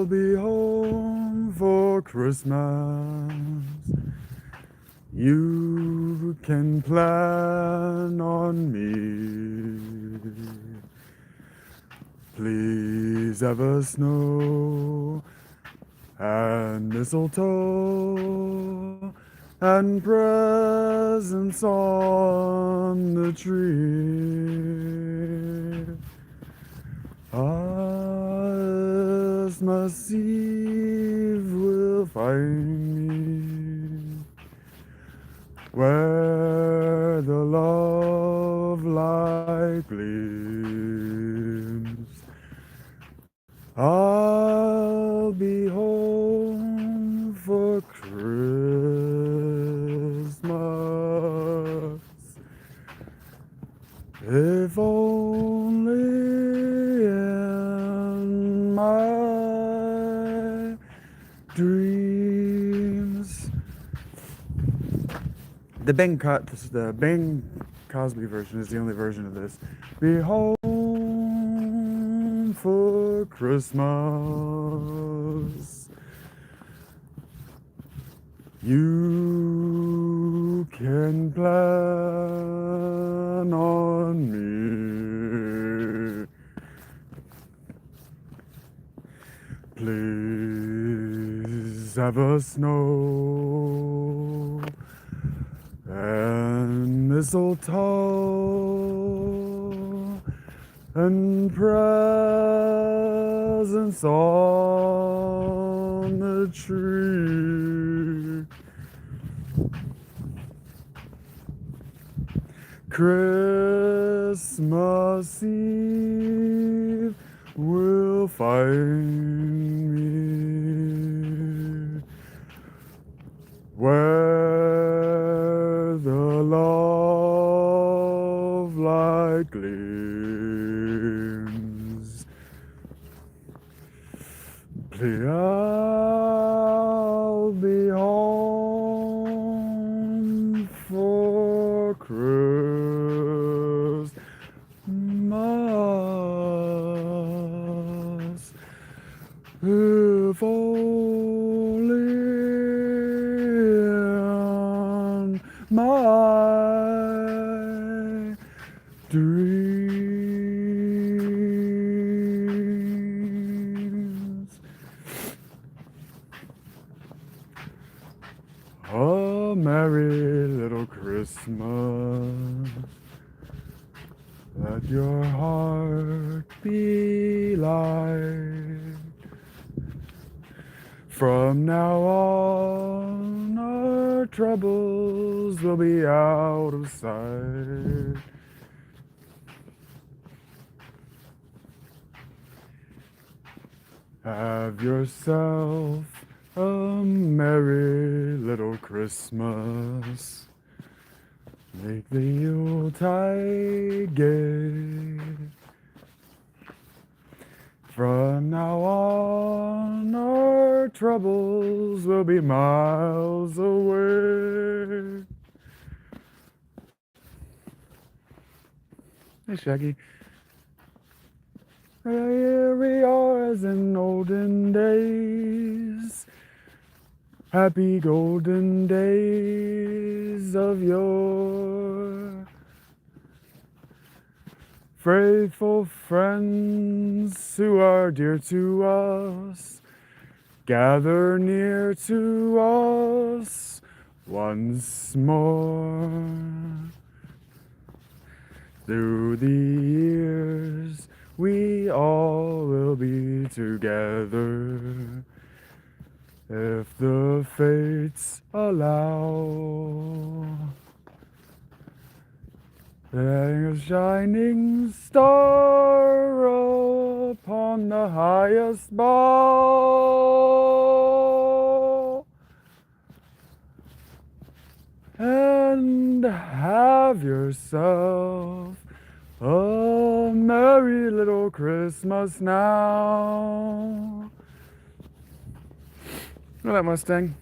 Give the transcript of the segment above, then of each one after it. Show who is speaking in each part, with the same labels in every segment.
Speaker 1: I'll be home for Christmas. You can plan on me. Please have a snow and mistletoe and presents on the tree. Christmas Eve will find me where the love light gleams. I'll be home for Christmas. If only in my dreams. The Bing Cosby version is the only version of this. Be home for Christmas. You can plan on me. Please have a snow and mistletoe and presents on the tree. Christmas Eve will find me where the love light gleams. Please, I'll be home for Christmas. If only in my dreams. A merry little Christmas. Let your heart be light. From now on, our troubles will be out of sight. Have yourself a merry little Christmas. Make the Yuletide gay. From now on, our troubles will be miles away. Hey, Shaggy. Here we are as in olden days. Happy golden days of yore. Faithful friends who are dear to us, gather near to us once more. Through the years, we all will be together, if the fates allow. Hang a shining star upon the highest bough, and have yourself a merry little Christmas now. Look at that Mustang.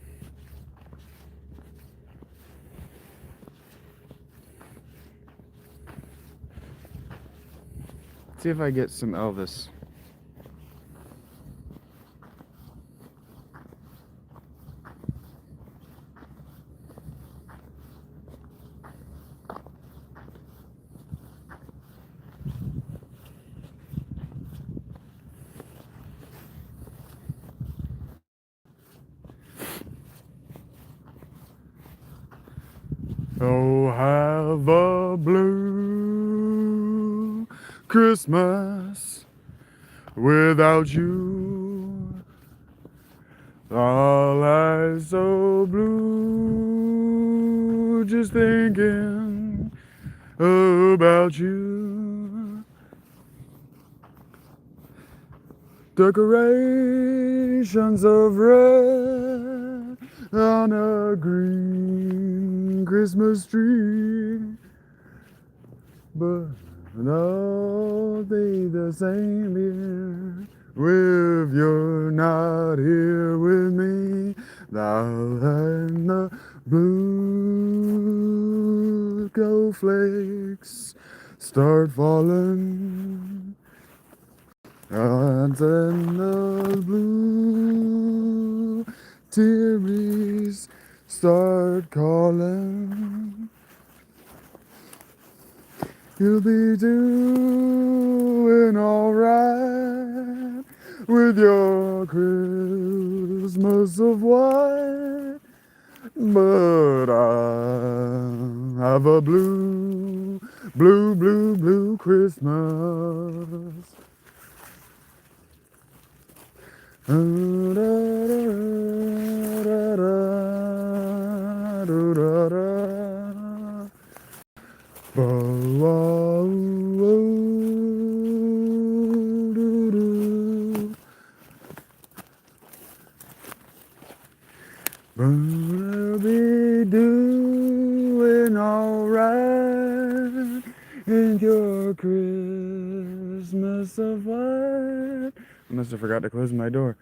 Speaker 1: See if I get some Elvis. Oh, have a blue Christmas without you. All eyes so blue, just thinking about you. Decorations of red on a green Christmas tree, but I'll be the same here if you're not here with me. And the blue snowflakes start falling, and then the blue tearies start calling. You'll be doing alright with your Christmas of white, but I have a blue, blue, blue, blue Christmas. We'll be doing alright in your Christmas of white. I must have forgot to close my door.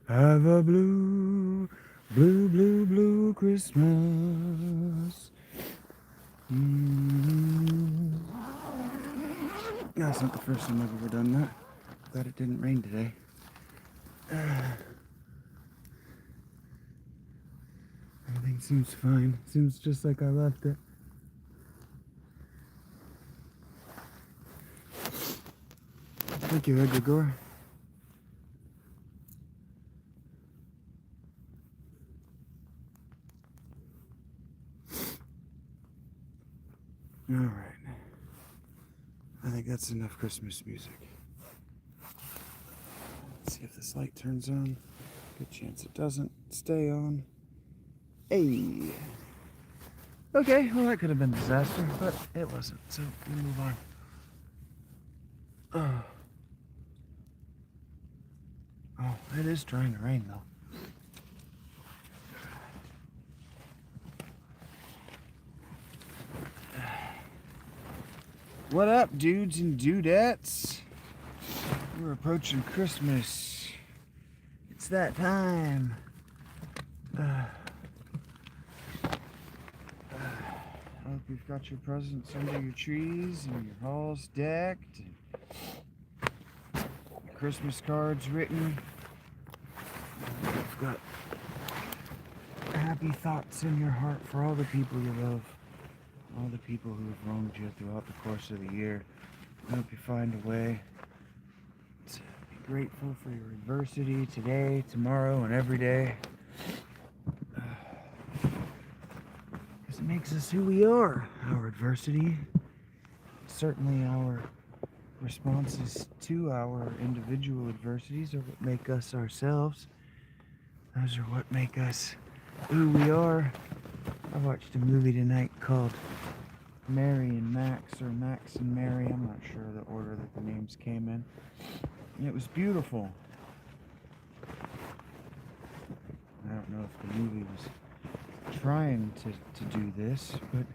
Speaker 1: Have a blue, blue, blue, blue Christmas. That's not the first time I've ever done that. Glad it didn't rain today. Everything seems fine. Seems just like I left it. Thank you, Edgar. Alright. I think that's enough Christmas music. Let's see if this light turns on. Good chance it doesn't. Stay on. Hey! Okay, well that could have been a disaster, but it wasn't, so we move on. Oh, it is trying to rain though. What up, dudes and dudettes? We're approaching Christmas. It's that time. I hope you've got your presents under your trees and your halls decked and Christmas cards written. You've got happy thoughts in your heart for all the people you love, all the people who have wronged you throughout the course of the year. I hope you find a way to be grateful for your adversity today, tomorrow, and every day. Because it makes us who we are. Our adversity, certainly our responses to our individual adversities are what make us ourselves. Those are what make us who we are. I watched a movie tonight called Mary and Max, or Max and Mary. I'm not sure the order that the names came in. And it was beautiful. I don't know if the movie was trying to do this, but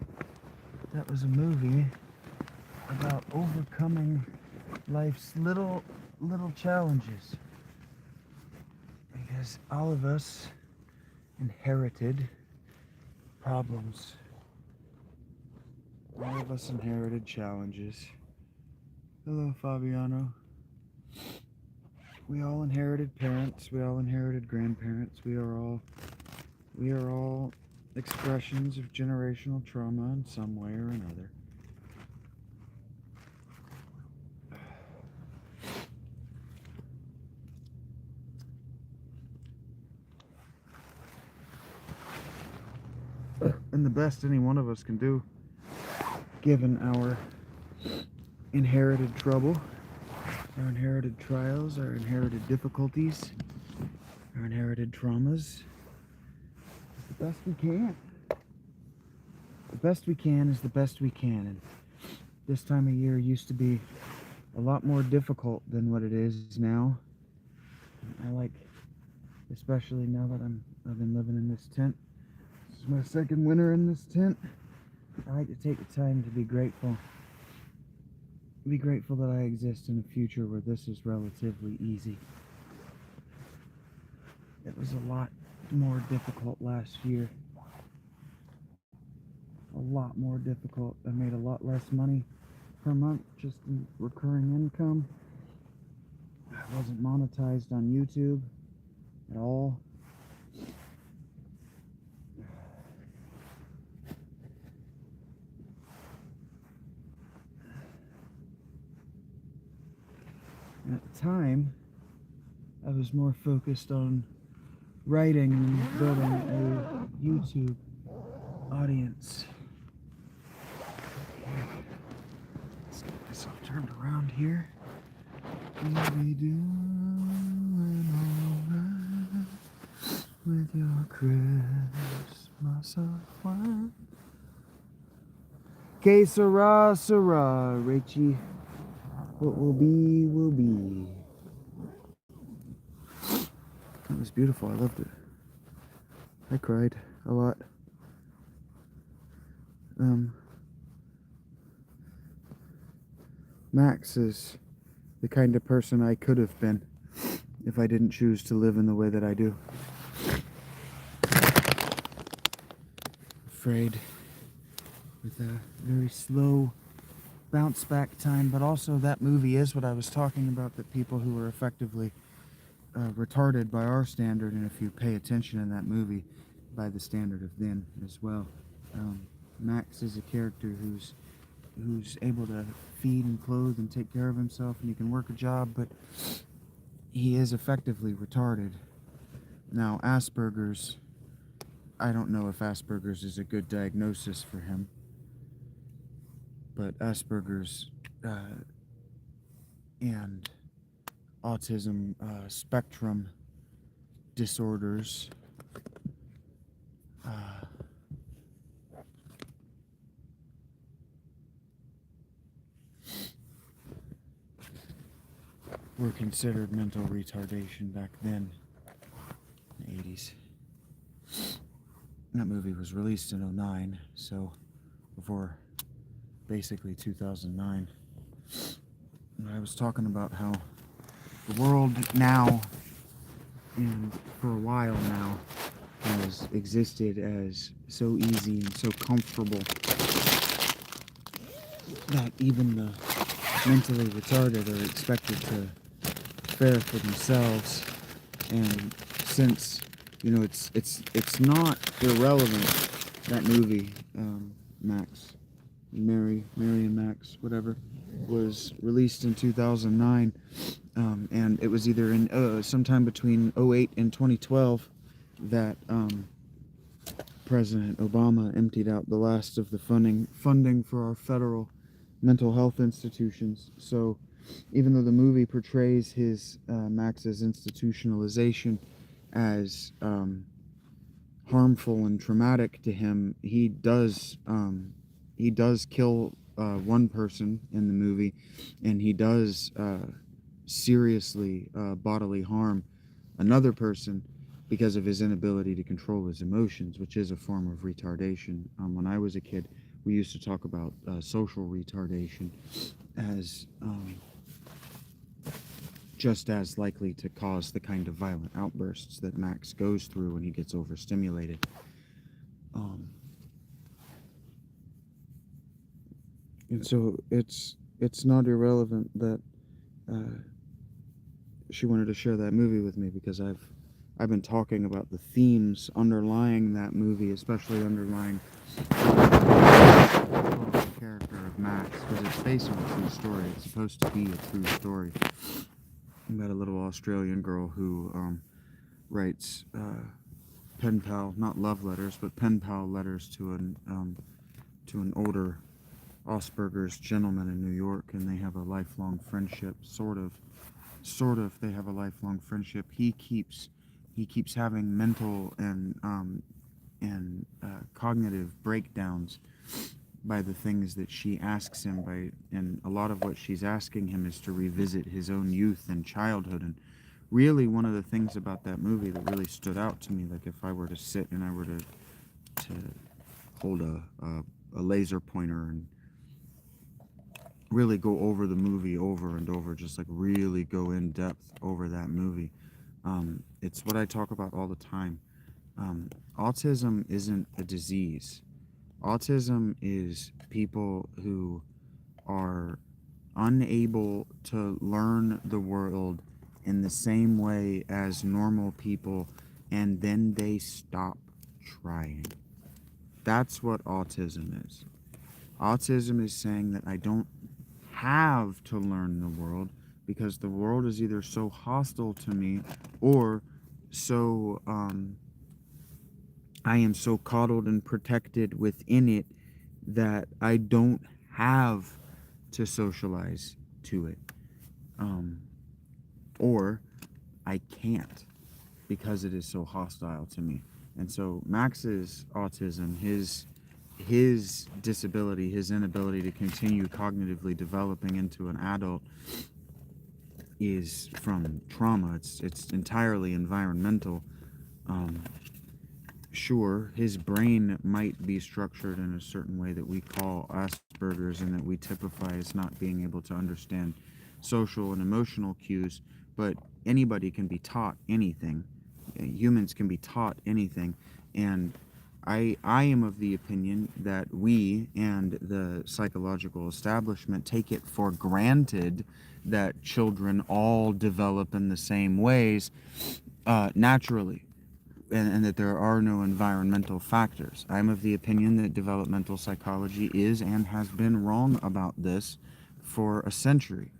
Speaker 1: that was a movie about overcoming life's little challenges. Because all of us inherited problems. All of us inherited challenges. Hello, Fabiano. We all inherited parents. We all inherited grandparents. We are all expressions of generational trauma in some way or another. and the best any one of us can do, given our inherited trouble, our inherited trials, our inherited difficulties, our inherited traumas. It's the best we can. The best we can is the best we can, and this time of year used to be a lot more difficult than what it is now. I like, especially now that I've been living in this tent. This is my second winter in this tent. I like to take the time to be grateful. Be grateful that I exist in a future where this is relatively easy. It was a lot more difficult last year. A lot more difficult. I made a lot less money per month just in recurring income. I wasn't monetized on YouTube at all. And at the time, I was more focused on writing and building a YouTube audience. Let's get myself turned around here. You'll be doing alright with your Christmas of wine. Que sera, sera, Rachie. What will be, will be. That was beautiful. I loved it. I cried a lot. Max is the kind of person I could have been if I didn't choose to live in the way that I do. Afraid, with a very slow bounce back time, but also that movie is what I was talking about, that people who are effectively retarded by our standard, and if you pay attention in that movie, by the standard of then as well. Max is a character who's able to feed and clothe and take care of himself, and he can work a job, but he is effectively retarded. Now, Asperger's, I don't know if Asperger's is a good diagnosis for him, but Asperger's and autism spectrum disorders were considered mental retardation back then, in the 80s. That movie was released in 2009, so before basically 2009. And I was talking about how the world now, and for a while now, has existed as so easy and so comfortable that even the mentally retarded are expected to fare for themselves. And since, you know, it's not irrelevant, that movie, Max, Mary and Max, whatever, was released in 2009, and it was either in sometime between 2008 and 2012 that President Obama emptied out the last of the funding for our federal mental health institutions. So even though the movie portrays his Max's institutionalization as harmful and traumatic to him, he does kill one person in the movie, and he does seriously bodily harm another person because of his inability to control his emotions, which is a form of retardation. When I was a kid, we used to talk about social retardation as just as likely to cause the kind of violent outbursts that Max goes through when he gets overstimulated. And so it's not irrelevant that she wanted to share that movie with me, because I've been talking about the themes underlying that movie, especially underlying the character of Max, because it's based on a true story. It's supposed to be a true story about a little Australian girl who writes pen pal, not love letters, but pen pal letters to an older Asperger's gentleman in New York, and they have a lifelong friendship, sort of. They have a lifelong friendship. He keeps having mental and cognitive breakdowns by the things that she asks him by, and a lot of what she's asking him is to revisit his own youth and childhood. And really, one of the things about that movie that really stood out to me, like if I were to sit and I were to hold a laser pointer and really go over the movie over and over, just like really go in depth over that movie. It's what I talk about all the time. Autism isn't a disease. Autism is people who are unable to learn the world in the same way as normal people, and then they stop trying. That's what autism is. Autism is saying that I don't have to learn the world because the world is either so hostile to me or so I am so coddled and protected within it that I don't have to socialize to it, or I can't because it is so hostile to me. And so Max's autism, his disability, his inability to continue cognitively developing into an adult is from trauma. It's entirely environmental. Sure, his brain might be structured in a certain way that we call Asperger's and that we typify as not being able to understand social and emotional cues, but anybody can be taught anything. Humans can be taught anything. And I am of the opinion that we and the psychological establishment take it for granted that children all develop in the same ways naturally, and that there are no environmental factors. I'm of the opinion that developmental psychology is and has been wrong about this for a century.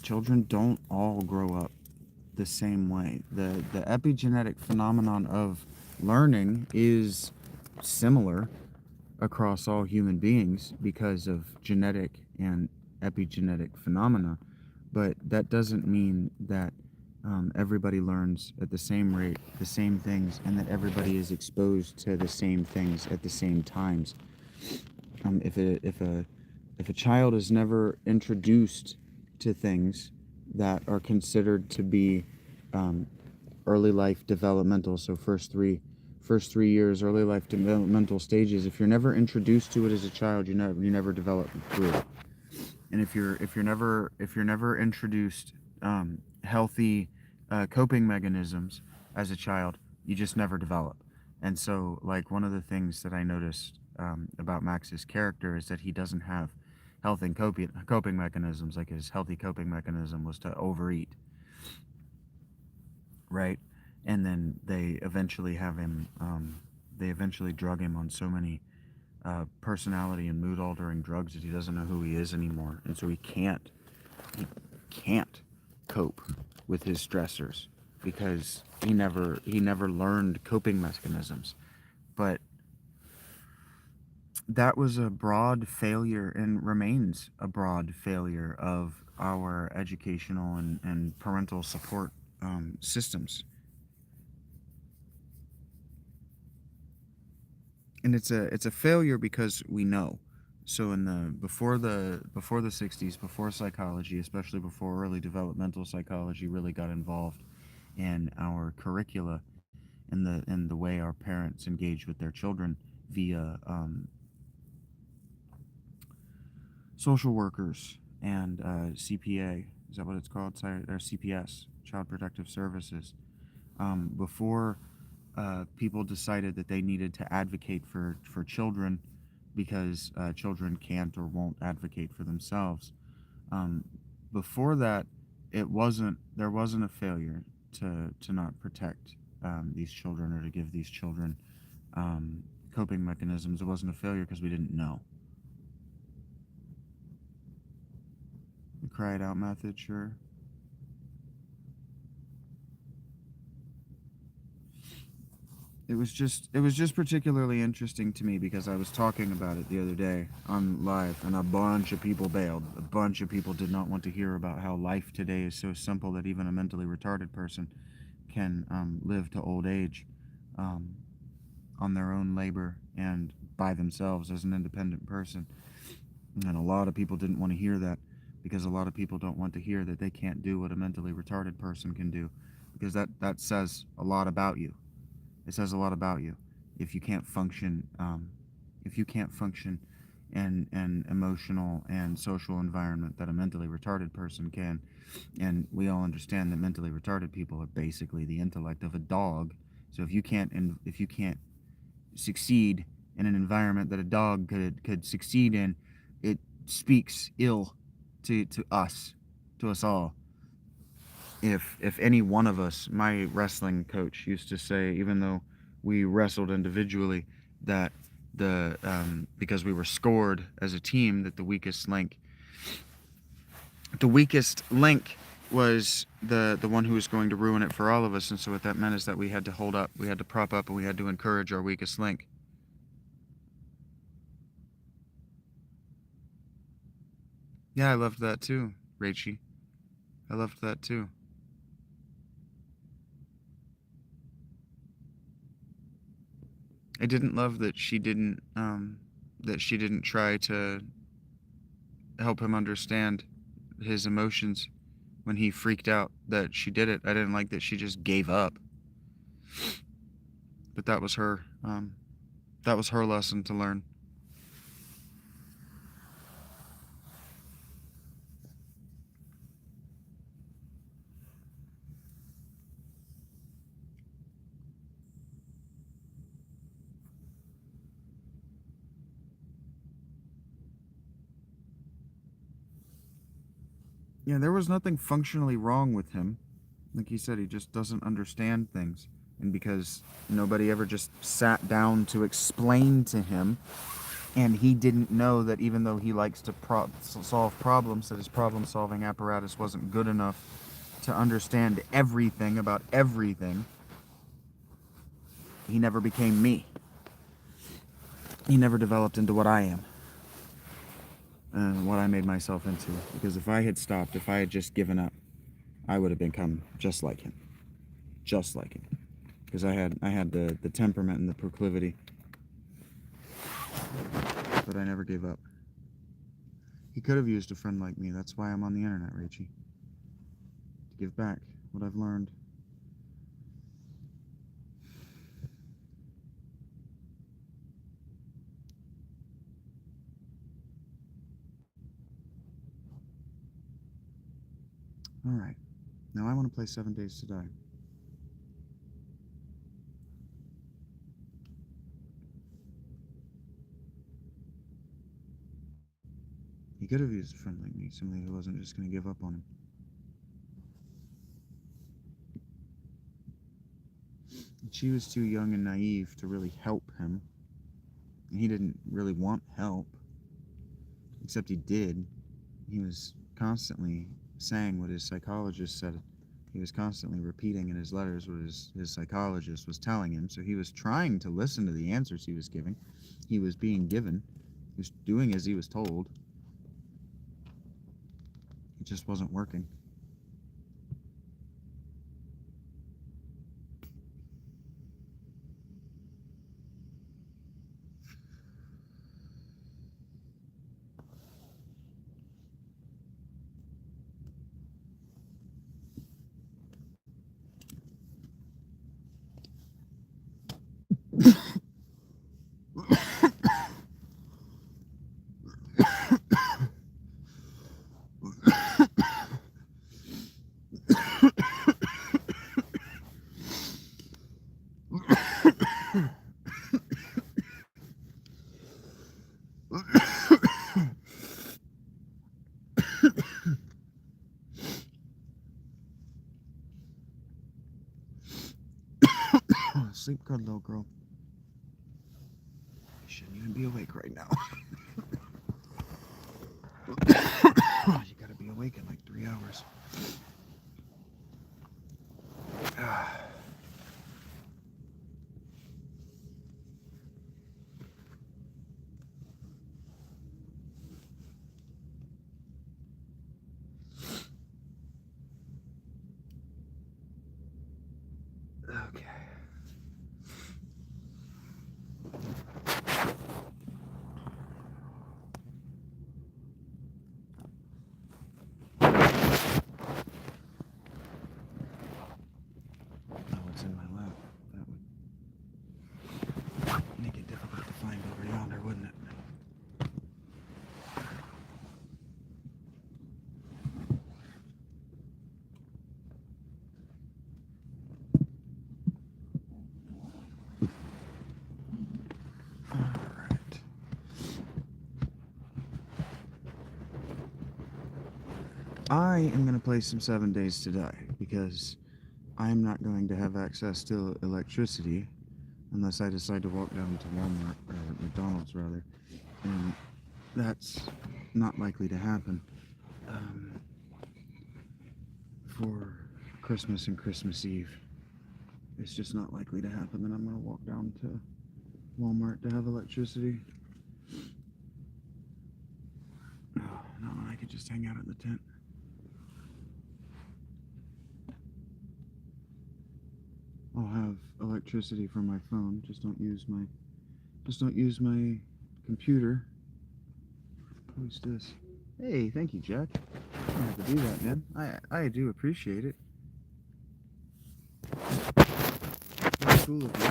Speaker 1: Children don't all grow up the same way. The epigenetic phenomenon of learning is similar across all human beings because of genetic and epigenetic phenomena, but that doesn't mean that everybody learns at the same rate, the same things, and that everybody is exposed to the same things at the same times. If a child is never introduced to things that are considered to be early life developmental, so first three years, early life developmental stages, if you're never introduced to it as a child, you never develop through it. And if you're never introduced healthy coping mechanisms as a child, you just never develop. And so, like, one of the things that I noticed about Max's character is that he doesn't have healthy coping mechanisms. Like, his healthy coping mechanism was to overeat, right? And then they eventually drug him on so many personality and mood altering drugs that he doesn't know who he is anymore, and so he can't cope with his stressors because he never learned coping mechanisms. But that was a broad failure and remains a broad failure of our educational and parental support systems. And it's a failure because we know. So in the before the 60s, before psychology, especially before early developmental psychology really got involved in our curricula and the way our parents engage with their children via social workers and CPA, is that what it's called? Or CPS, Child Protective Services. Before people decided that they needed to advocate for children because children can't or won't advocate for themselves. Um, Before that, there wasn't a failure to not protect these children or to give these children coping mechanisms. It wasn't a failure because we didn't know. The cry it out method, sure. it was just particularly interesting to me because I was talking about it the other day on live, and a bunch of people bailed. A bunch of people did not want to hear about how life today is so simple that even a mentally retarded person can live to old age um, on their own labor and by themselves as an independent person. And a lot of people didn't want to hear that because a lot of people don't want to hear that they can't do what a mentally retarded person can do, because that says a lot about you. It says a lot about you if you can't function, in an emotional and social environment that a mentally retarded person can. And we all understand that mentally retarded people are basically the intellect of a dog. So if you can't succeed in an environment that a dog could succeed in, it speaks ill to us all. If any one of us, my wrestling coach used to say, even though we wrestled individually, that because we were scored as a team, that the weakest link was the one who was going to ruin it for all of us. And so what that meant is that we had to hold up, we had to prop up, and we had to encourage our weakest link. Yeah, I loved that too, Rachie. I loved that too. I didn't love that she didn't try to help him understand his emotions when he freaked out, that she did it. I didn't like that she just gave up. But that was her lesson to learn. Yeah, there was nothing functionally wrong with him. Like he said, he just doesn't understand things. And because nobody ever just sat down to explain to him, and he didn't know that even though he likes to solve problems, that his problem-solving apparatus wasn't good enough to understand everything about everything, he never became me. He never developed into what I am. And what I made myself into. Because if I had stopped, if I had just given up, I would have become just like him. Just like him. Because I had the temperament and the proclivity. But I never gave up. He could have used a friend like me. That's why I'm on the internet, Rachie. To give back what I've learned. Alright. Now I want to play 7 Days to Die. He could have used a friend like me, somebody who wasn't just going to give up on him. And she was too young and naive to really help him. And he didn't really want help. Except he did. He was constantly saying what his psychologist said. He was constantly repeating in his letters what his psychologist was telling him. So he was trying to listen to the answers he was giving. He was being given. He was doing as he was told. It just wasn't working. Sleep good, little girl. You shouldn't even be awake right now. You gotta be awake in like 3 hours. Okay. Oh, it's in my lap. That would make it difficult to find over yonder, wouldn't it? Alright. I am going to play some 7 Days to Die because I am not going to have access to electricity unless I decide to walk down to Walmart, or McDonald's rather, and that's not likely to happen for Christmas and Christmas Eve. It's just not likely to happen that I'm going to walk down to Walmart to have electricity. Oh, no, I could just hang out in the tent. I'll have electricity from my phone. Just don't use my computer. Who's this? Hey, thank you, Jack. I don't have to do that, man. I do appreciate it. That's cool of you.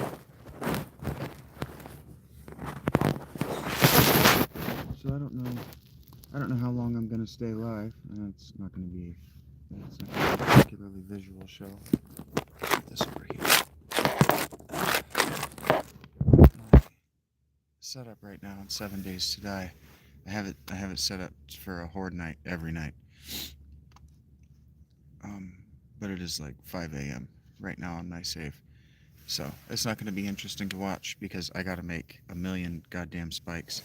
Speaker 1: So I don't know how long I'm gonna stay live. It's not gonna be a particularly visual show. Put this over here. My setup right now on 7 Days to Die. I have it set up for a horde night every night. But it is like 5 a.m. right now on my save. So it's not going to be interesting to watch because I got to make a million goddamn spikes.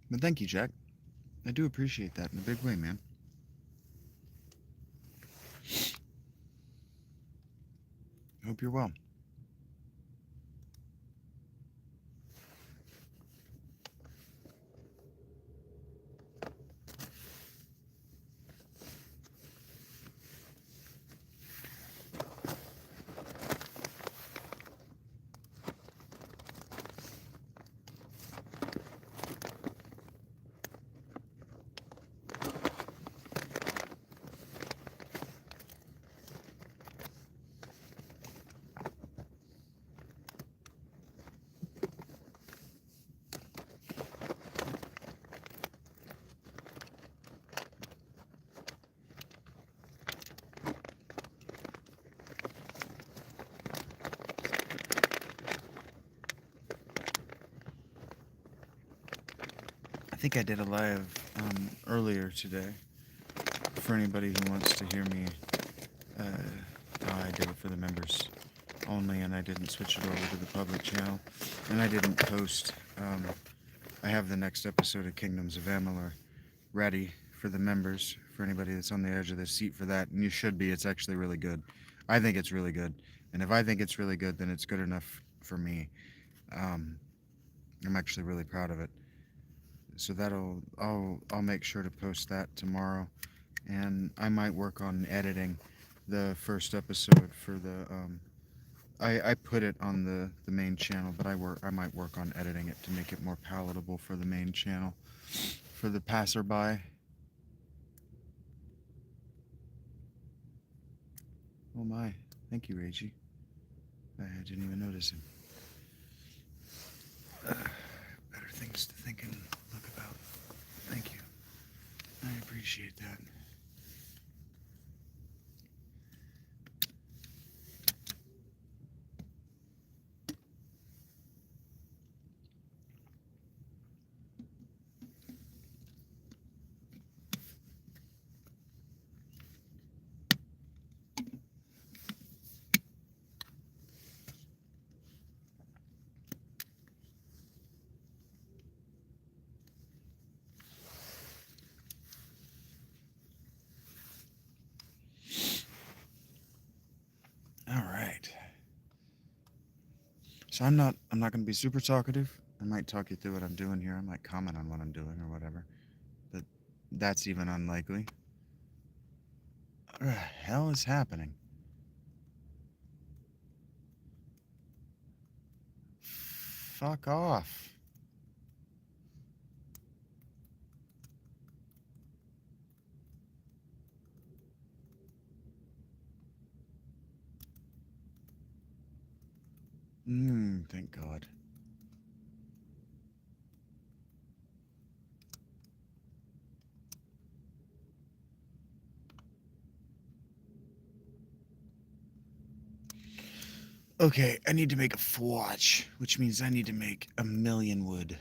Speaker 1: But thank you, Jack. I do appreciate that in a big way, man. I hope you're well. I think I did a live earlier today for anybody who wants to hear me. I did it for the members only, and I didn't switch it over to the public channel, and I didn't post. I have the next episode of Kingdoms of Amalur ready for the members, for anybody that's on the edge of their seat for that, and you should be. It's actually really good. I think it's really good, and if I think it's really good, then it's good enough for me. I'm actually really proud of it. So I'll make sure to post that tomorrow, and I might work on editing the first episode for the I put it on the main channel, but I might work on editing it to make it more palatable for the main channel for the passerby. Oh my, thank you, Reiji. I didn't even notice him. Better things to think and look about. Thank you. I appreciate that. All right. So I'm not going to be super talkative. I might talk you through what I'm doing here. I might comment on what I'm doing or whatever. But that's even unlikely. What the hell is happening? Fuck off. Thank God. Okay, I need to make a forge, which means I need to make 1,000,000 wood.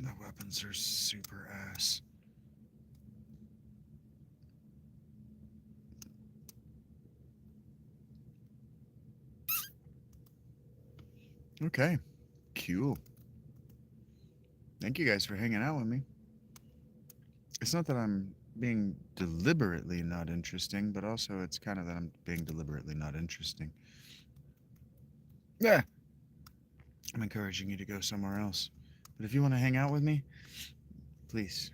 Speaker 1: My weapons are super ass. Okay, cool. Thank you guys for hanging out with me. It's not that I'm being deliberately not interesting, but also it's kind of that I'm being deliberately not interesting. Yeah. I'm encouraging you to go somewhere else. But if you want to hang out with me, please.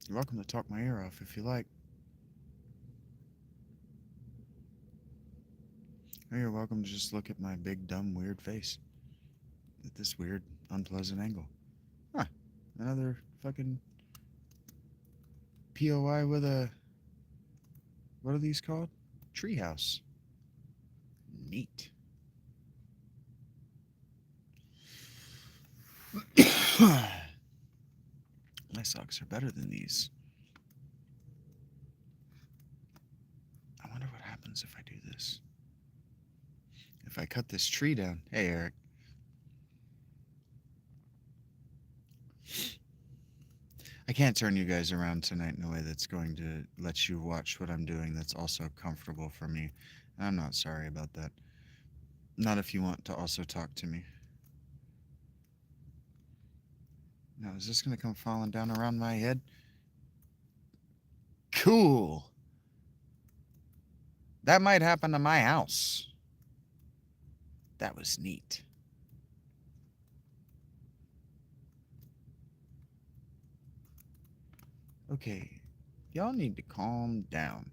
Speaker 1: You're welcome to talk my ear off if you like. Or you're welcome to just look at my big, dumb, weird face. At this weird, unpleasant angle. Huh. Another fucking POI with a... What are these called? Treehouse. Neat. My socks are better than these. I wonder what happens if I do this. If I cut this tree down. Hey, Eric. I can't turn you guys around tonight in a way that's going to let you watch what I'm doing that's also comfortable for me. And I'm not sorry about that. Not if you want to also talk to me. Now, is this going to come falling down around my head? Cool. That might happen to my house. That was neat. Okay, y'all need to calm down.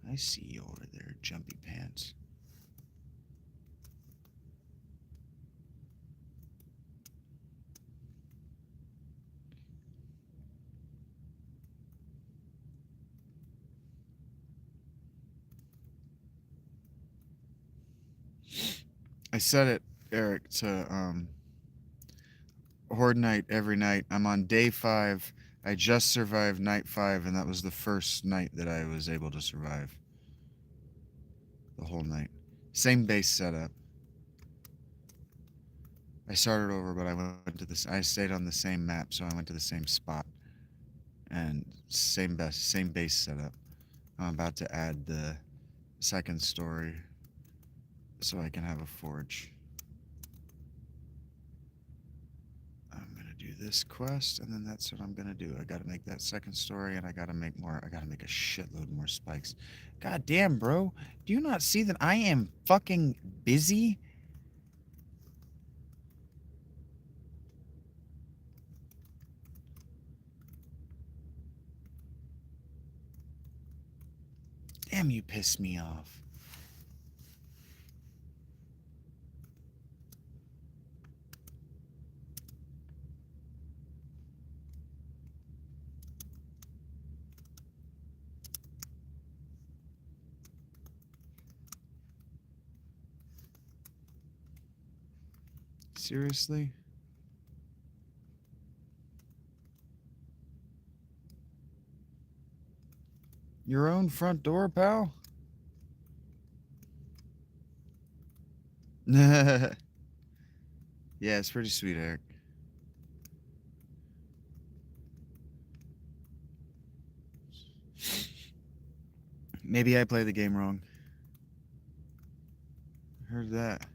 Speaker 1: I see you over there, jumpy pants. I said it, Eric, to Horde Night every night. I'm on day 5. I just survived night 5, and that was the first night that I was able to survive. The whole night. Same base setup. I started over, but I went to this. I stayed on the same map, so I went to the same spot. And same base setup. I'm about to add the second story so I can have a forge. I'm gonna do this quest, and then that's what I'm gonna do. I gotta make that second story, and I gotta make more. I gotta make a shitload more spikes. God damn, bro. Do you not see that I am fucking busy? Damn, you piss me off. Seriously? Your own front door, pal? Yeah, it's pretty sweet, Eric. Maybe I play the game wrong. Heard that.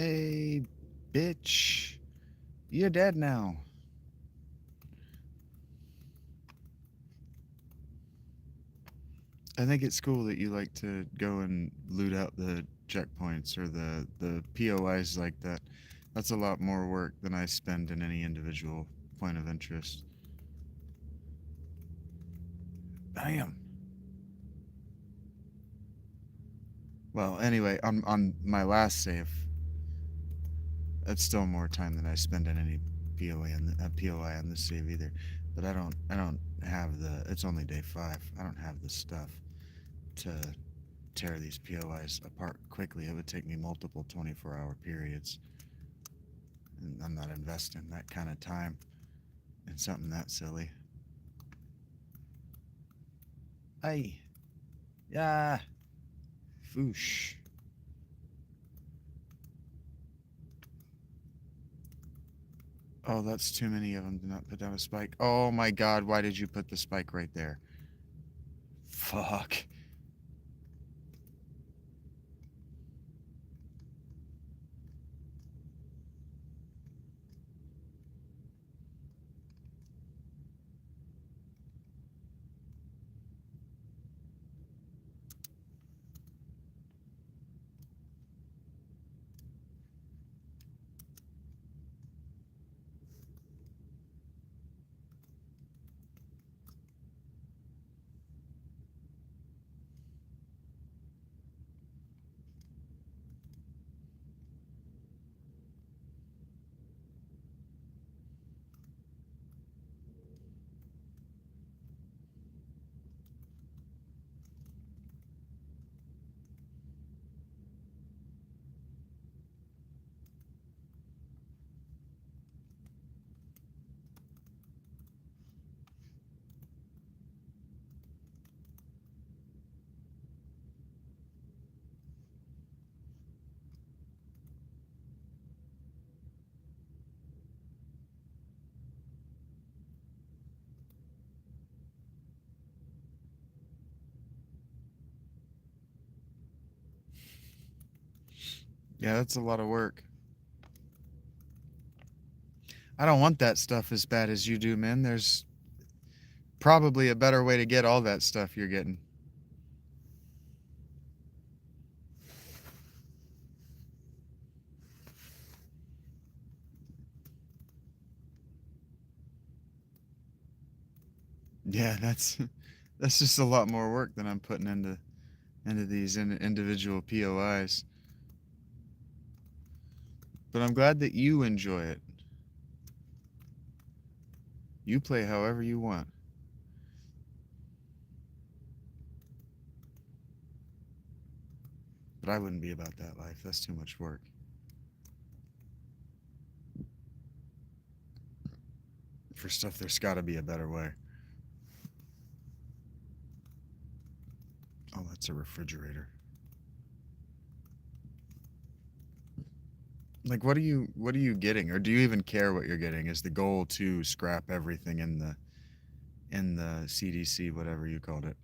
Speaker 1: Hey, bitch. You're dead now. I think it's cool that you like to go and loot out the checkpoints or the POIs like that. That's a lot more work than I spend in any individual point of interest. Bam. Well, anyway, on my last save, that's still more time than I spend in any POI on this save either. But I don't have the. It's only day 5. I don't have the stuff to tear these POIs apart quickly. It would take me multiple 24-hour periods, and I'm not investing that kind of time in something that silly. Aye. Yeah. Foosh. Oh, that's too many of them. Do not put down a spike. Oh my god, why did you put the spike right there? Fuck. Yeah, that's a lot of work. I don't want that stuff as bad as you do, man. There's probably a better way to get all that stuff you're getting. Yeah, that's just a lot more work than I'm putting into these individual POIs. But I'm glad that you enjoy it. You play however you want. But I wouldn't be about that life. That's too much work. For stuff, there's got to be a better way. Oh, that's a refrigerator. Like, what are you getting, or do you even care what you're getting? Is the goal to scrap everything in the CDC, whatever you called it?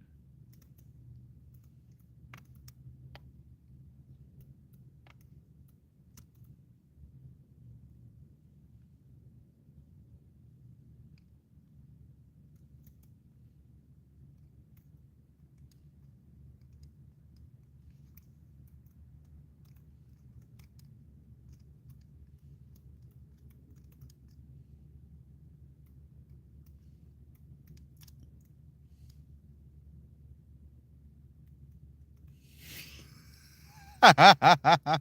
Speaker 1: I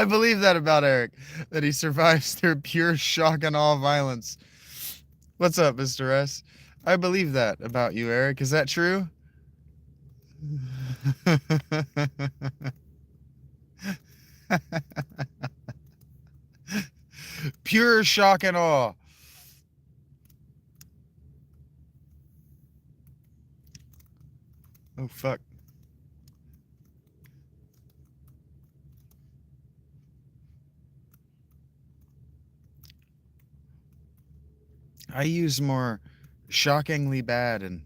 Speaker 1: believe that about Eric, that he survives through pure shock and awe violence. What's up, Mr. S? I believe that about you, Eric. Is that true? Pure shock and awe. Oh, fuck. I use more shockingly bad and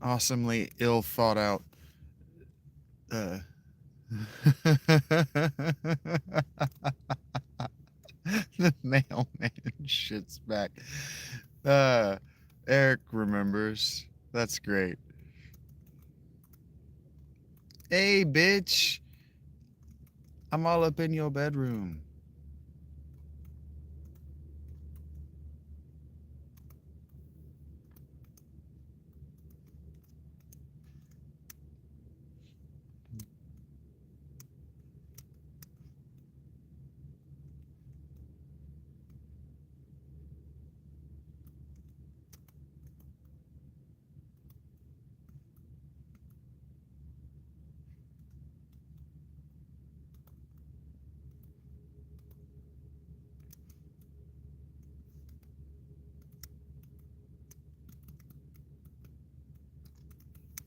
Speaker 2: awesomely ill thought out. Uh, the mailman shits back. Uh, Eric remembers. That's great. Hey, bitch. I'm all up in your bedroom.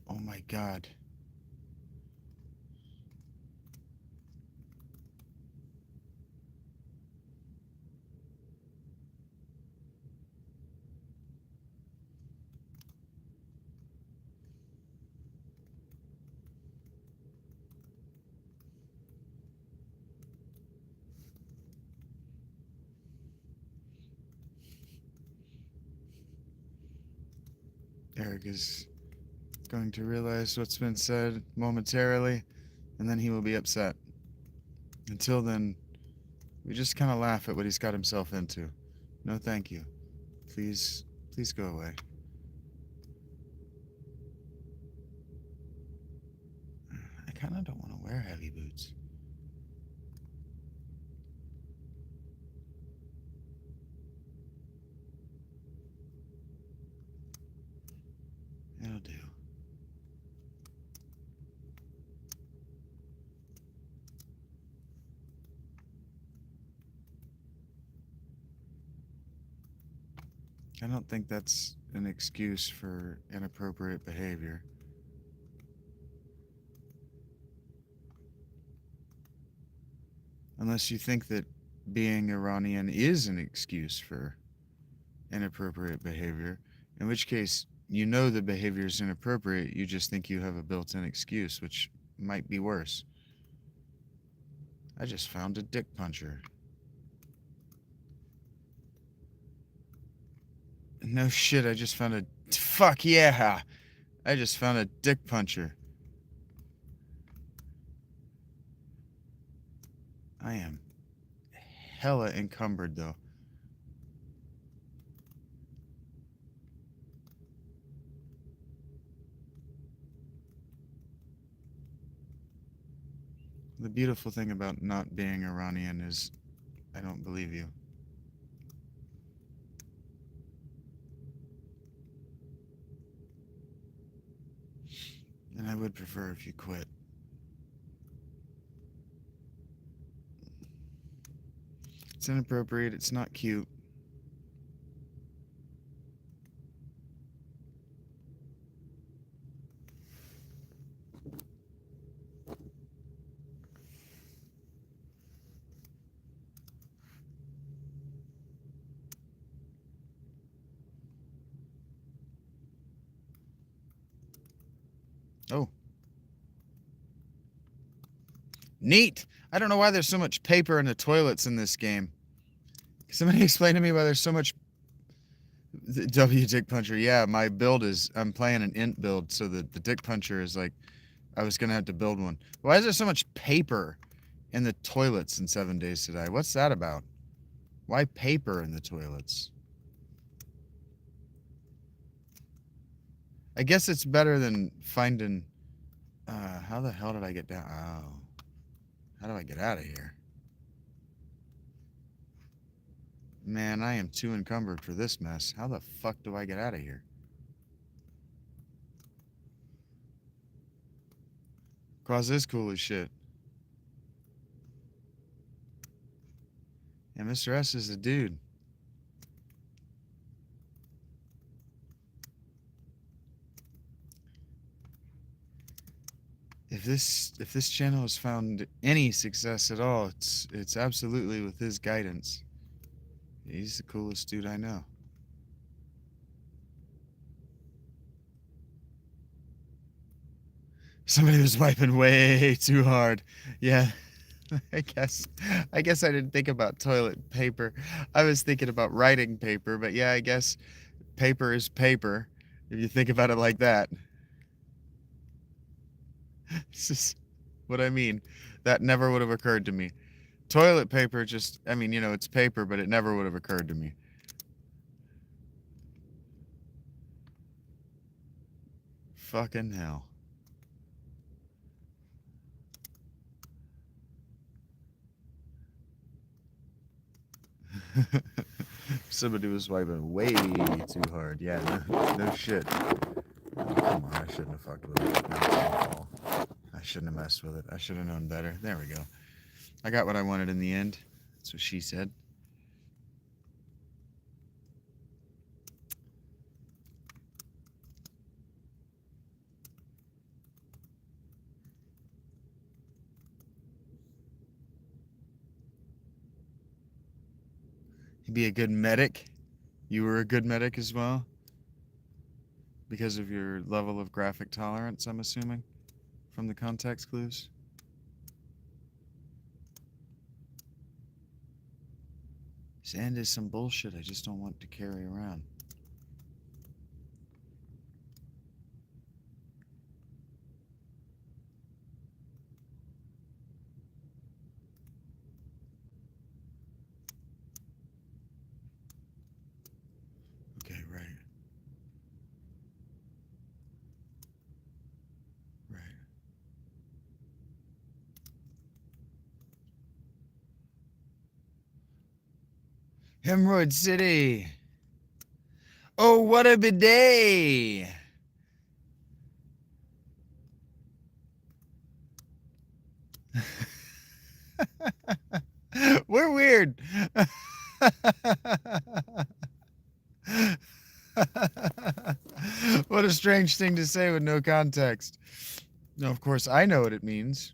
Speaker 2: Oh my god. Eric is going to realize what's been said momentarily, and then he will be upset. Until then, we just kind of laugh at what he's got himself into. No, thank you. Please, please go away. I kind of don't want to wear heavy boots. It'll do. I don't think that's an excuse for inappropriate behavior. Unless you think that being Iranian is an excuse for inappropriate behavior, in which case, you know the behavior is inappropriate, you just think you have a built in excuse, which might be worse. I just found a dick puncher. No shit, I just found a. Fuck yeah! I just found a dick puncher. I am hella encumbered though. The beautiful thing about not being Iranian is I don't believe you. And I would prefer if you quit. It's inappropriate, it's not cute. Oh, neat! I don't know why there's so much paper in the toilets in this game. Can somebody explain to me why there's so much W dick puncher? Yeah, my build is I'm playing an int build, so the dick puncher is like I was gonna have to build one. Why is there so much paper in the toilets in 7 Days to Die? What's that about? Why paper in the toilets? I guess it's better than finding. How the hell did I get down? Oh, how do I get out of here? Man, I am too encumbered for this mess. How the fuck do I get out of here? Quaz is cool as shit. And Mr. S is a dude. If this channel has found any success at all, it's absolutely with his guidance. He's the coolest dude I know. Somebody was wiping way too hard. Yeah, I guess. I guess I didn't think about toilet paper. I was thinking about writing paper, but yeah, I guess paper is paper if you think about it like that. This is what I mean. That never would have occurred to me. Toilet paper just, I mean, it's paper, but it never would have occurred to me. Fucking hell. Somebody was wiping way too hard. Yeah, no shit. Oh, come on, I shouldn't have fucked with it. Now it's gonna fall. I shouldn't have messed with it. I should have known better. There we go. I got what I wanted in the end. That's what she said. He'd be a good medic. You were a good medic as well? Because of your level of graphic tolerance, I'm assuming, from the context clues. Sand is some bullshit I just don't want to carry around. Okay, right. Right. Hemorrhoid City! Oh, what a bidet! We're weird. What a strange thing to say with no context. No, of course, I know what it means.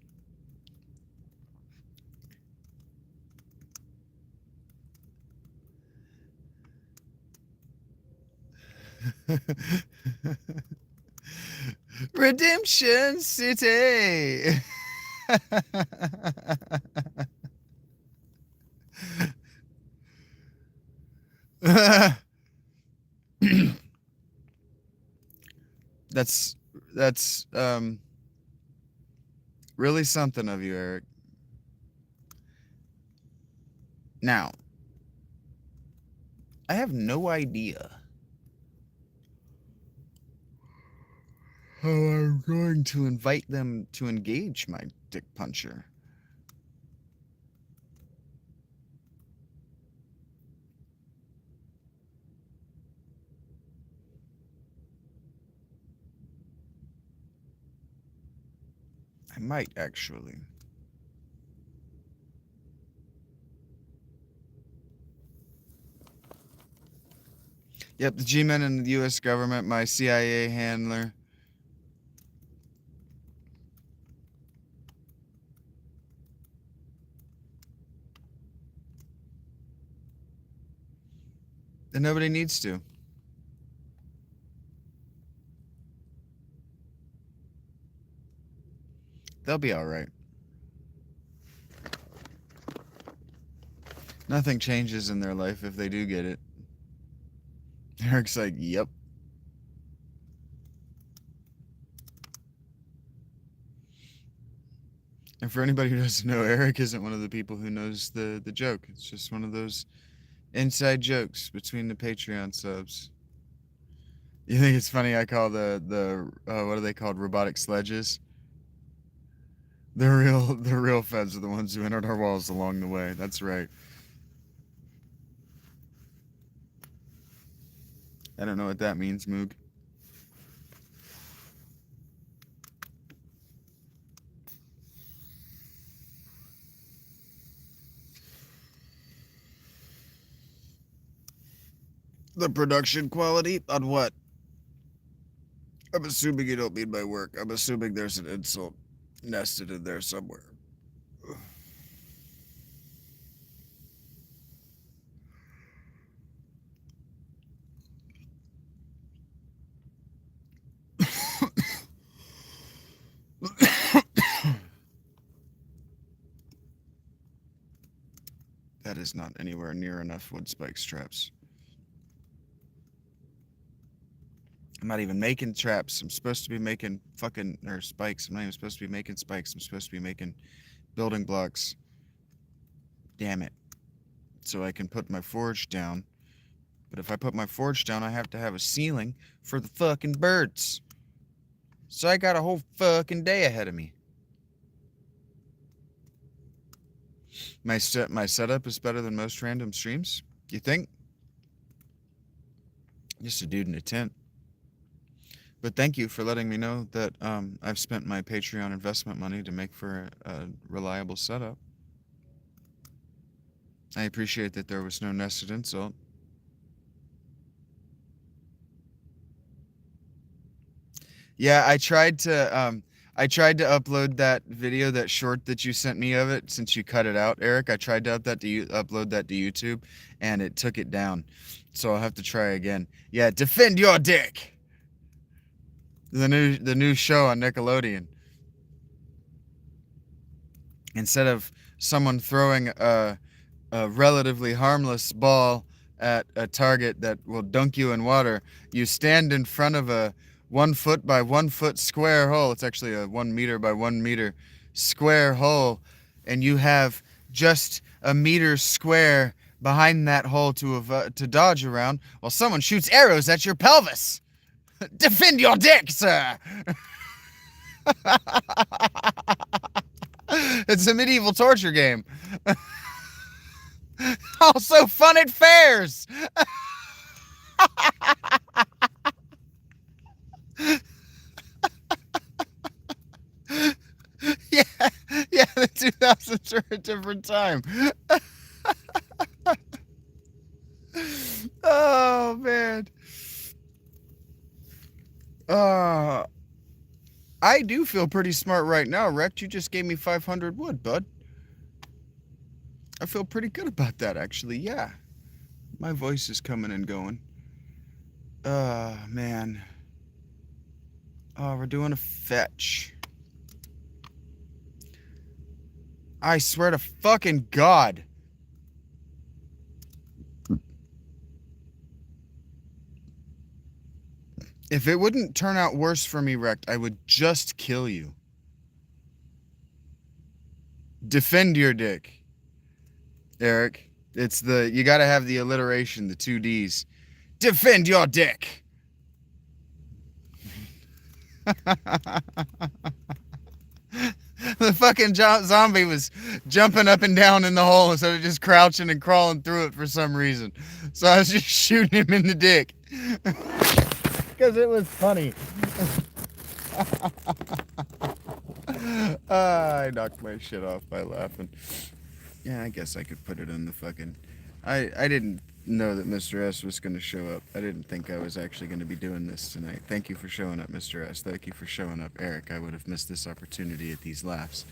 Speaker 2: Redemption City! that's really something of you, Eric. Now, I have no idea how I'm going to invite them to engage my dick puncher. I might actually. Yep, the G-men and the U.S. government, my CIA handler. And nobody needs to. They'll be all right. Nothing changes in their life if they do get it. Eric's like, yep. And for anybody who doesn't know, Eric isn't one of the people who knows the joke. It's just one of those inside jokes between the Patreon subs. You think it's funny I call the what are they called, robotic sledges? The real feds are the ones who entered our walls along the way. That's right. I don't know what that means, Moog. The production quality on what? I'm assuming you don't mean my work. I'm assuming there's an insult nested in there somewhere. is not anywhere near enough wood spike traps. I'm not even making traps. I'm supposed to be making spikes. I'm not even supposed to be making spikes. I'm supposed to be making building blocks. Damn it. So I can put my forge down. But if I put my forge down, I have to have a ceiling for the fucking birds. So I got a whole fucking day ahead of me. My setup is better than most random streams, you think? Just a dude in a tent. But thank you for letting me know that I've spent my Patreon investment money to make for a reliable setup. I appreciate that there was no nested insult. Yeah, I tried to upload that video, that short that you sent me of it, since you cut it out, Eric. I tried to upload that to YouTube, and it took it down. So I'll have to try again. Yeah, defend your dick. The new show on Nickelodeon. Instead of someone throwing a relatively harmless ball at a target that will dunk you in water, you stand in front of a 1 foot by 1 foot square hole. It's actually a 1 meter by 1 meter square hole, and you have just a meter square behind that hole to dodge around while someone shoots arrows at your pelvis. Defend your dick, sir. It's a medieval torture game. Also fun at fairs. Yeah, the 2000s were a different time. Oh, man. I do feel pretty smart right now, Rex. You just gave me 500 wood, bud. I feel pretty good about that, actually. Yeah. My voice is coming and going. Man. Oh, we're doing a fetch. I swear to fucking God. If it wouldn't turn out worse for me, Rect, I would just kill you. Defend your dick. Eric, it's you gotta have the alliteration, the 2 Ds. Defend your dick. The fucking zombie was jumping up and down in the hole instead of just crouching and crawling through it for some reason. So I was just shooting him in the dick. Because it was funny. I knocked my shit off by laughing. Yeah, I guess I could put it in the fucking... I didn't know that Mr. S was going to show up. I didn't think I was actually going to be doing this tonight. Thank you for showing up, Mr. S. Thank you for showing up, Eric. I would have missed this opportunity at these laughs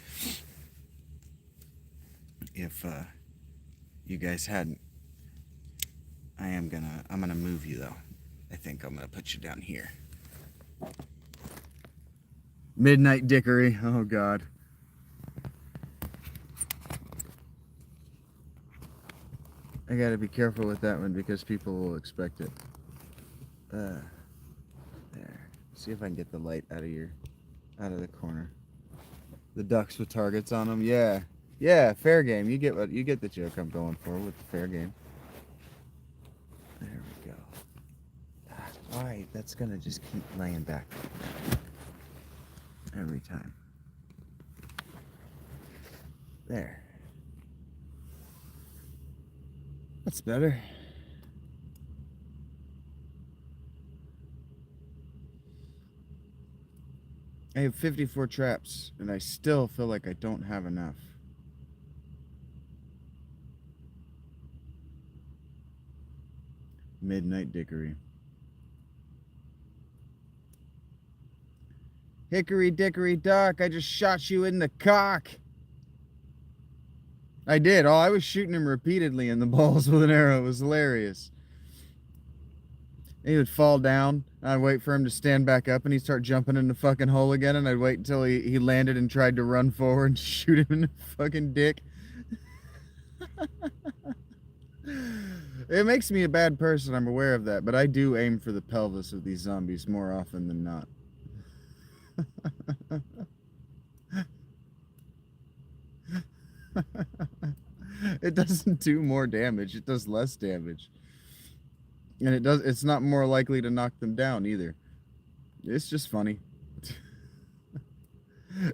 Speaker 2: if you guys hadn't. I'm gonna move you, though. I think I'm gonna put you down here. Midnight Dickory. Oh, God. I gotta be careful with that one because people will expect it. There. See if I can get the light out of the corner. The ducks with targets on them. Yeah. Yeah, fair game. You get the joke I'm going for with the fair game. There we go. Alright, that's gonna just keep laying back every time. There. That's better. I have 54 traps, and I still feel like I don't have enough. Midnight Dickory. Hickory dickory dock, I just shot you in the cock. I did. Oh, I was shooting him repeatedly in the balls with an arrow. It was hilarious. He would fall down. I'd wait for him to stand back up, and he'd start jumping in the fucking hole again, and I'd wait until he landed and tried to run forward and shoot him in the fucking dick. It makes me a bad person, I'm aware of that, but I do aim for the pelvis of these zombies more often than not. It doesn't do more damage, it does less damage. And it's not more likely to knock them down either. It's just funny.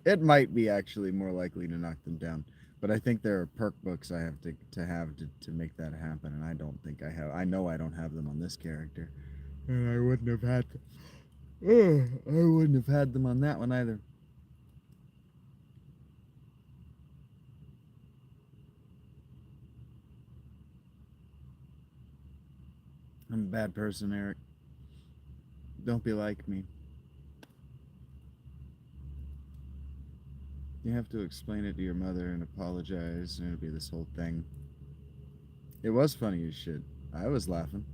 Speaker 2: It might be actually more likely to knock them down. But I think there are perk books I have to make that happen, and I don't think I have. I know I don't have them on this character. And I wouldn't have had them. I wouldn't have had them on that one either. I'm a bad person, Eric. Don't be like me. You have to explain it to your mother and apologize, and it'll be this whole thing. It was funny as shit. I was laughing.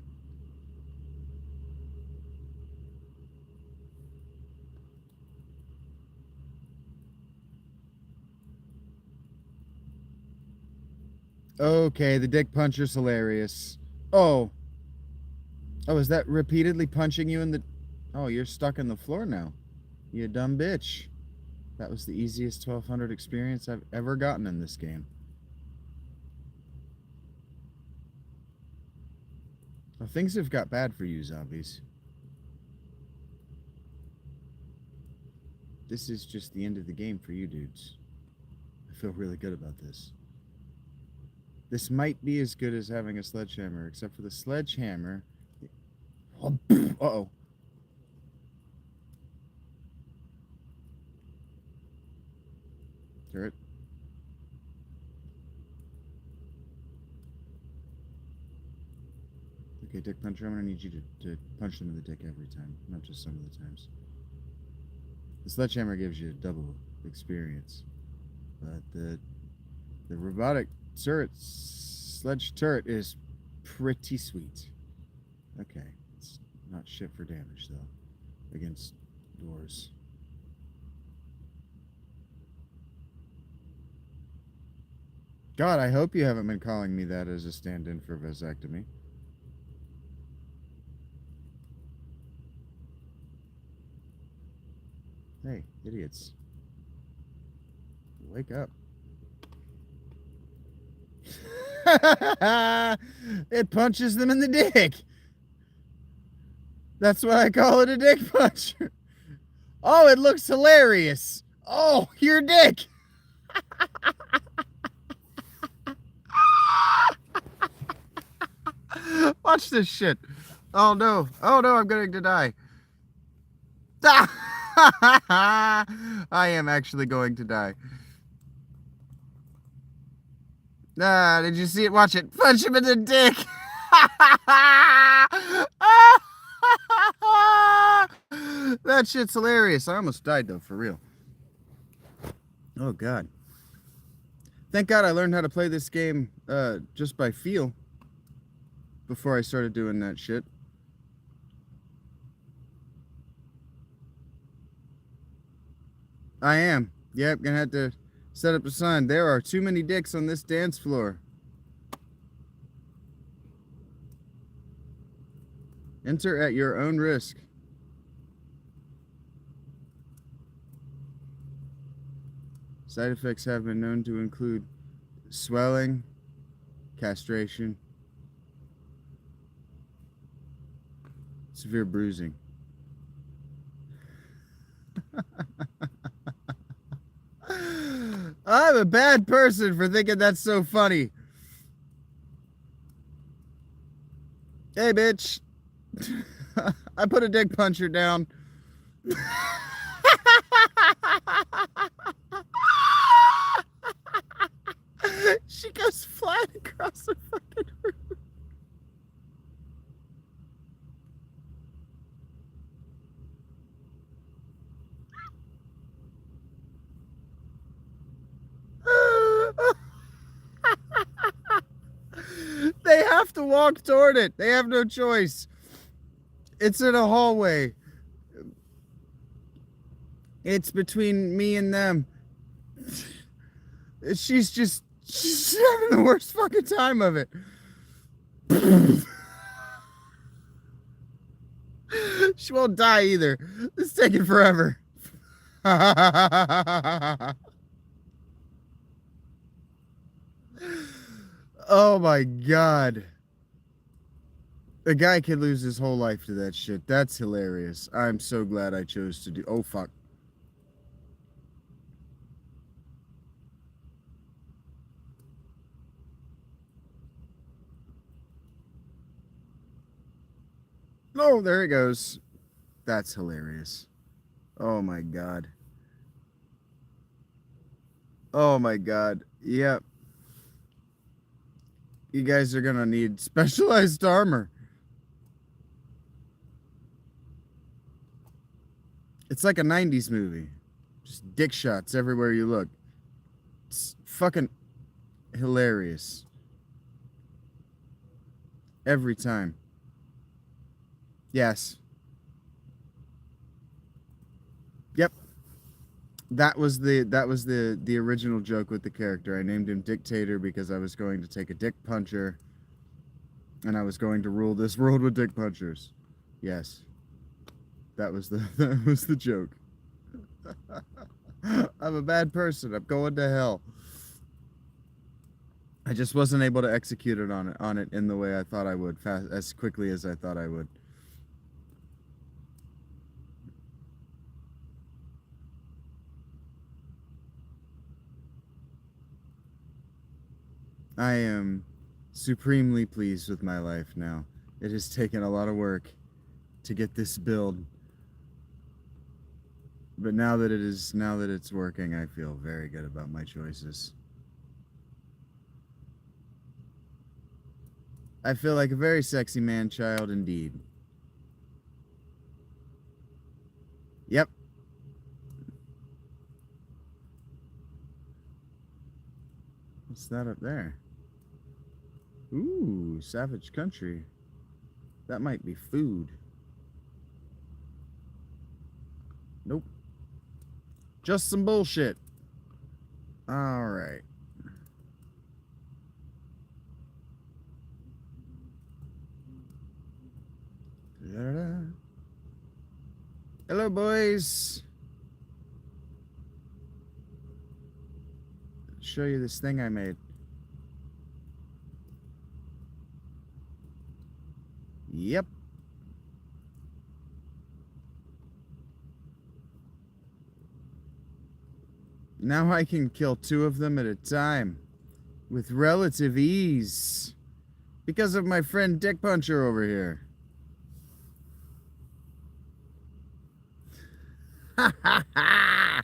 Speaker 2: Okay, the dick puncher's hilarious. Oh, is that repeatedly punching you in the... Oh, you're stuck in the floor now. You dumb bitch. That was the easiest 1200 experience I've ever gotten in this game. Well, things have got bad for you, zombies. This is just the end of the game for you dudes. I feel really good about this. This might be as good as having a sledgehammer, except for the sledgehammer... Uh-oh. Turret. Okay, dick puncher, I'm gonna need you to punch them in the dick every time, not just some of the times. The sledgehammer gives you a double experience, but the robotic sledge turret is pretty sweet. Okay, it's not shit for damage though, against doors. God, I hope you haven't been calling me that as a stand-in for vasectomy. Hey, idiots. Wake up. It punches them in the dick. That's why I call it a dick puncher. Oh, it looks hilarious. Oh, your dick. Watch this shit. Oh no. Oh no, I'm going to die. I am actually going to die. Did you see it? Watch it. Punch him in the dick. That shit's hilarious. I almost died though, for real. Oh god. Thank God I learned how to play this game just by feel before I started doing that shit. I am. Yep, gonna have to set up a sign. There are too many dicks on this dance floor. Enter at your own risk. Side effects have been known to include swelling, castration, severe bruising. I'm a bad person for thinking that's so funny. Hey, bitch. I put a dick puncher down. She goes flying across the fucking room. They have to walk toward it. They have no choice. It's in a hallway. It's between me and them. She's having the worst fucking time of it. She won't die either. It's taking forever. Oh my god. A guy could lose his whole life to that shit. That's hilarious. I'm so glad I chose to do. Oh fuck. Oh, there it goes. That's hilarious. Oh my god. Oh my god. Yep. You guys are gonna need specialized armor. It's like a 90s movie. Just dick shots everywhere you look. It's fucking hilarious. Every time. Yes. Yep. That was the original joke with the character. I named him Dictator because I was going to take a dick puncher and I was going to rule this world with dick punchers. Yes. That was the joke. I'm a bad person. I'm going to hell. I just wasn't able to execute it on it in the way I thought I would, as quickly as I thought I would. I am supremely pleased with my life now. It has taken a lot of work to get this build. But now that it's working, I feel very good about my choices. I feel like a very sexy man-child indeed. Yep. What's that up there? Ooh, savage country. That might be food. Nope. Just some bullshit. All right. Da-da-da. Hello, boys. Show you this thing I made. Yep. Now I can kill 2 of them at a time with relative ease because of my friend Dick Puncher over here. Ha ha ha!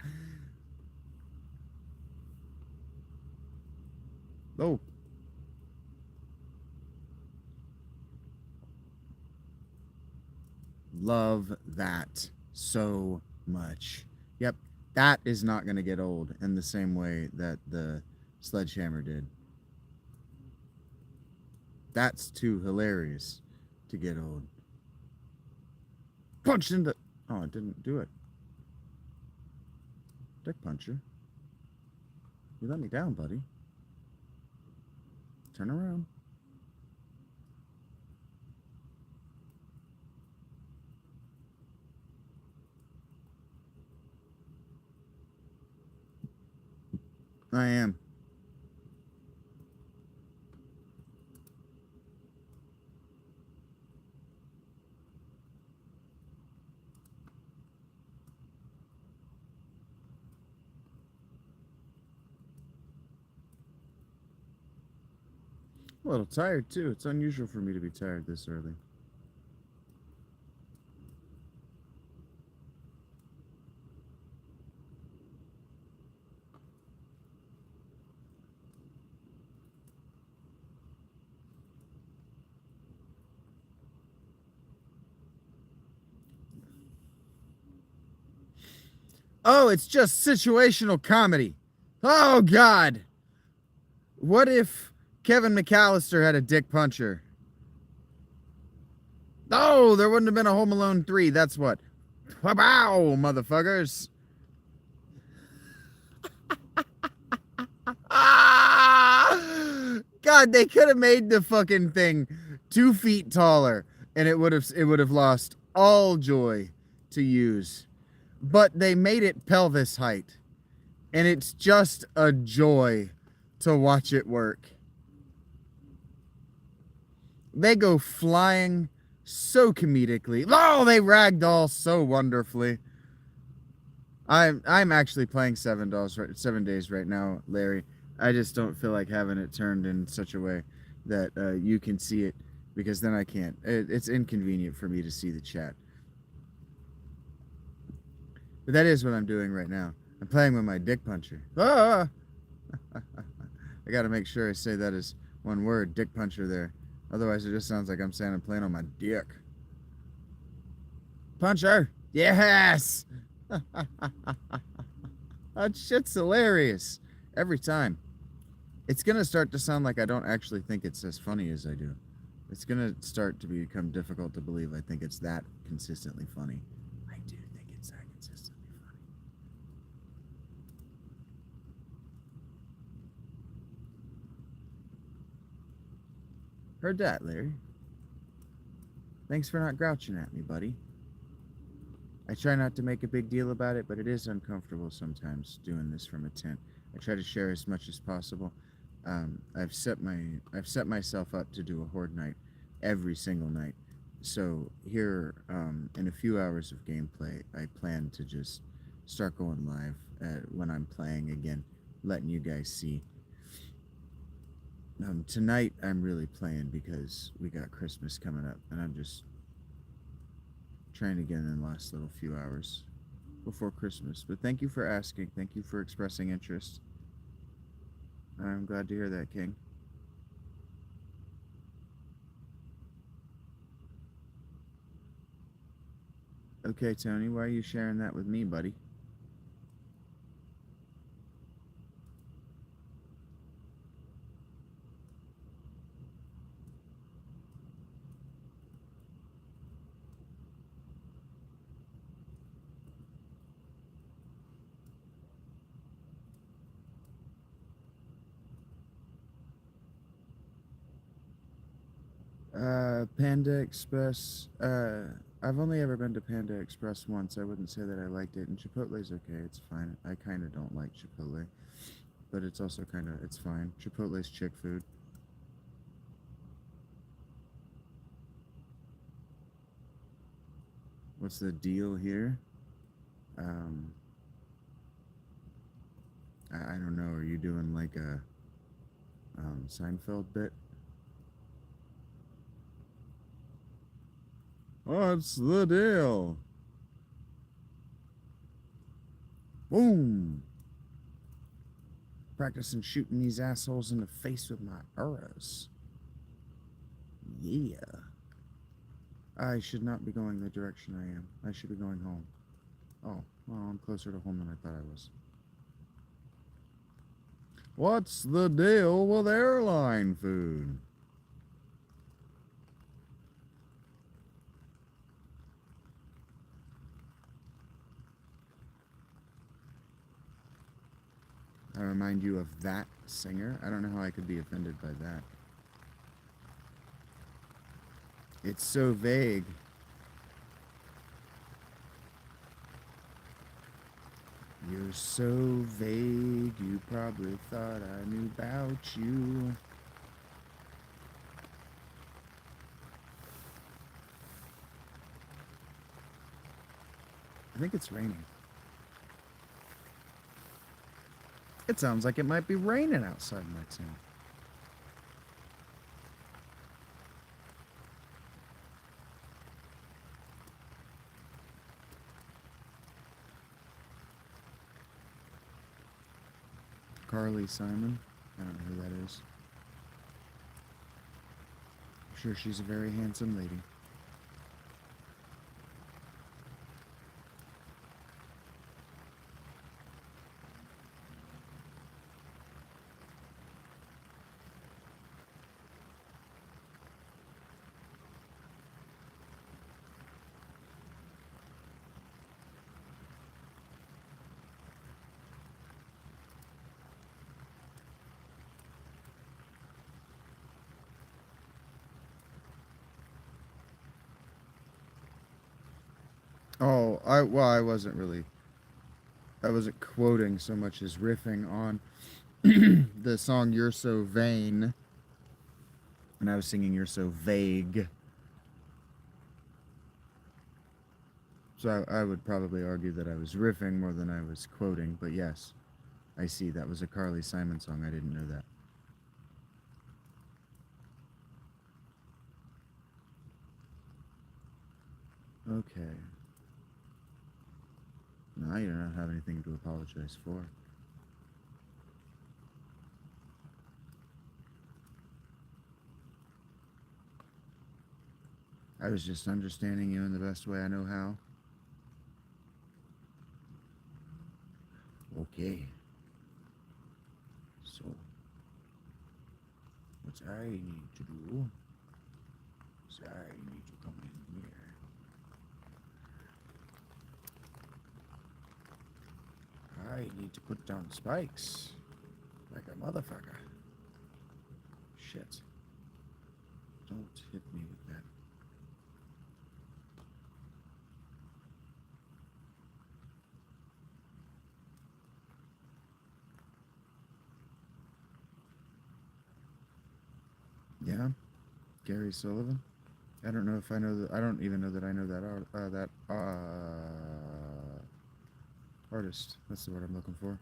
Speaker 2: Oh. Love that so much. Yep, that is not going to get old in the same way that the sledgehammer did. That's too hilarious to get old. Punch in the... Oh, it didn't do it. Dick puncher. You let me down, buddy. Turn around. I am. A little tired, too. It's unusual for me to be tired this early. Oh, it's just situational comedy. Oh, God. What if Kevin McAllister had a dick puncher? Oh, there wouldn't have been a Home Alone 3. That's what. Wow, motherfuckers. God, they could have made the fucking thing 2 feet taller, and it would have lost all joy to use. But they made it pelvis height, and it's just a joy to watch it work. They go flying so comedically. Oh, they ragdoll so wonderfully. I'm actually playing 7 days right now, Larry. I just don't feel like having it turned in such a way that you can see it, because then I can't. It's inconvenient for me to see the chat. But that is what I'm doing right now. I'm playing with my dick puncher. Ah! I gotta make sure I say that as one word, dick puncher there. Otherwise it just sounds like I'm saying I'm playing on my dick. Puncher! Yes! That shit's hilarious. Every time. It's gonna start to sound like I don't actually think it's as funny as I do. It's gonna start to become difficult to believe I think it's that consistently funny. I do think it's that consistently funny. Heard that, Larry. Thanks for not grouching at me, buddy. I try not to make a big deal about it, but it is uncomfortable sometimes doing this from a tent. I try to share as much as possible. I've set myself up to do a horde night every single night. So here, in a few hours of gameplay, I plan to just start going live when I'm playing again, letting you guys see. Tonight I'm really playing because we got Christmas coming up, and I'm just trying to get in the last little few hours before Christmas. But thank you for asking. Thank you for expressing interest. I'm glad to hear that, King. Okay, Tony, why are you sharing that with me, buddy? Panda Express. I've only ever been to Panda Express once. I wouldn't say that I liked it. And Chipotle's okay. It's fine. I kind of don't like Chipotle, but it's also it's fine. Chipotle's chick food. What's the deal here? I don't know. Are you doing like a Seinfeld bit? What's the deal? Boom! Practicing shooting these assholes in the face with my arrows. Yeah. I should not be going the direction I am. I should be going home. Oh, well, I'm closer to home than I thought I was. What's the deal with airline food? I remind you of that singer. I don't know how I could be offended by that. It's so vague. You're so vague, you probably thought I knew about you. I think it's raining. It sounds like it might be raining outside my tent. Carly Simon. I don't know who that is. I'm sure she's a very handsome lady. Oh, I wasn't quoting so much as riffing on the song You're So Vain, and I was singing You're So Vague. So I would probably argue that I was riffing more than I was quoting, but yes, I see. That was a Carly Simon song. I didn't know that. Okay. Now you don't have anything to apologize for. I was just understanding you in the best way I know how. Okay. So, what I need to do is I need to come in here. I need to put down spikes like a motherfucker. Shit. Don't hit me with that. Yeah, Gary Sullivan. I don't know if I know that. I don't even know that I know that artist. That's the word I'm looking for.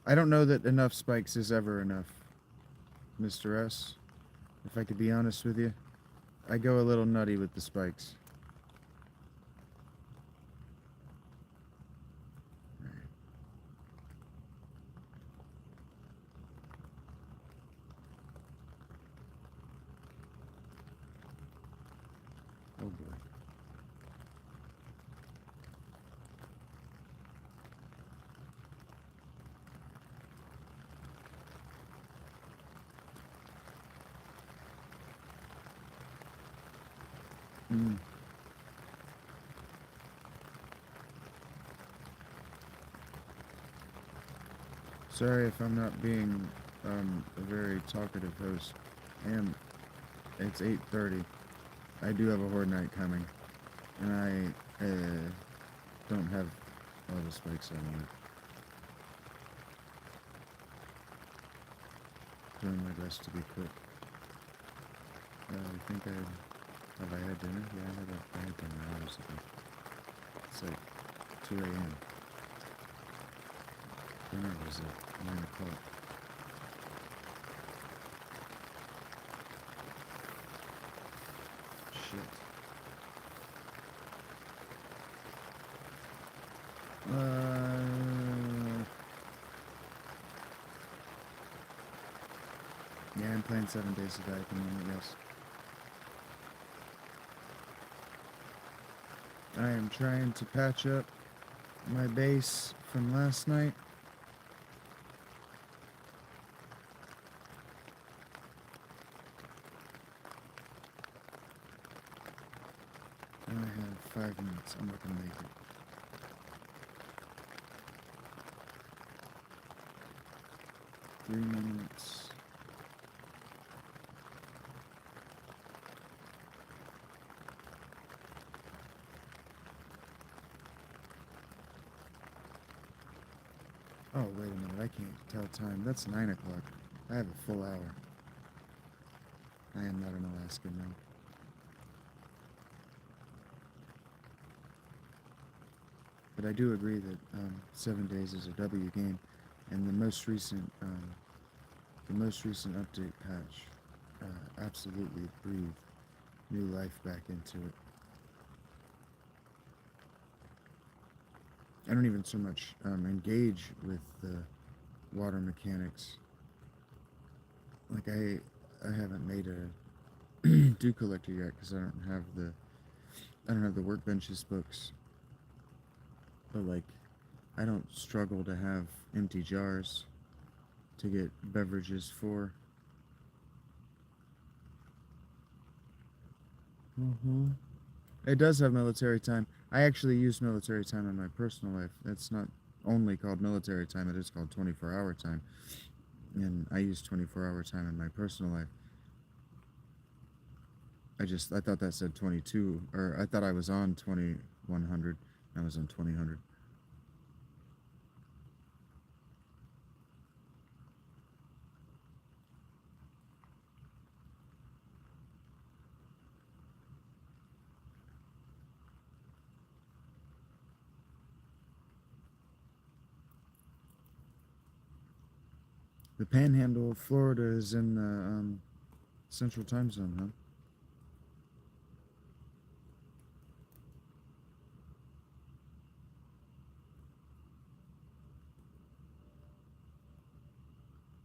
Speaker 2: I don't know that enough spikes is ever enough, Mr. S. If I could be honest with you, I go a little nutty with the spikes. Oh boy. Mm. Sorry if I'm not being a very talkative host. It's 8:30. I do have a horde night coming, and I don't have all the spikes I want. Doing my best to be quick. I think have I had dinner? Yeah, I had dinner hours ago. It's like 2 a.m. Dinner was at 9 o'clock. Shit. Yeah, I'm playing 7 Days to Die at the moment, yes. I am trying to patch up my base from last night. I have 5 minutes. I'm not gonna make it. Three minutes. Oh, wait a minute. I can't tell time. That's 9 o'clock. I have a full hour. I am not an Alaskan now. But I do agree that 7 Days is a W game, and the most recent update patch absolutely breathed new life back into it. I don't even so much engage with the water mechanics. Like I haven't made a dew collector yet because I don't have the workbenches books. But like, I don't struggle to have empty jars to get beverages for. It does have military time. I actually use military time in my personal life. It's not only called military time, it is called 24-hour time. And I use 24-hour time in my personal life. I thought that said 22, or I thought I was on 2100. I was on 2000. The Panhandle of Florida is in the Central Time Zone, huh?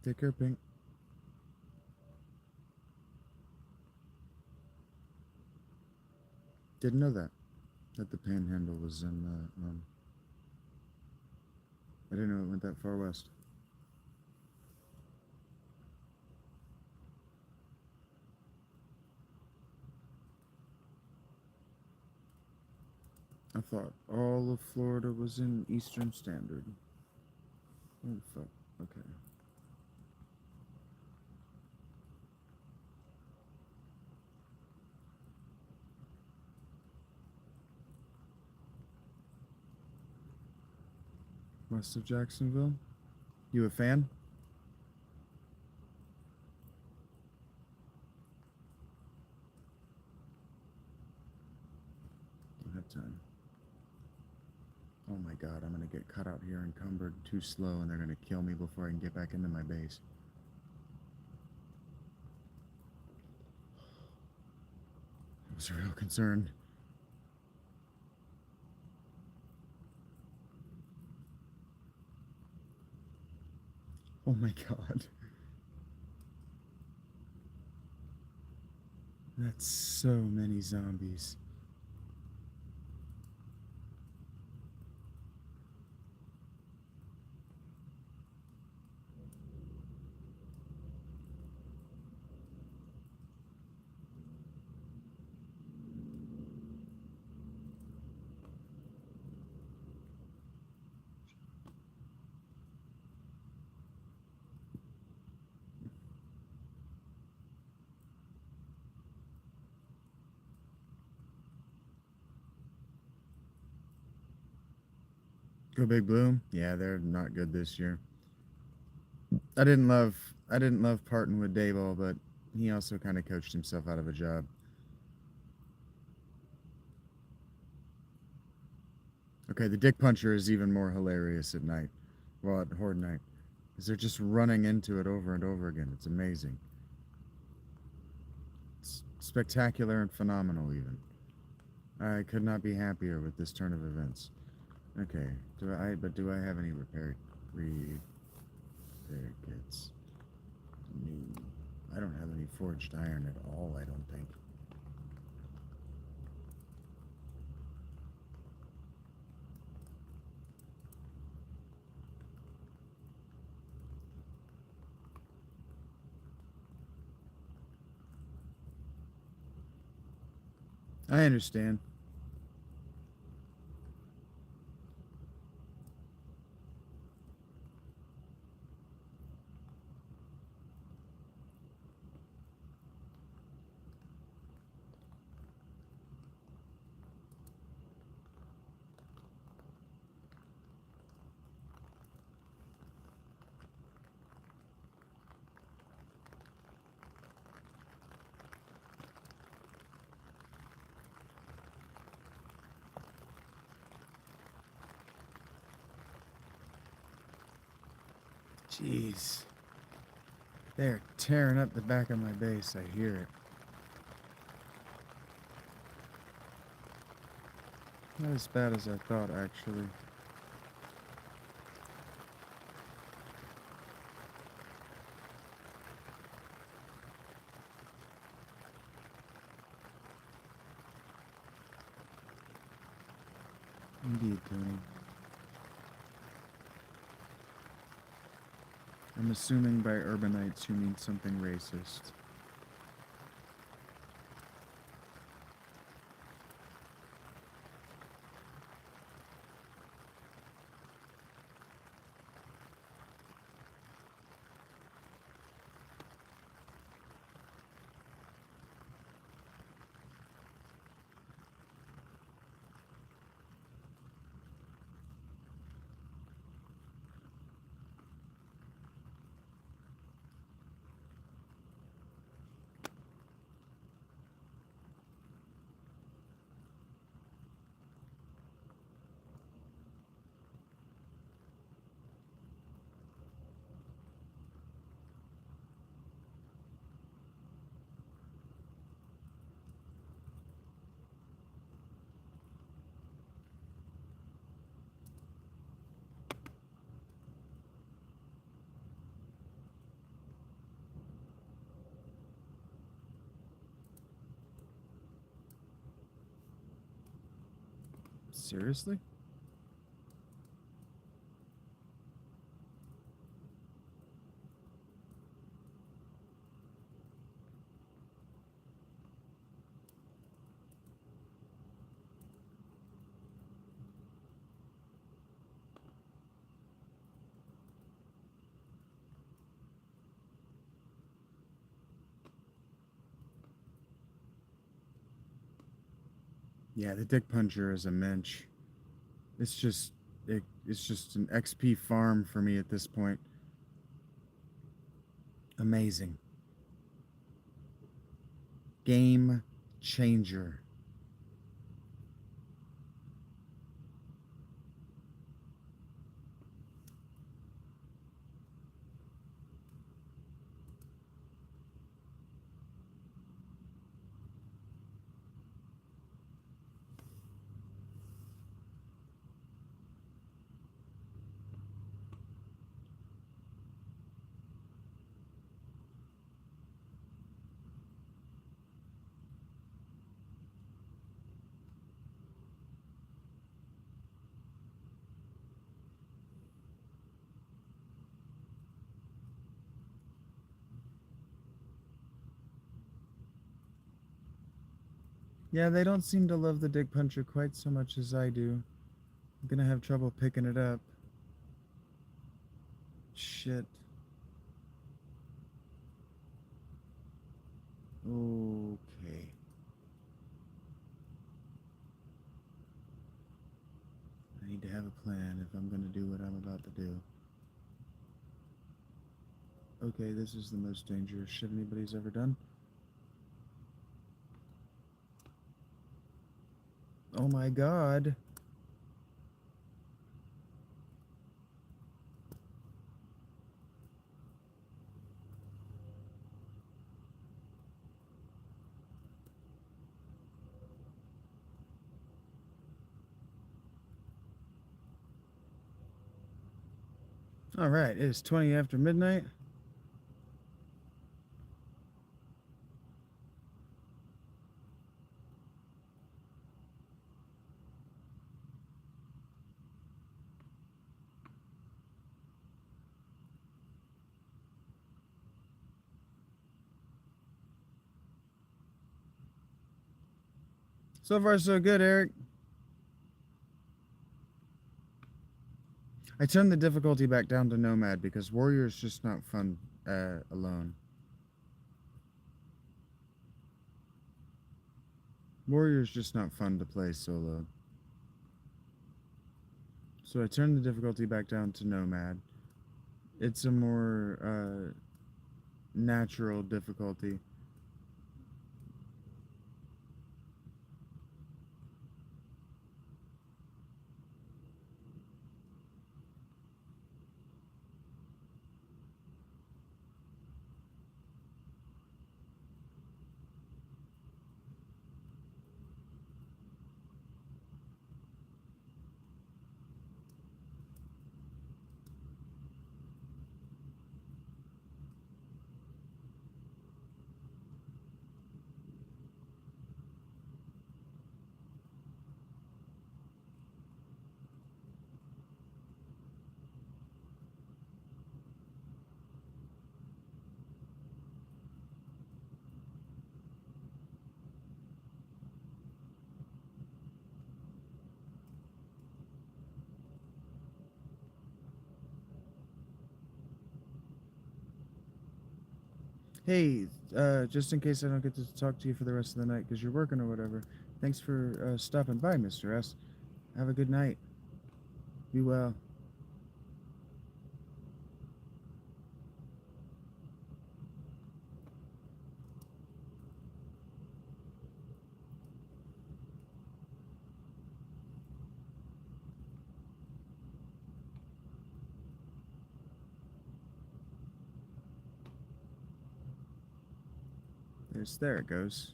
Speaker 2: Take care, Pink. Didn't know that the Panhandle was in the. I didn't know it went that far west. I thought all of Florida was in Eastern Standard. Oh, fuck. Okay. West of Jacksonville? You a fan? Don't have time. Oh my god, I'm gonna get cut out here encumbered too slow and they're gonna kill me before I can get back into my base. It was a real concern. Oh my god. That's so many zombies. Go Big Blue? Yeah, they're not good this year. I didn't love parting with Dayball, but he also kind of coached himself out of a job. Okay, the Dick Puncher is even more hilarious at night. Well, at Horde Night. Because they're just running into it over and over again. It's amazing. It's spectacular and phenomenal, even. I could not be happier with this turn of events. Okay, do I have any repair kits? No. I don't have any forged iron at all, I don't think. I understand. Jeez. They're tearing up the back of my base, I hear it. Not as bad as I thought, actually. Indeed, Tony. I'm assuming by urbanites you mean something racist. Seriously? Yeah, the Dick Puncher is a mensch. It's just it's just an XP farm for me at this point. Amazing. Game changer. Yeah, they don't seem to love the Dick Puncher quite so much as I do. I'm gonna have trouble picking it up. Shit. Okay. I need to have a plan if I'm gonna do what I'm about to do. Okay, this is the most dangerous shit anybody's ever done. Oh my god. Alright, it is 20 after midnight. So far, so good, Eric. I turned the difficulty back down to Nomad because Warrior is just not fun alone. Warrior is just not fun to play solo. So I turned the difficulty back down to Nomad. It's a more natural difficulty. Hey, just in case I don't get to talk to you for the rest of the night because you're working or whatever, thanks for stopping by, Mr. S. Have a good night. Be well. There it goes.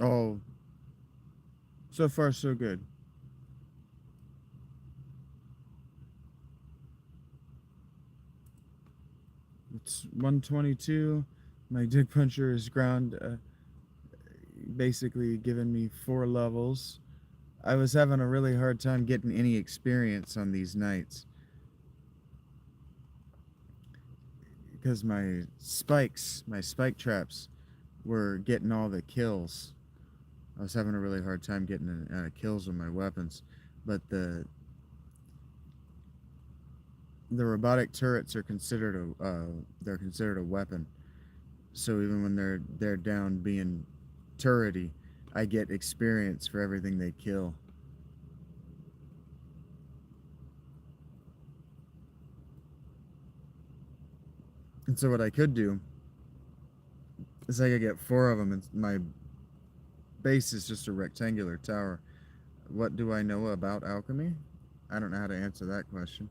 Speaker 2: Oh, so far so good. It's 122. My dig puncher is ground, basically giving me 4 levels. I was having a really hard time getting any experience on these nights because my spike traps were getting all the kills. I was having a really hard time getting kills with my weapons, but the robotic turrets are considered a weapon. So even when they're down being turrety, I get experience for everything they kill. And so what I could do is I could get 4 of them, and my base is just a rectangular tower. What do I know about alchemy? I don't know how to answer that question.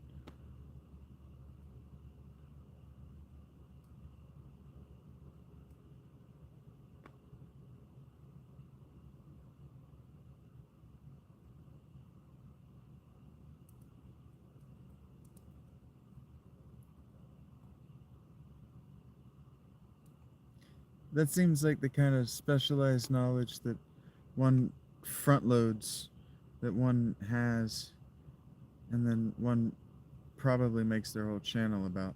Speaker 2: That seems like the kind of specialized knowledge that one front loads, that one has, and then one probably makes their whole channel about.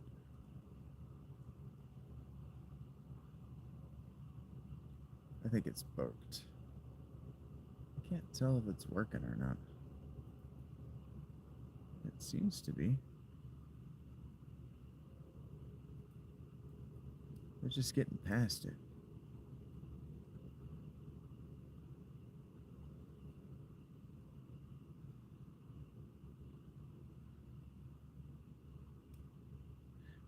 Speaker 2: I think it's booked. I can't tell if it's working or not. It seems to be. We're just getting past it.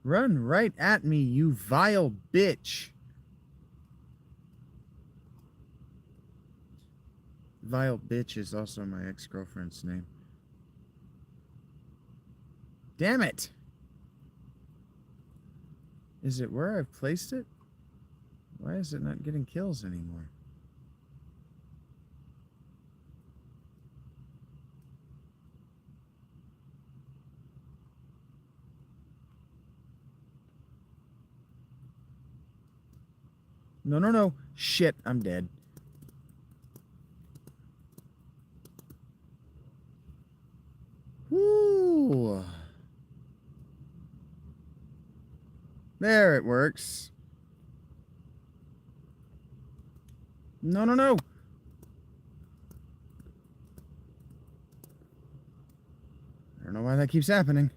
Speaker 2: Run right at me, you vile bitch. Vile bitch is also my ex-girlfriend's name. Damn it! Is it where I've placed it? Why is it not getting kills anymore? No, no, no. Shit, I'm dead. Woo! There, it works. No, no, no! I don't know why that keeps happening.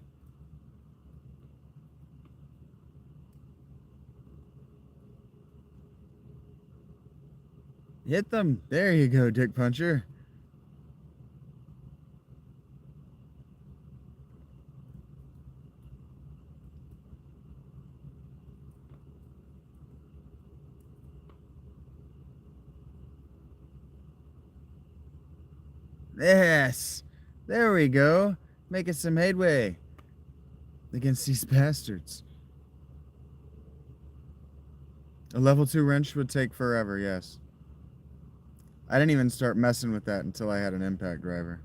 Speaker 2: Hit them. There you go, Dick Puncher. Yes. There we go. Making some headway against these bastards. A level 2 wrench would take forever, yes. I didn't even start messing with that until I had an impact driver.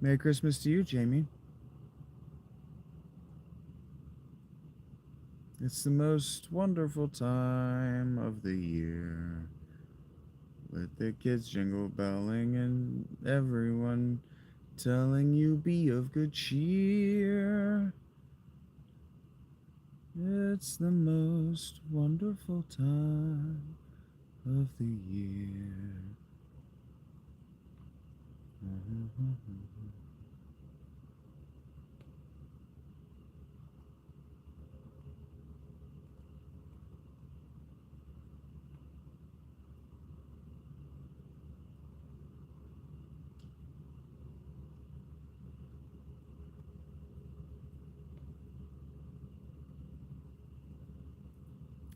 Speaker 2: Merry Christmas to you, Jamie. It's the most wonderful time of the year, with the kids jingle belling and everyone telling you be of good cheer. It's the most wonderful time of the year.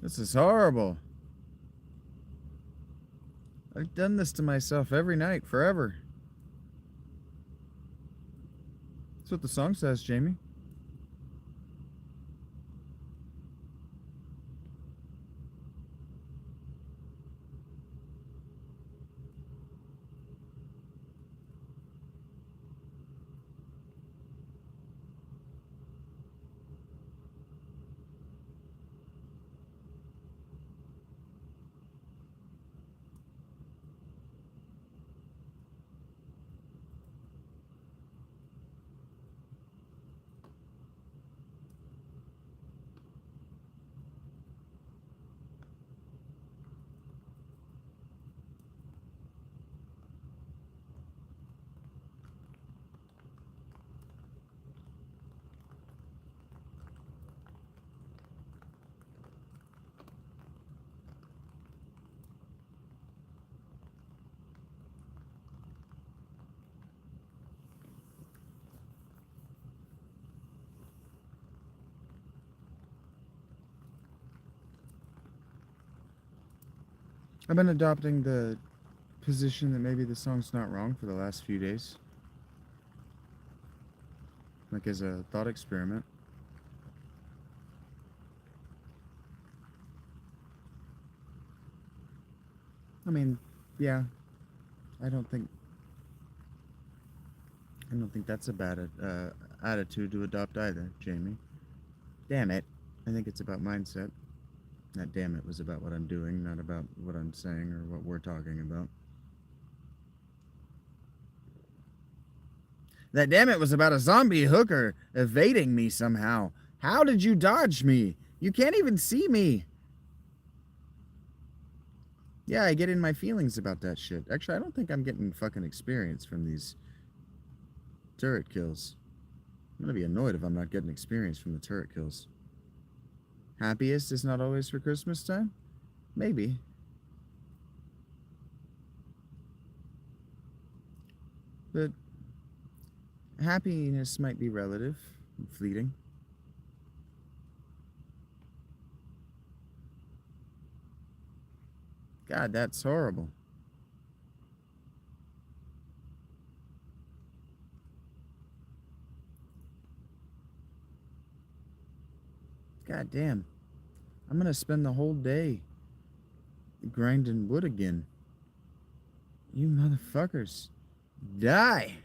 Speaker 2: This is horrible. I've done this to myself every night forever. That's what the song says, Jamie. I've been adopting the position that maybe the song's not wrong for the last few days. Like as a thought experiment. I mean, yeah. I don't think that's a bad attitude to adopt either, Jamie. Damn it. I think it's about mindset. That damn it was about what I'm doing, not about what I'm saying or what we're talking about. That damn it was about a zombie hooker evading me somehow. How did you dodge me? You can't even see me. Yeah, I get in my feelings about that shit. Actually, I don't think I'm getting fucking experience from these turret kills. I'm gonna be annoyed if I'm not getting experience from the turret kills. Happiest is not always for Christmas time? Maybe. But happiness might be relative and fleeting. God, that's horrible. God damn. I'm gonna spend the whole day grinding wood again. You motherfuckers. Die!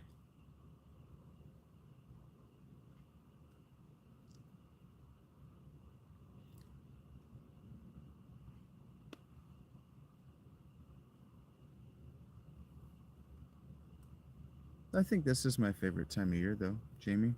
Speaker 2: I think this is my favorite time of year, though, Jamie.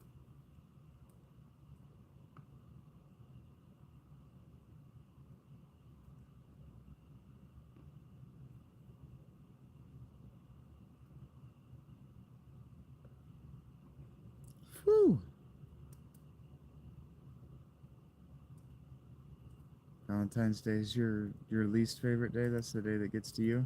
Speaker 2: Whew. Valentine's Day is your least favorite day? That's the day that gets to you?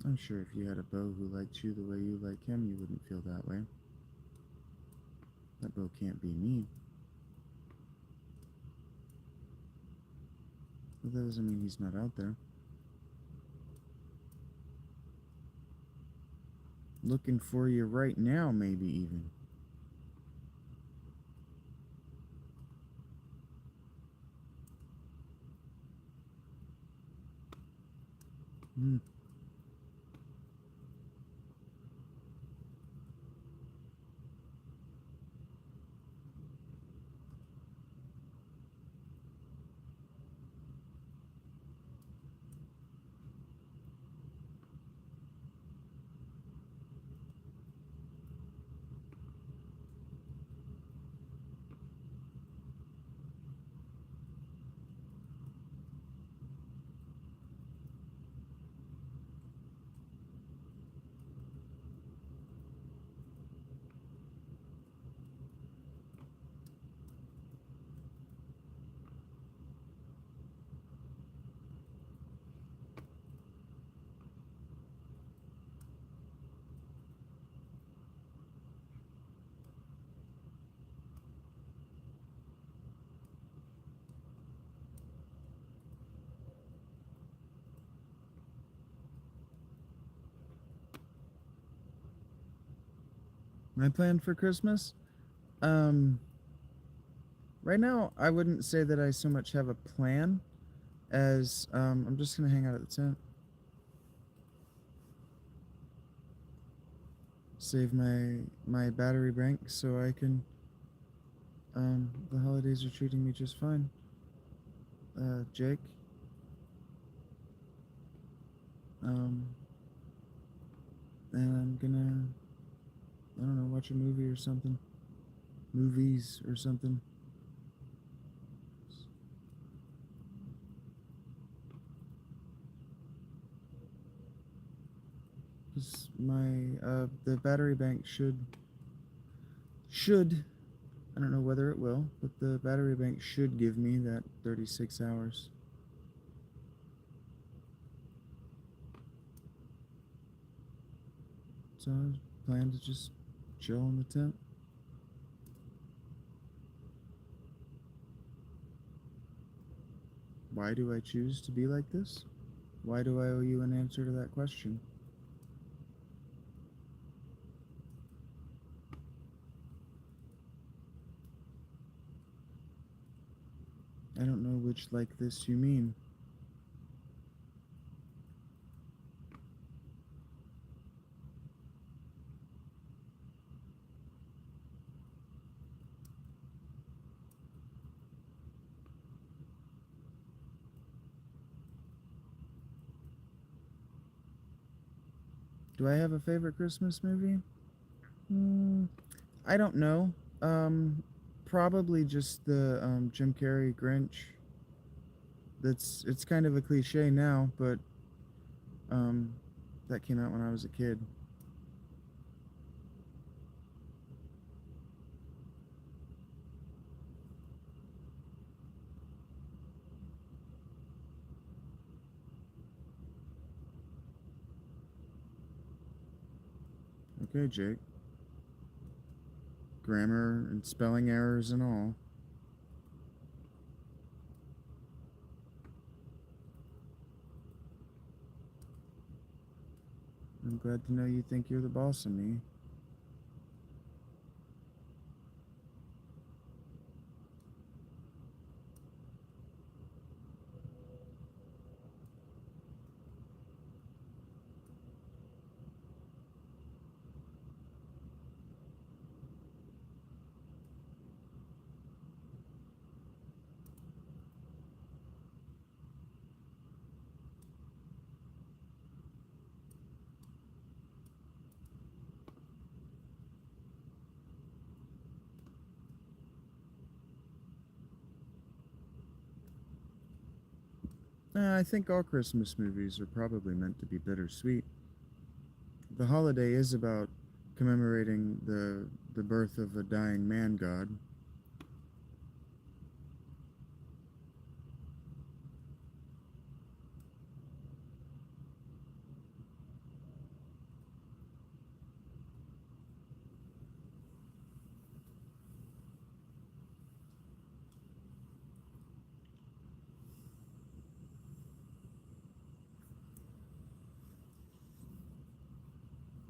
Speaker 2: I'm sure if you had a beau who liked you the way you like him, you wouldn't feel that way. That beau can't be me. But that doesn't mean he's not out there. Looking for you right now, maybe even. Hmm.
Speaker 1: My plan for Christmas? Right now, I wouldn't say that I so much have a plan as I'm just gonna hang out at the tent. Save my battery bank so I can. The holidays are treating me just fine. Jake. Um, and I'm gonna, I don't know, watch a movie or something. Movies or something. Cause the battery bank should, I don't know whether it will, but the battery bank should give me that 36 hours. So I plan to just chill in the tent. Why do I choose to be like this? Why do I owe you an answer to that question? I don't know which like this you mean. Do I have a favorite Christmas movie? I don't know. Probably just the Jim Carrey Grinch. It's kind of a cliche now, but um, that came out when I was a kid. Okay, Jake. Grammar and spelling errors and all. I'm glad to know you think you're the boss of me. I think all Christmas movies are probably meant to be bittersweet. The holiday is about commemorating the birth of a dying man god.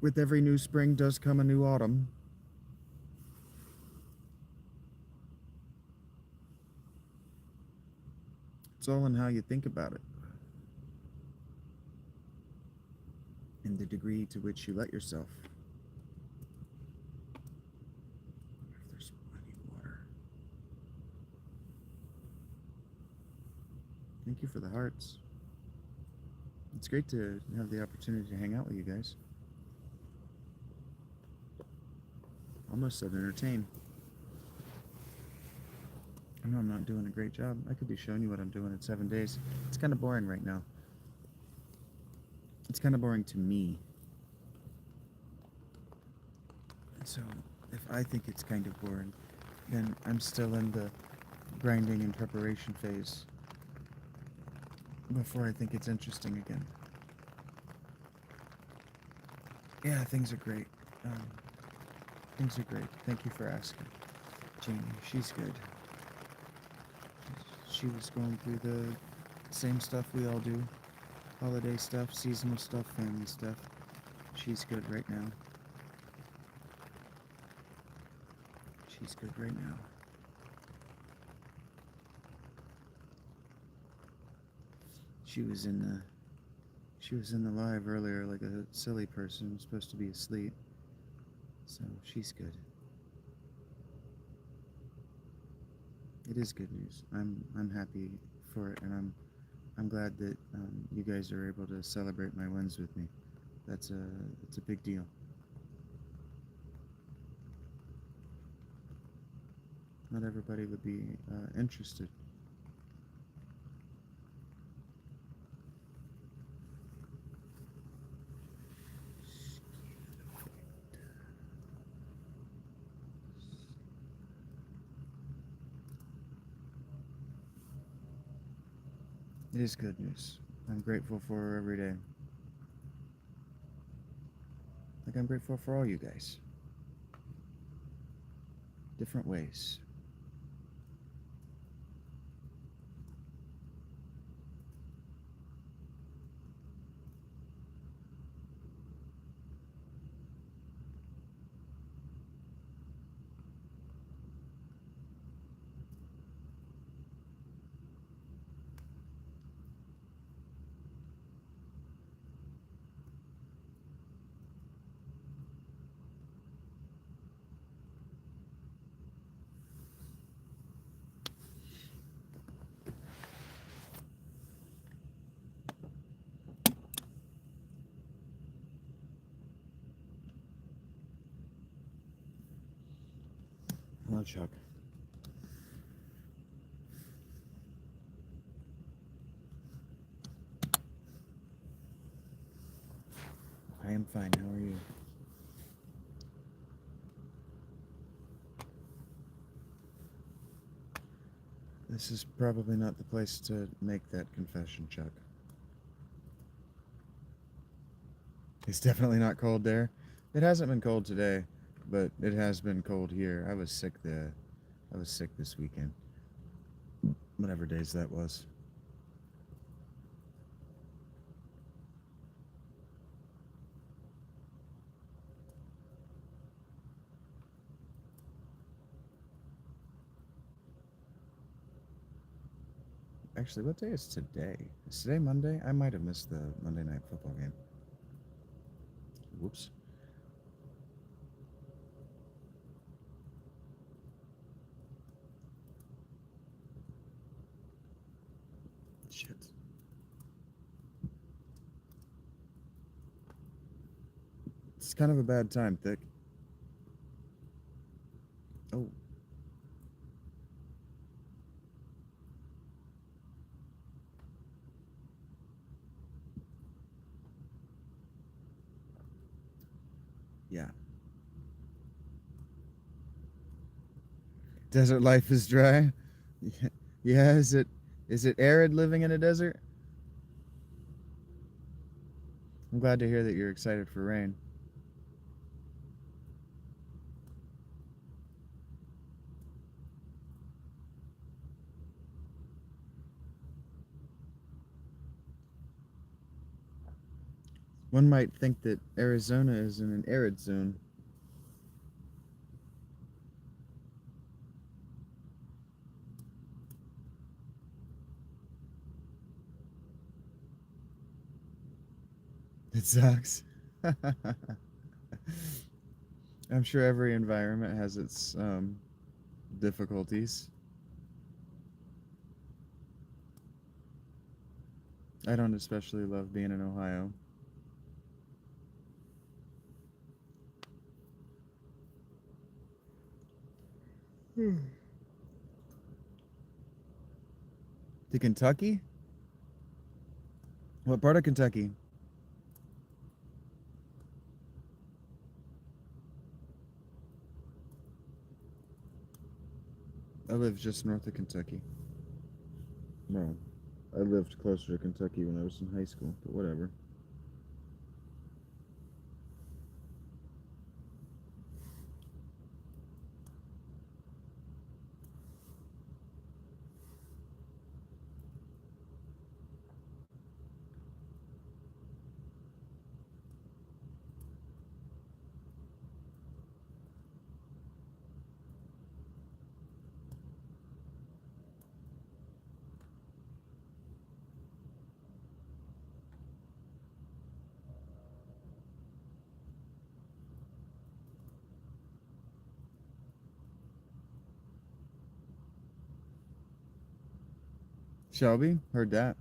Speaker 1: With every new spring does come a new autumn. It's all in how you think about it, and the degree to which you let yourself. There's plenty of water. Thank you for the hearts. It's great to have the opportunity to hang out with you guys. Almost said entertain. I know I'm not doing a great job. I could be showing you what I'm doing in 7 days. It's kind of boring right now. It's kind of boring to me. And so, if I think it's kind of boring, then I'm still in the grinding and preparation phase before I think it's interesting again. Yeah, things are great. Things are great. Thank you for asking. Jamie, she's good. She was going through the same stuff we all do. Holiday stuff, seasonal stuff, family stuff. She's good right now. She's good right now. She was in the live earlier like a silly person, supposed to be asleep. So she's good. It is good news. I'm happy for it, and I'm glad that you guys are able to celebrate my wins with me. That's a big deal. Not everybody would be interested. It is good news. I'm grateful for her every day. Like I'm grateful for all you guys. Different ways. Hello, Chuck. I am fine. How are you? This is probably not the place to make that confession, Chuck. It's definitely not cold there. It hasn't been cold today, but it has been cold here. I was sick this weekend. Whatever days that was. Actually, what day is today? Is today Monday? I might have missed the Monday Night Football game. Whoops. Shit. It's kind of a bad time, Thick. Oh. Yeah. Desert life is dry. Yeah, is it arid living in a desert? I'm glad to hear that you're excited for rain. One might think that Arizona is in an arid zone. It sucks. I'm sure every environment has its difficulties. I don't especially love being in Ohio. To Kentucky? What part of Kentucky? I live just north of Kentucky. Well, I lived closer to Kentucky when I was in high school, but whatever.
Speaker 2: Shelby, heard that.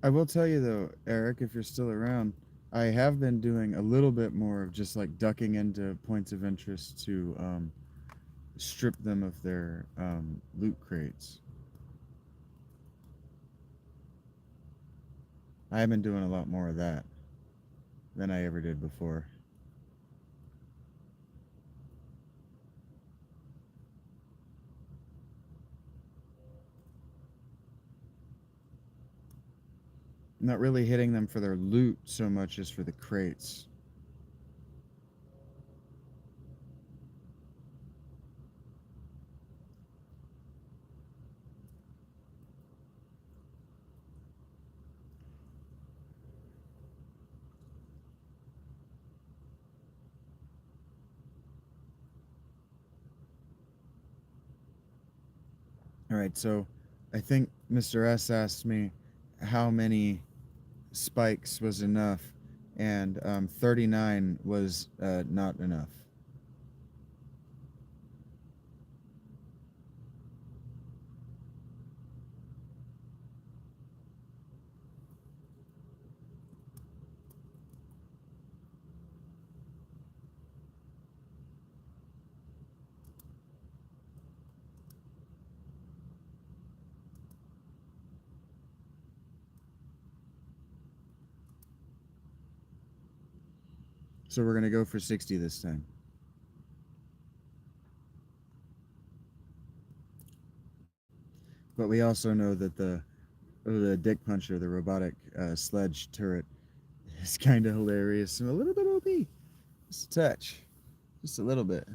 Speaker 2: I will tell you though, Eric, if you're still around, I have been doing a little bit more of just like ducking into points of interest to strip them of their loot crates. I have been doing a lot more of that than I ever did before. Not really hitting them for their loot so much as for the crates. All right, so I think Mr. S asked me how many spikes was enough, and 39 was not enough. So we're gonna go for 60 this time. But we also know that the dick puncher, the robotic sledge turret, is kind of hilarious and a little bit OP. Just a touch, just a little bit.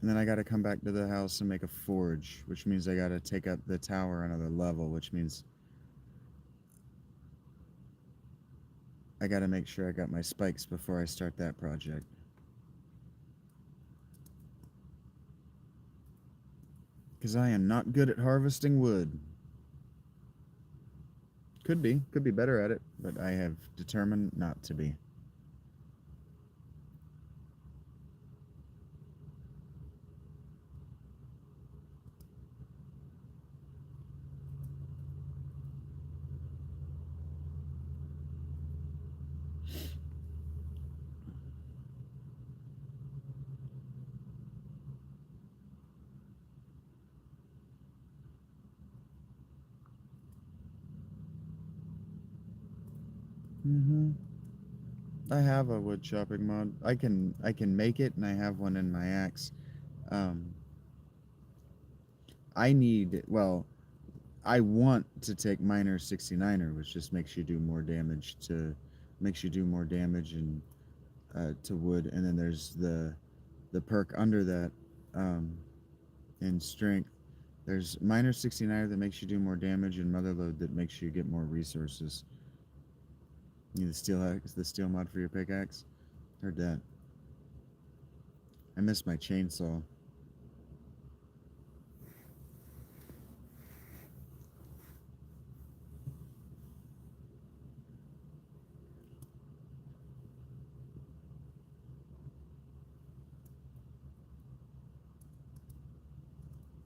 Speaker 2: And then I got to come back to the house and make a forge, which means I got to take up the tower another level, which means I got to make sure I got my spikes before I start that project. Because I am not good at harvesting wood. Could be better at it, but I have determined not to be. Mm-hmm. I have a wood chopping mod. I can make it, and I have one in my axe. Um, I need well, I want to take Miner 69er, which just makes you do more damage and to wood, and then there's the perk under that in strength. There's Miner 69er that makes you do more damage, and Motherload that makes you get more resources. You need the steel mod for your pickaxe. Heard that. I miss my chainsaw.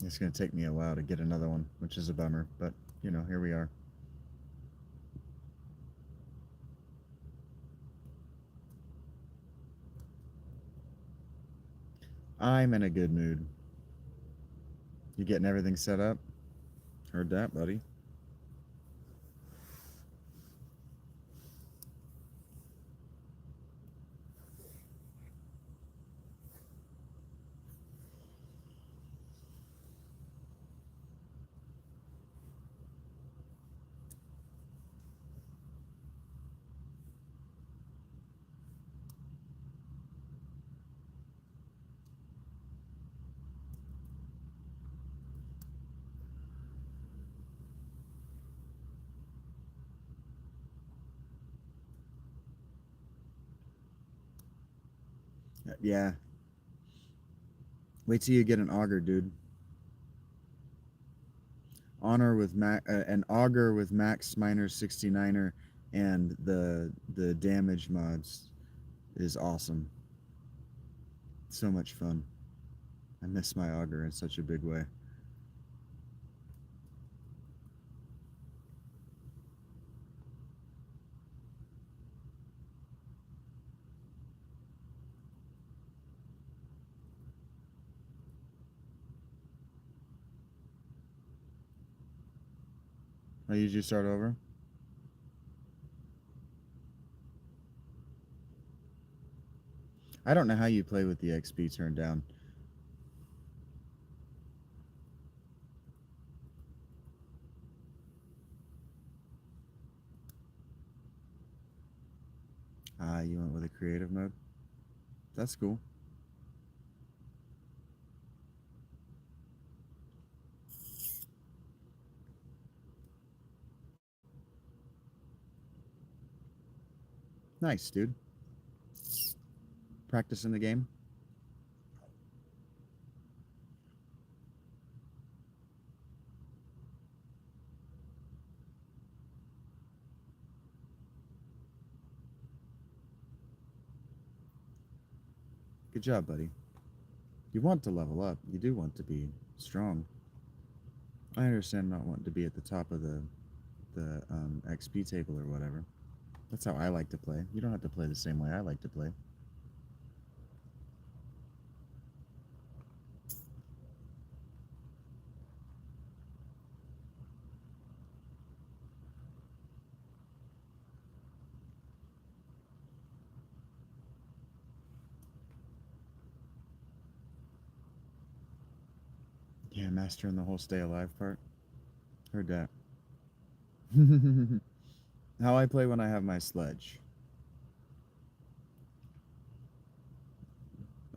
Speaker 2: It's going to take me a while to get another one, which is a bummer, but, you know, here we are. I'm in a good mood. You getting everything set up? Heard that, buddy. Yeah. Wait till you get an auger, dude. An auger with max minor 69er and the damage mods is awesome. So much fun. I miss my auger in such a big way. I usually start over. I don't know how you play with the XP turned down. You went with a creative mode? That's cool. Nice, dude. Practicing the game? Good job, buddy. You want to level up. You do want to be strong. I understand not wanting to be at the top of the XP table or whatever. That's how I like to play. You don't have to play the same way I like to play. Yeah, mastering the whole stay alive part. Heard that. How I play when I have my sledge.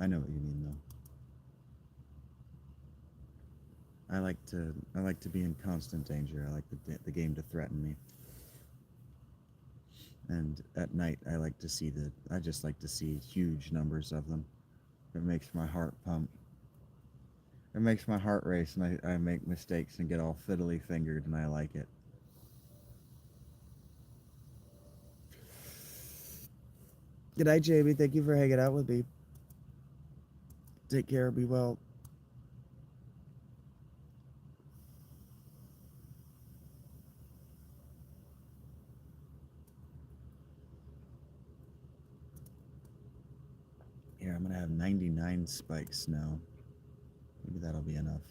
Speaker 2: I know what you mean though. I like to be in constant danger. I like the game to threaten me. And at night I just like to see huge numbers of them. It makes my heart pump. It makes my heart race, and I make mistakes and get all fiddly fingered, and I like it. Good night, Jamie. Thank you for hanging out with me. Take care. Be well. Here, I'm gonna have 99 spikes now. Maybe that'll be enough.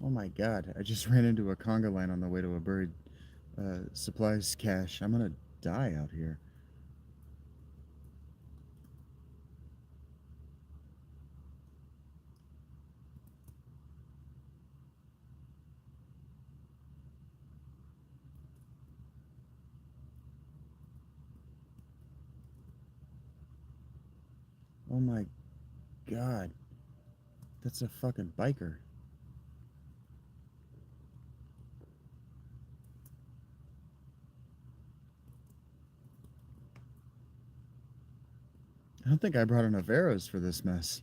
Speaker 2: Oh my god, I just ran into a conga line on the way to a bird. supplies cache. I'm gonna die out here. Oh my god. That's a fucking biker. I don't think I brought enough arrows for this mess.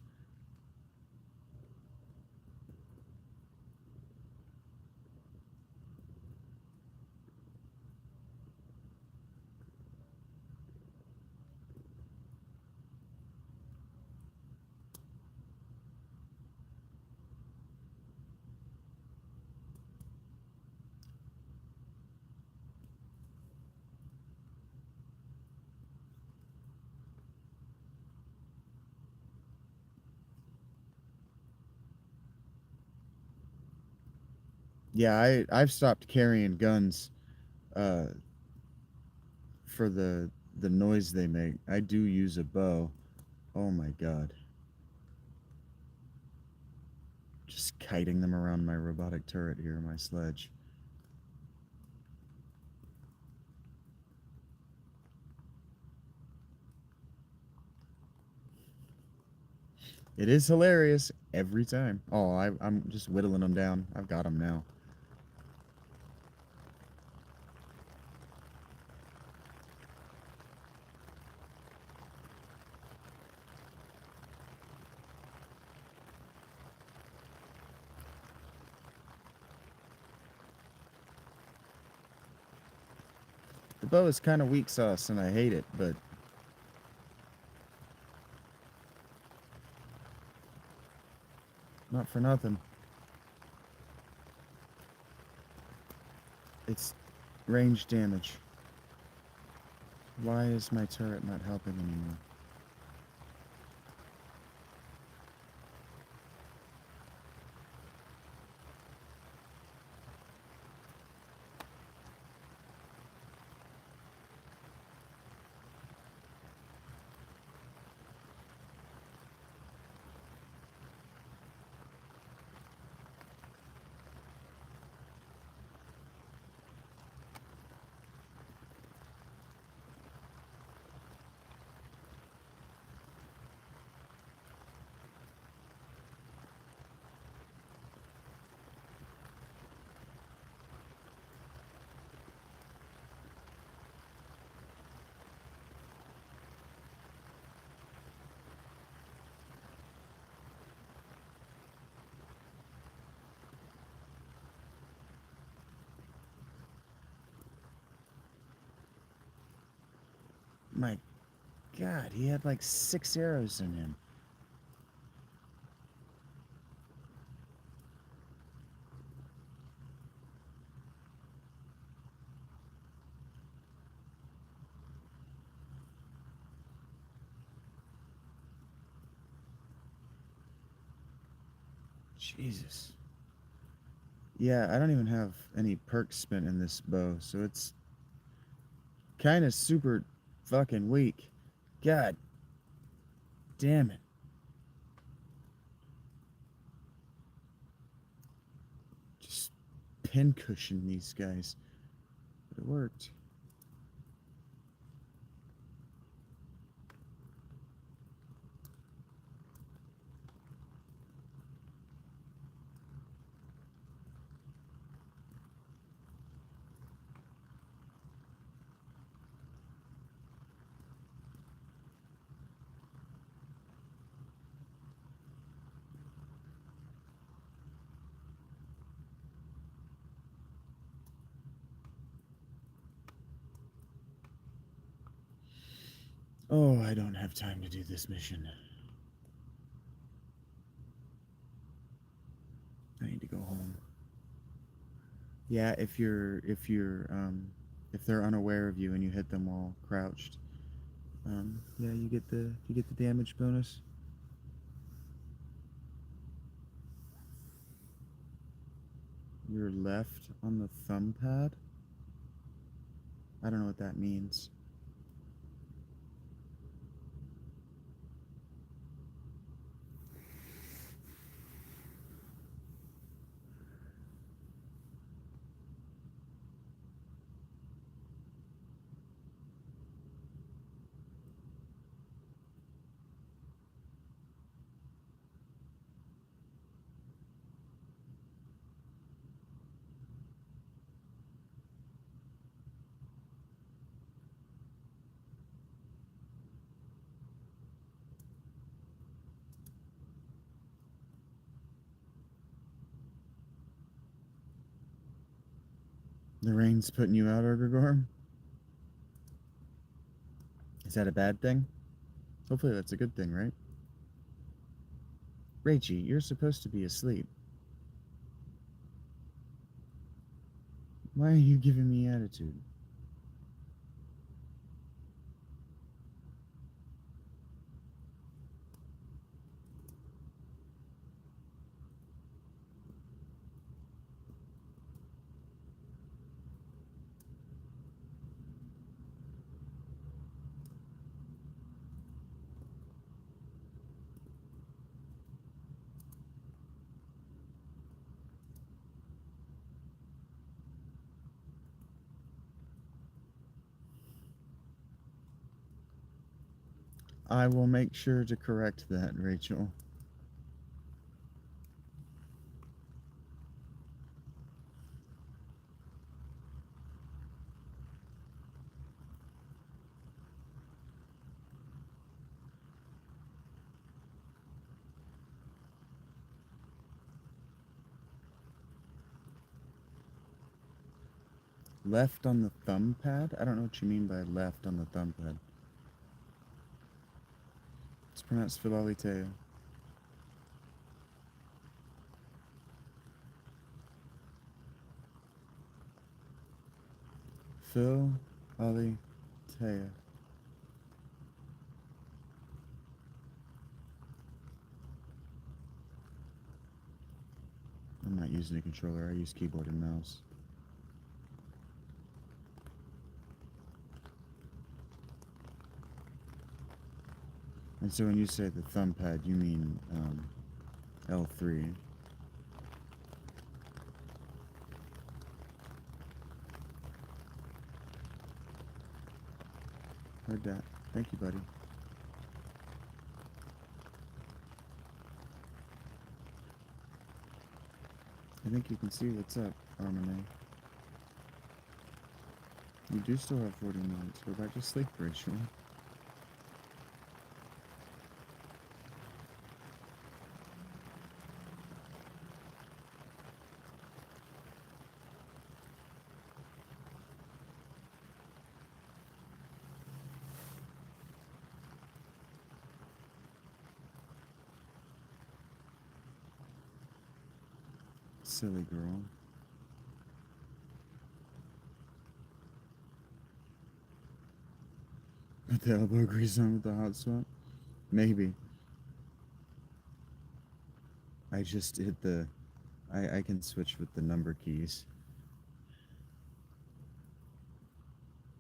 Speaker 2: Yeah, I've stopped carrying guns uh for the noise they make. I do use a bow. Oh my god. Just kiting them around my robotic turret here, my sledge. It is hilarious every time. Oh, I'm just whittling them down. I've got them now. The bow is kind of weak sauce, and I hate it, but not for nothing. It's range damage. Why is my turret not helping anymore? My god, he had like 6 arrows in him. Jesus. Yeah, I don't even have any perks spent in this bow, so it's kind of super fucking weak. God damn it. Just pincushion these guys. But it worked. Oh, I don't have time to do this mission. I need to go home. Yeah, if they're unaware of you and you hit them while crouched, yeah, you get the damage bonus. Your left on the thumb pad. I don't know what that means. The rain's putting you out, Ergogor? Is that a bad thing? Hopefully that's a good thing, right? Rachie, you're supposed to be asleep. Why are you giving me attitude? I will make sure to correct that, Rachel. Left on the thumb pad? I don't know what you mean by left on the thumb pad. It's pronounced Philalitheia. Philalitheia. I'm not using a controller, I use keyboard and mouse. And so when you say the thumb pad, you mean L3. Heard that. Thank you, buddy. I think you can see what's up, Armane. You do still have 40 minutes. Go back to sleep, Rachel. Silly girl. Put the elbow grease on with the hot swap? Maybe. I just hit the... I can switch with the number keys.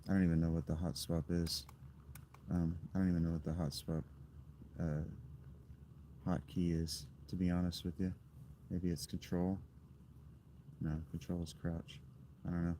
Speaker 2: I don't even know what the hot swap is. I don't even know what the hot swap hotkey is, to be honest with you. Maybe it's control. No, control is crouch. I don't know.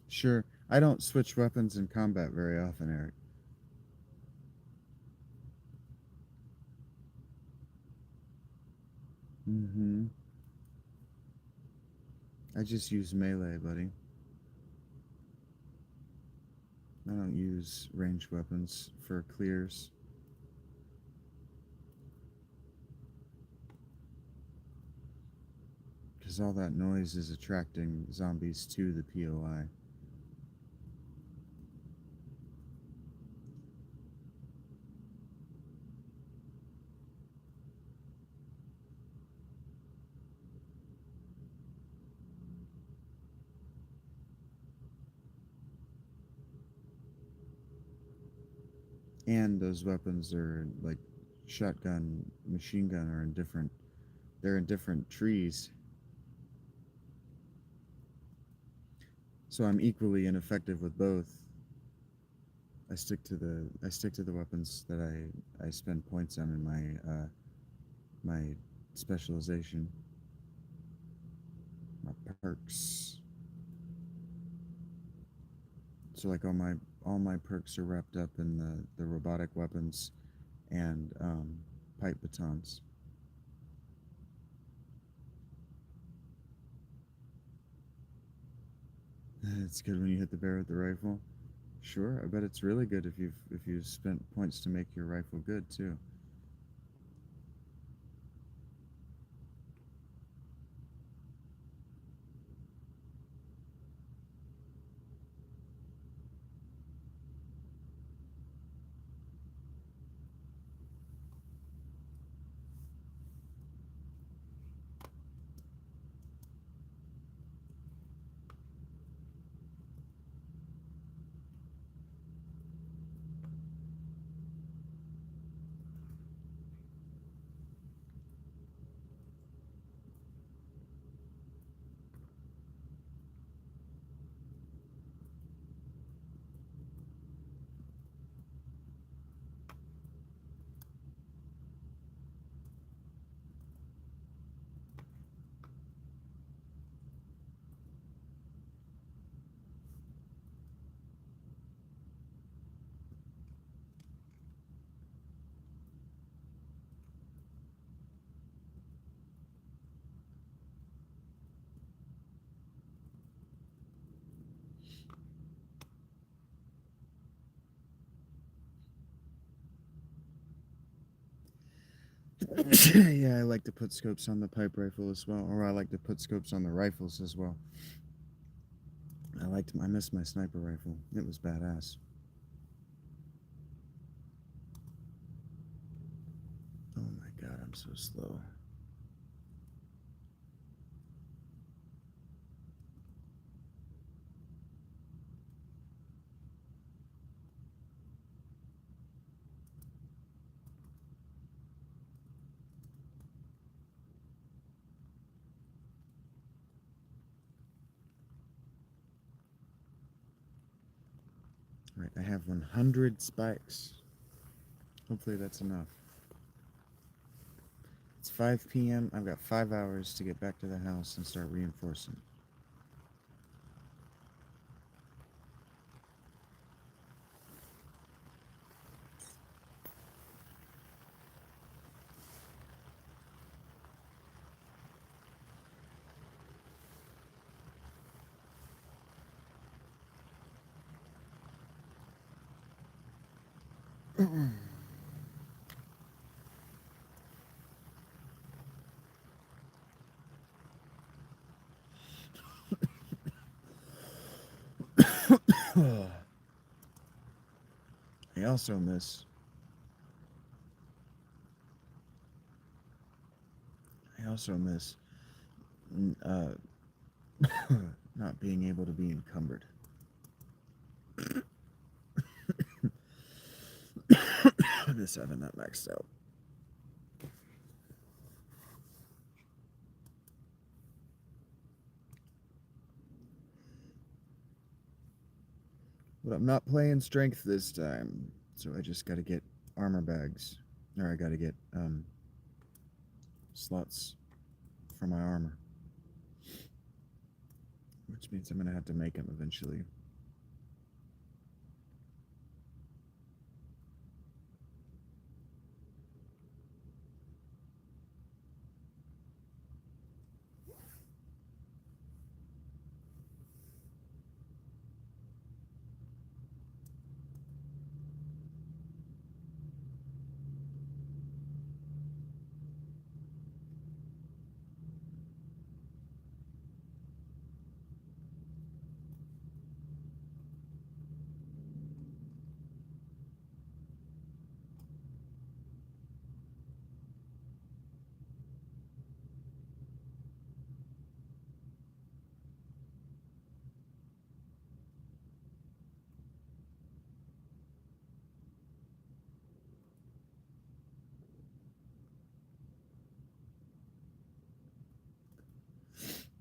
Speaker 2: Sure. I don't switch weapons in combat very often, Eric. Mm-hmm. I just use melee, buddy. I don't use ranged weapons for clears. because all that noise is attracting zombies to the POI. And those weapons are like shotgun, machine gun are in different, they're in different trees. So I'm equally ineffective with both. I stick to the weapons that I spend points on in my specialization, my perks. So like all my perks are wrapped up in the robotic weapons and pipe batons. It's good when you hit the bear with the rifle. Sure, I bet it's really good if you've spent points to make your rifle good too. Yeah, I like to put scopes on the pipe rifle as well, or I like to put scopes on the rifles as well. I missed my sniper rifle. It was badass. Oh my god, I'm so slow. Alright, I have 100 spikes. Hopefully that's enough. It's 5 p.m. I've got 5 hours to get back to the house and start reinforcing. I also miss uh, not being able to be encumbered. I miss having that maxed out. But I'm not playing strength this time, so I just gotta get armor bags. Or I gotta get slots for my armor. Which means I'm gonna have to make them eventually.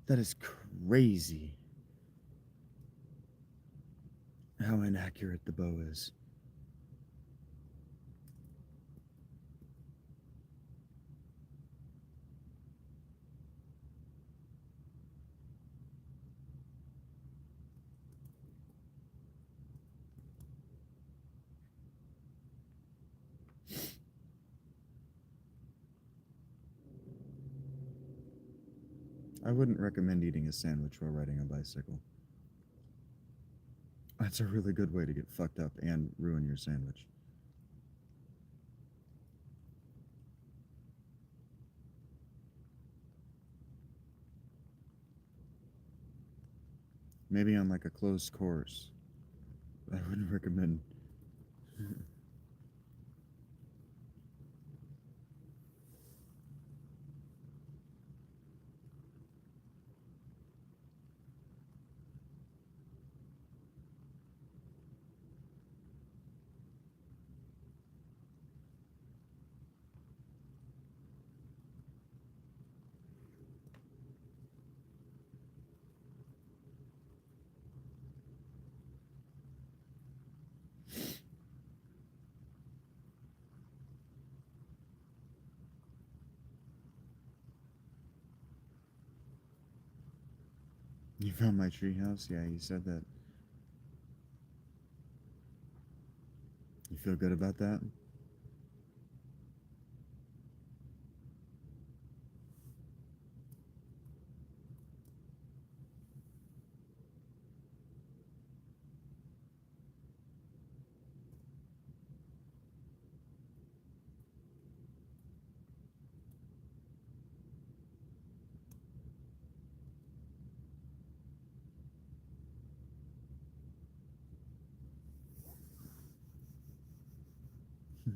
Speaker 2: That is crazy. How inaccurate the bow is. I wouldn't recommend eating a sandwich while riding a bicycle. That's a really good way to get fucked up and ruin your sandwich. Maybe on like a closed course. I wouldn't recommend. You found my treehouse? Yeah, you said that. You feel good about that?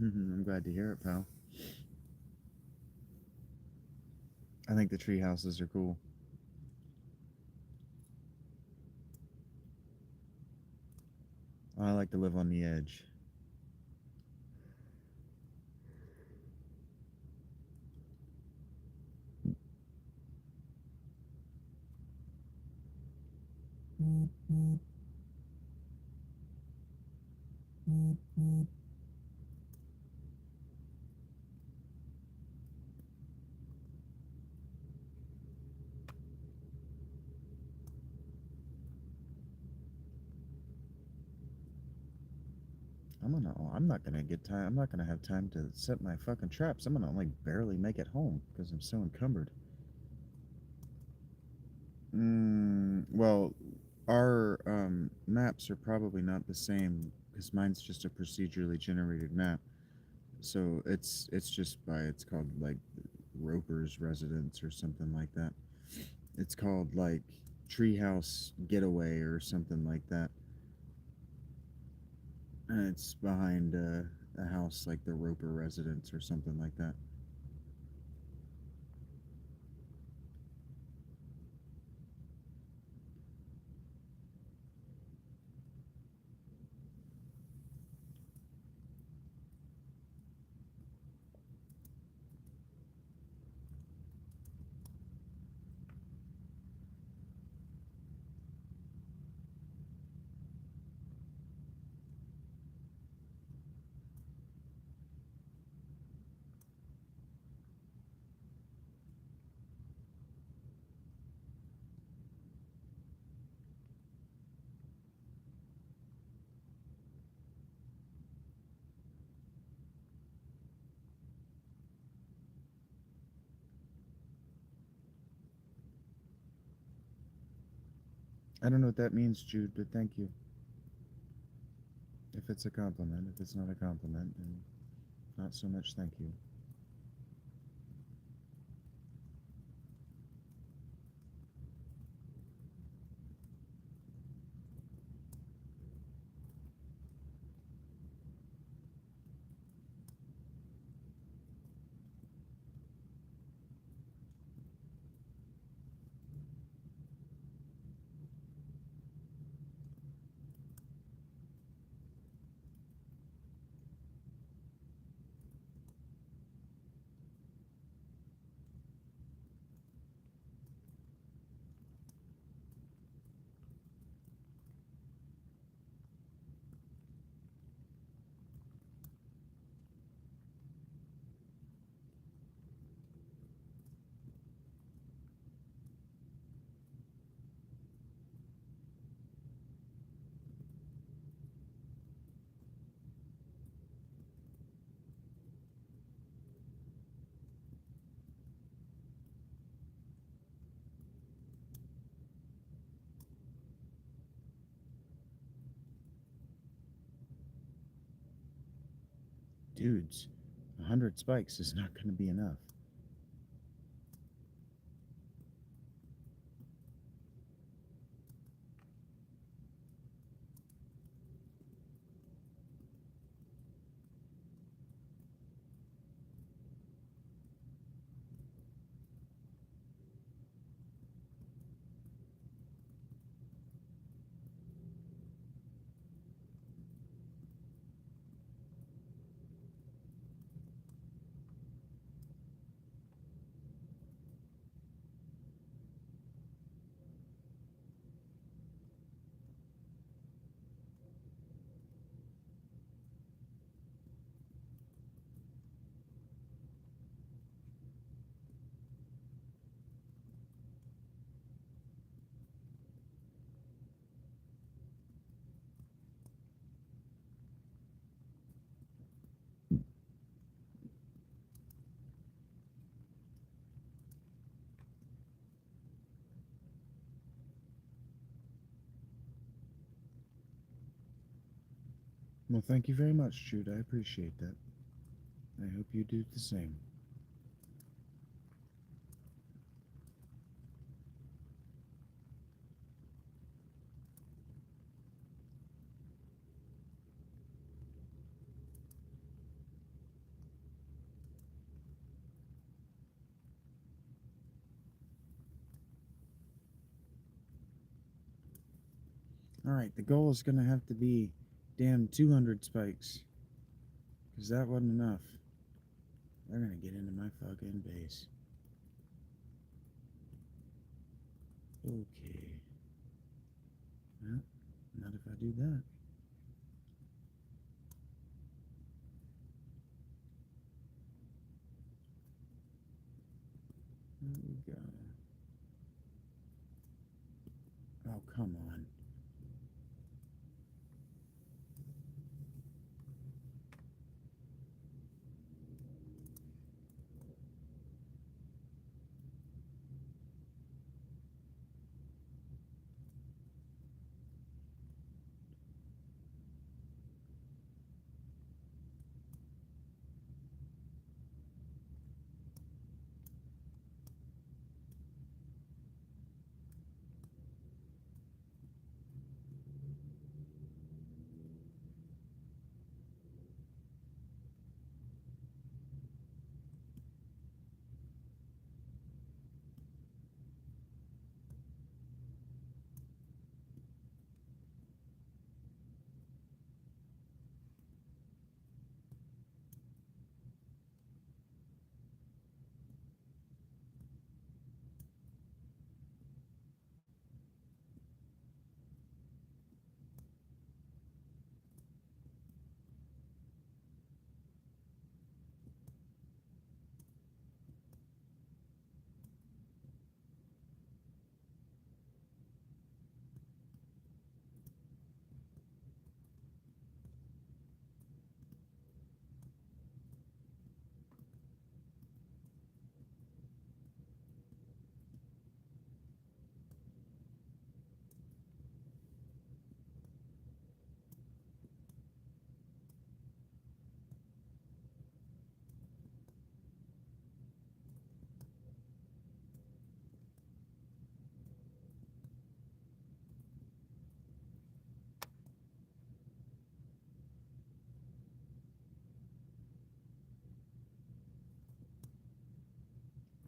Speaker 2: I'm glad to hear it, pal. I think the tree houses are cool. I like to live on the edge. I'm not gonna get time. I'm not gonna have time to set my fucking traps. I'm gonna only barely make it home because I'm so encumbered. Well, our maps are probably not the same because mine's just a procedurally generated map. So it's just by it's called like Roper's Residence or something like that. It's called like Treehouse Getaway or something like that. And it's behind a house like the Roper Residence or something like that. I don't know what that means, Jude, but thank you. If it's a compliment, if it's not a compliment, then not so much thank you.
Speaker 1: dudes, 100 spikes is not going to be enough. Well, thank you very much, Jude. I appreciate that. I hope you do the same. Alright, the goal is going to have to be damn 200 spikes. Because that wasn't enough. They're going to get into my fucking base. Okay. Well, not if I do that. There we go. Oh, come on.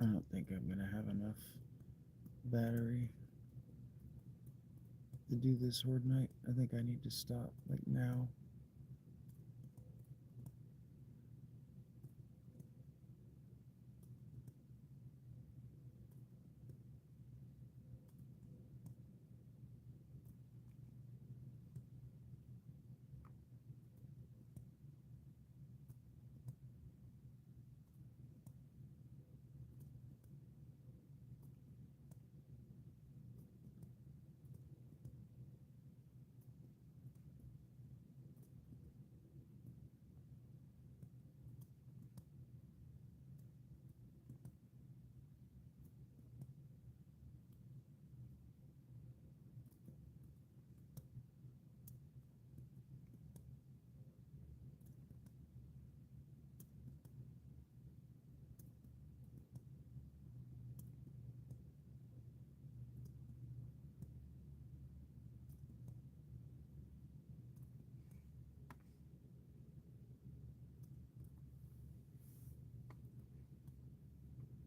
Speaker 1: I don't think I'm going to have enough battery to do this horde night. I think I need to stop, like, now.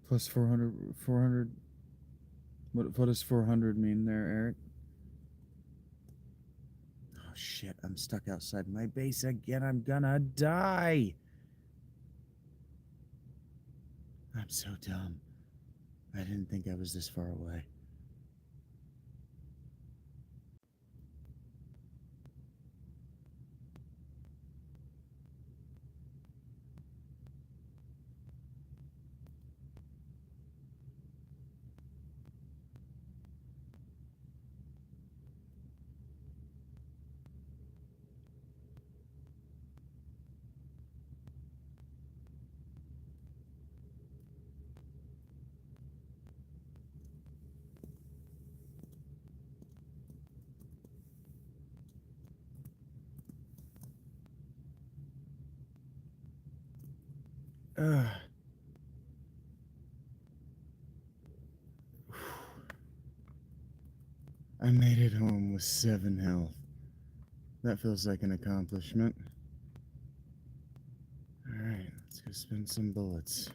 Speaker 2: Plus 400, 400. What does 400 mean there, Eric? Oh shit, I'm stuck outside my base again. I'm gonna die. I'm so dumb. I didn't think I was this far away. Ugh. I made it home with 7 health. That feels like an accomplishment. Alright, let's go spend some bullets.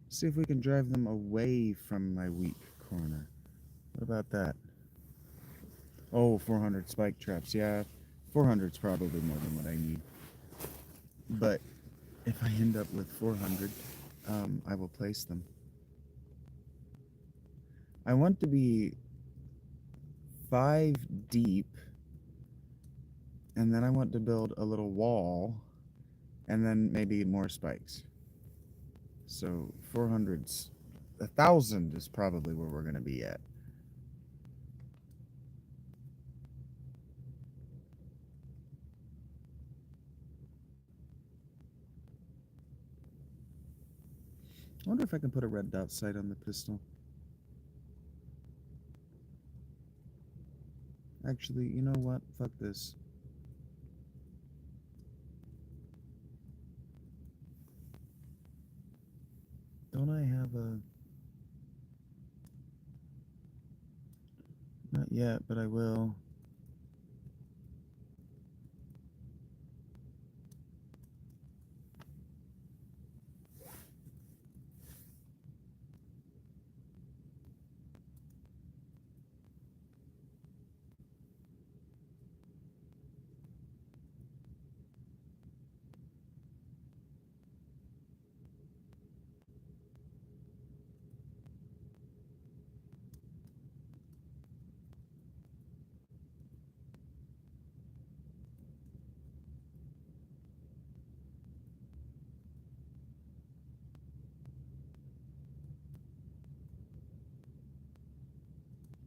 Speaker 2: See if we can drive them away from my weak corner. What about that? Oh, 400 spike traps. Yeah, 400's probably more than what I need. But if I end up with 400, I will place them. I want to be 5 deep, and then I want to build a little wall, and then maybe more spikes. So 400's, 1,000 is probably where we're going to be at. I wonder if I can put a red dot sight on the pistol. Actually, you know what? Fuck this. Don't I have a... Not yet, but I will.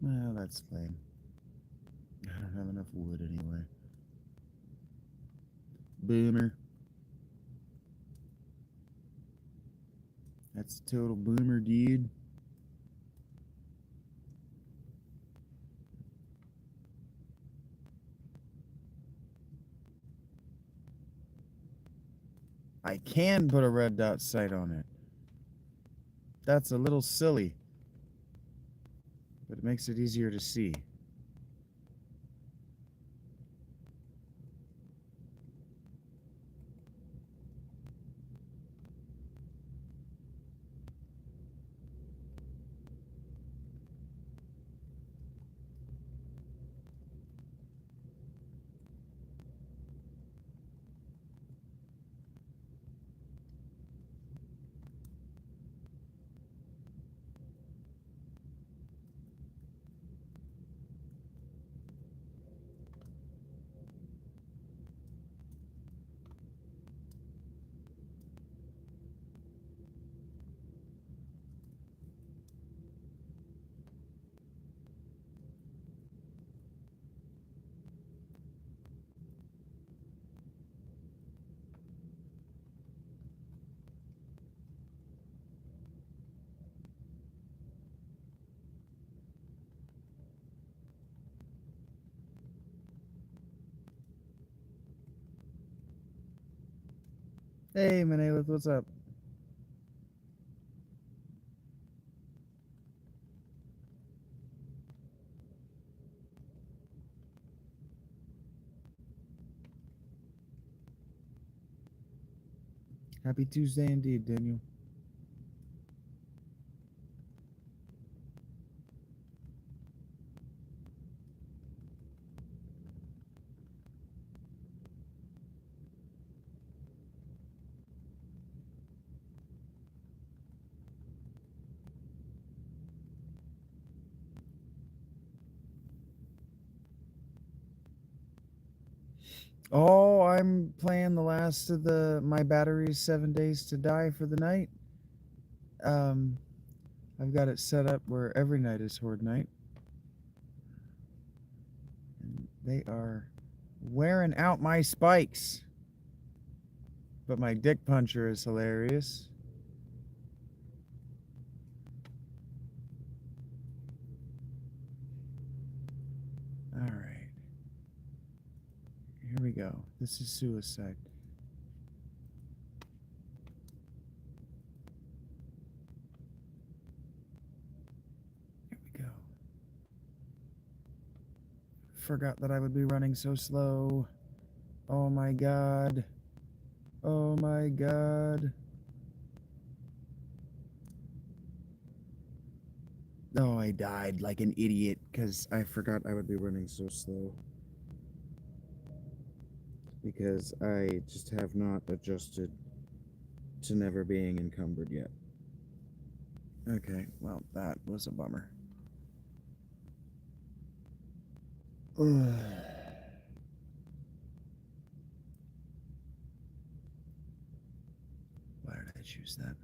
Speaker 2: Well, that's lame. I don't have enough wood anyway. Boomer. That's a total boomer, dude. I can put a red dot sight on it. That's a little silly, but it makes it easier to see.
Speaker 1: Hey, Manalith, what's up? Happy Tuesday indeed, Daniel. Oh, I'm playing the last of my battery's 7 days to die for the night. I've got it set up where every night is Horde night. And they are wearing out my spikes. But my dick puncher is hilarious. All right. Here we go. This is suicide. Here we go. Forgot that I would be running so slow. Oh my god. Oh my god. Oh, I died like an idiot because I forgot I would be running so slow. Because I just have not adjusted to never being encumbered yet. Okay, well, that was a bummer. Why did I choose that?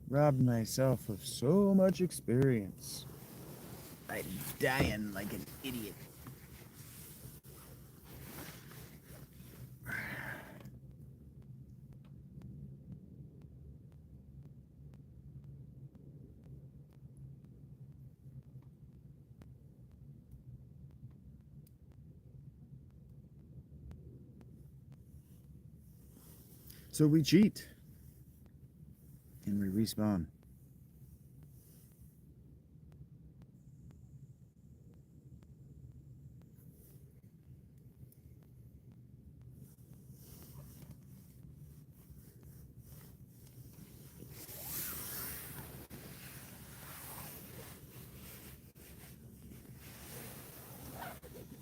Speaker 1: Robbed myself of so much experience. I'm dying like an idiot. So we cheat. And we respawn.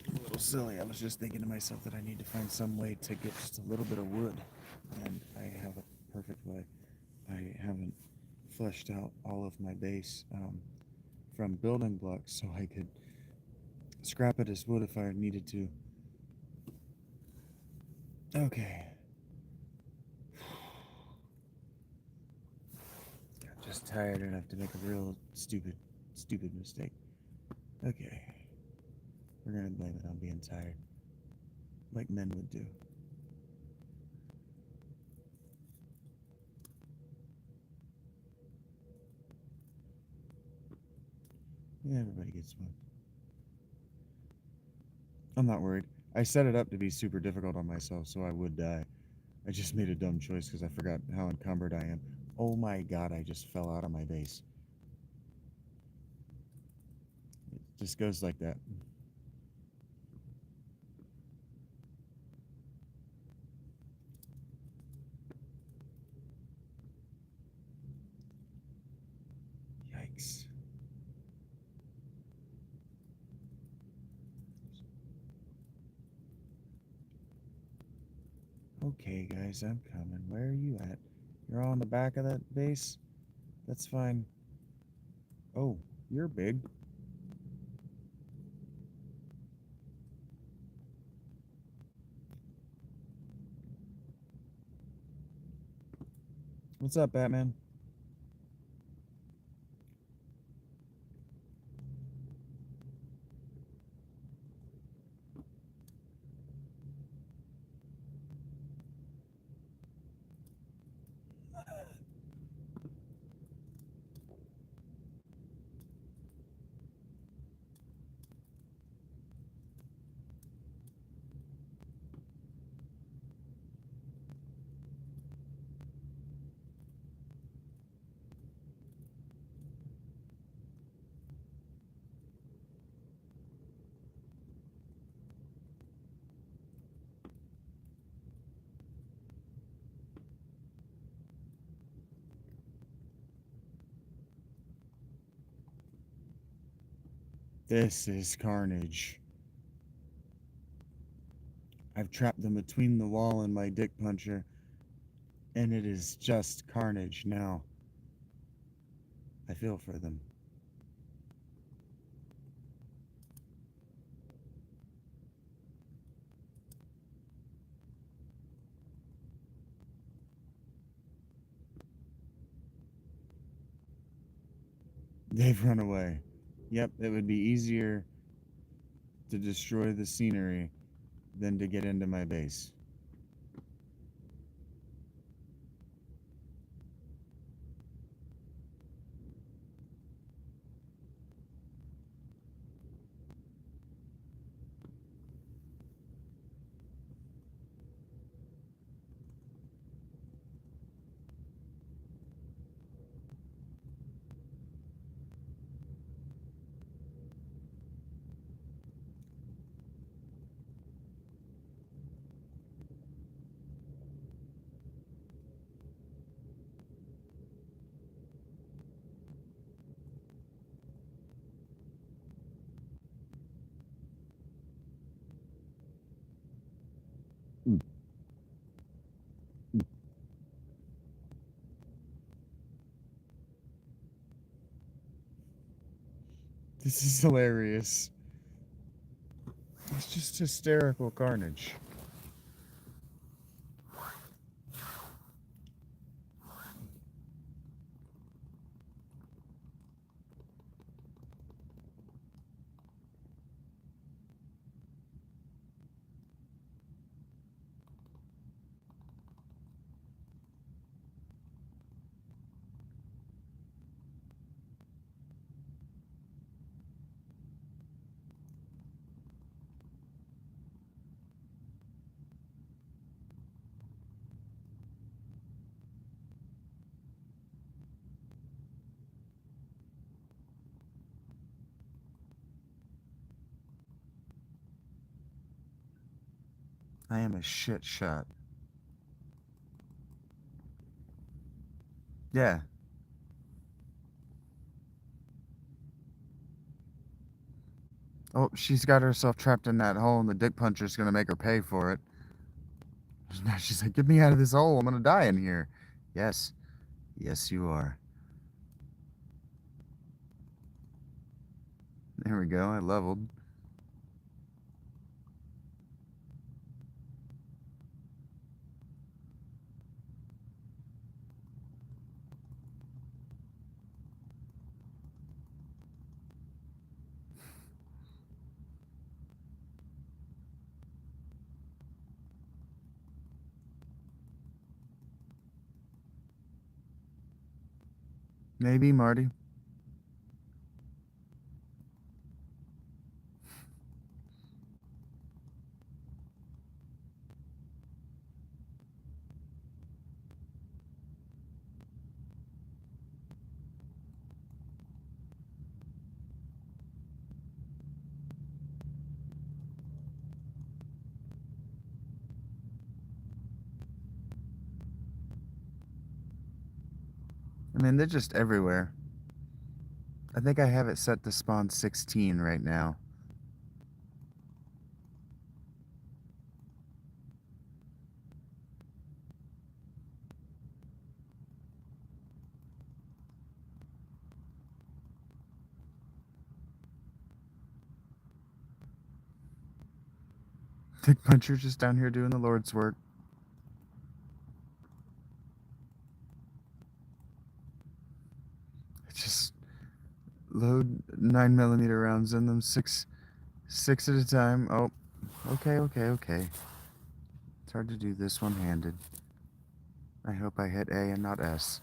Speaker 1: A little silly. I was just thinking to myself that I need to find some way to get just a little bit of wood. And I have a perfect way. I haven't fleshed out all of my base from building blocks so I could scrap it as wood if I needed to. Okay. I'm just tired enough to make a real stupid mistake. Okay. We're gonna blame it on being tired. Like men would do. Yeah, everybody gets one. I'm not worried. I set it up to be super difficult on myself so I would die. I just made a dumb choice because I forgot how encumbered I am. Oh my god, I just fell out of my base. It just goes like that. Yikes. Okay, guys, I'm coming. Where are you at? You're all in the back of that base? That's fine. Oh, you're big. What's up, Batman? This is carnage. I've trapped them between the wall and my dick puncher, and it is just carnage now. I feel for them. They've run away. Yep, it would be easier to destroy the scenery than to get into my base. This is hilarious. It's just hysterical carnage. I am a shit shot. Yeah. Oh, she's got herself trapped in that hole, and the dick puncher's gonna make her pay for it. Now she's like, "Get me out of this hole. I'm gonna die in here." Yes. Yes, you are. There we go. I leveled. Maybe, Marty. I mean, they're just everywhere. I think I have it set to spawn 16 right now. Dick puncher just down here doing the Lord's work.
Speaker 2: Load 9mm rounds in them, six at a time. Oh, okay. It's hard to do this one-handed. I hope I hit A and not S.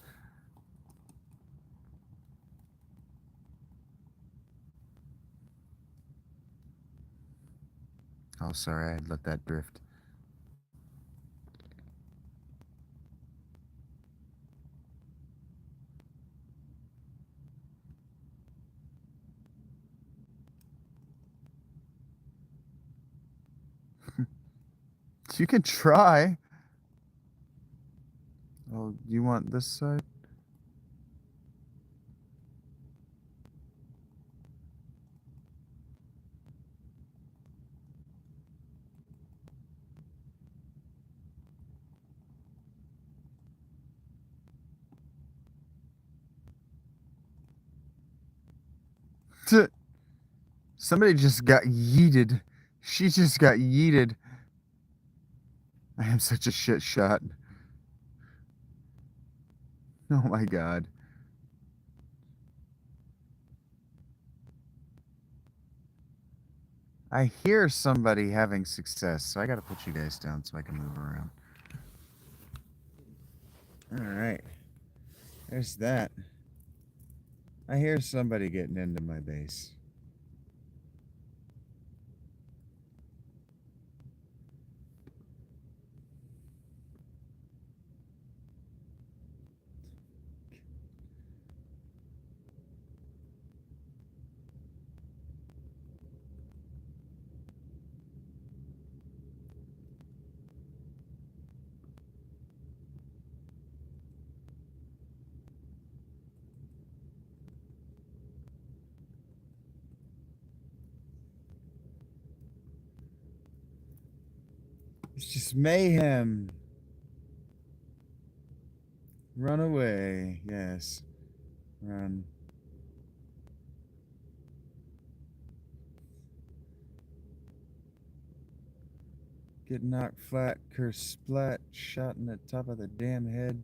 Speaker 2: Oh, sorry, I had let that drift. You can try. Oh, you want this side? Somebody just got yeeted. She just got yeeted. I am such a shit shot. Oh my god. I hear somebody having success, so I gotta put you guys down so I can move around. Alright. There's that. I hear somebody getting into my base. It's just mayhem. Run away. Yes. Run. Get knocked flat, curse splat, shot in the top of the damn head.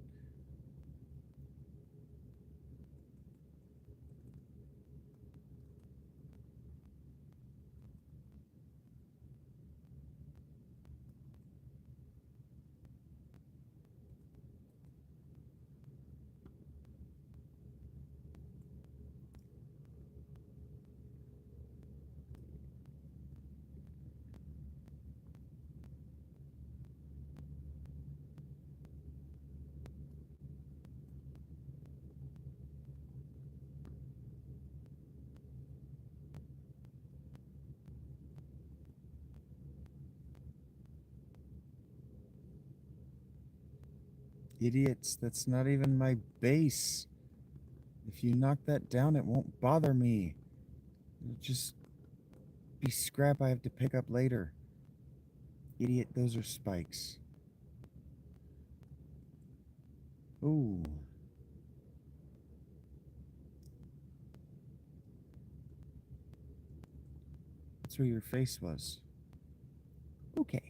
Speaker 2: Idiots, that's not even my base. If you knock that down, it won't bother me. It'll just be scrap I have to pick up later. Idiot, those are spikes. Ooh. That's where your face was. Okay.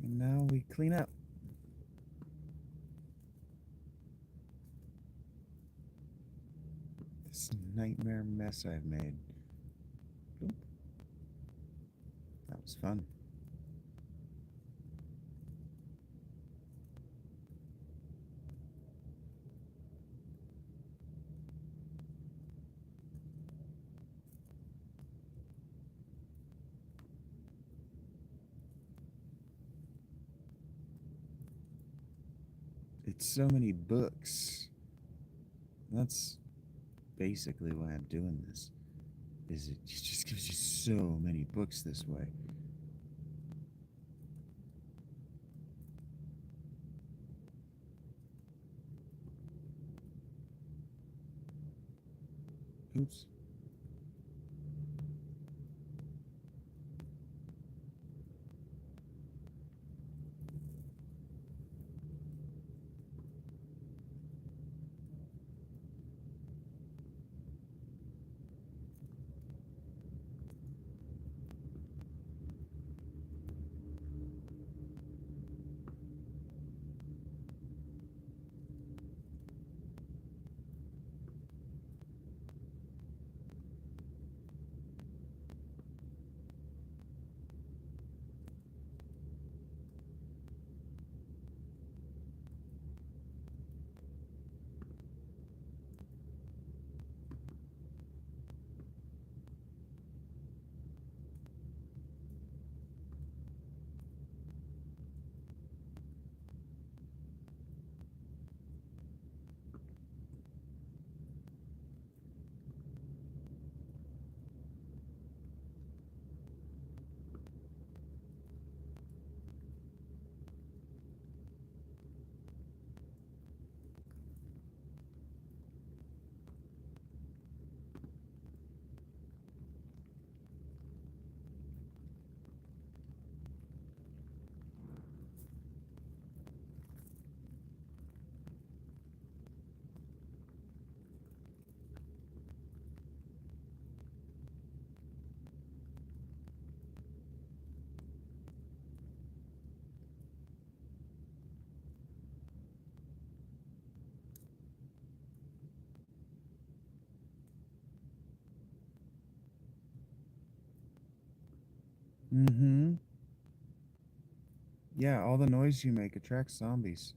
Speaker 2: And now we clean up. This nightmare mess I've made. Oop. That was fun. It's so many books. That's basically why I'm doing this. Is it just gives you so many books this way. Oops.
Speaker 1: Mm-hmm. Yeah, all the noise you make attracts zombies.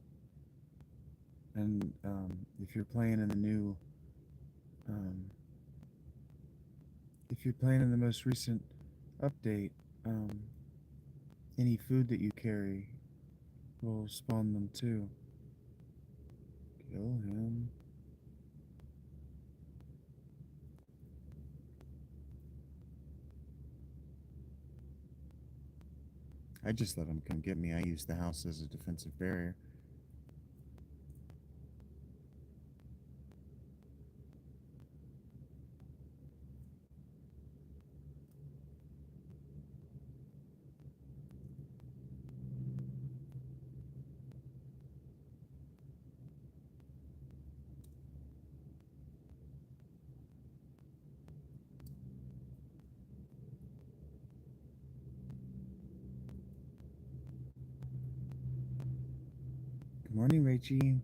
Speaker 1: And if you're playing in the new, um, if you're playing in the most recent update, um, any food that you carry will spawn them too. Kill him. I just let him come get me. I use the house as a defensive barrier. Good morning, Rachie.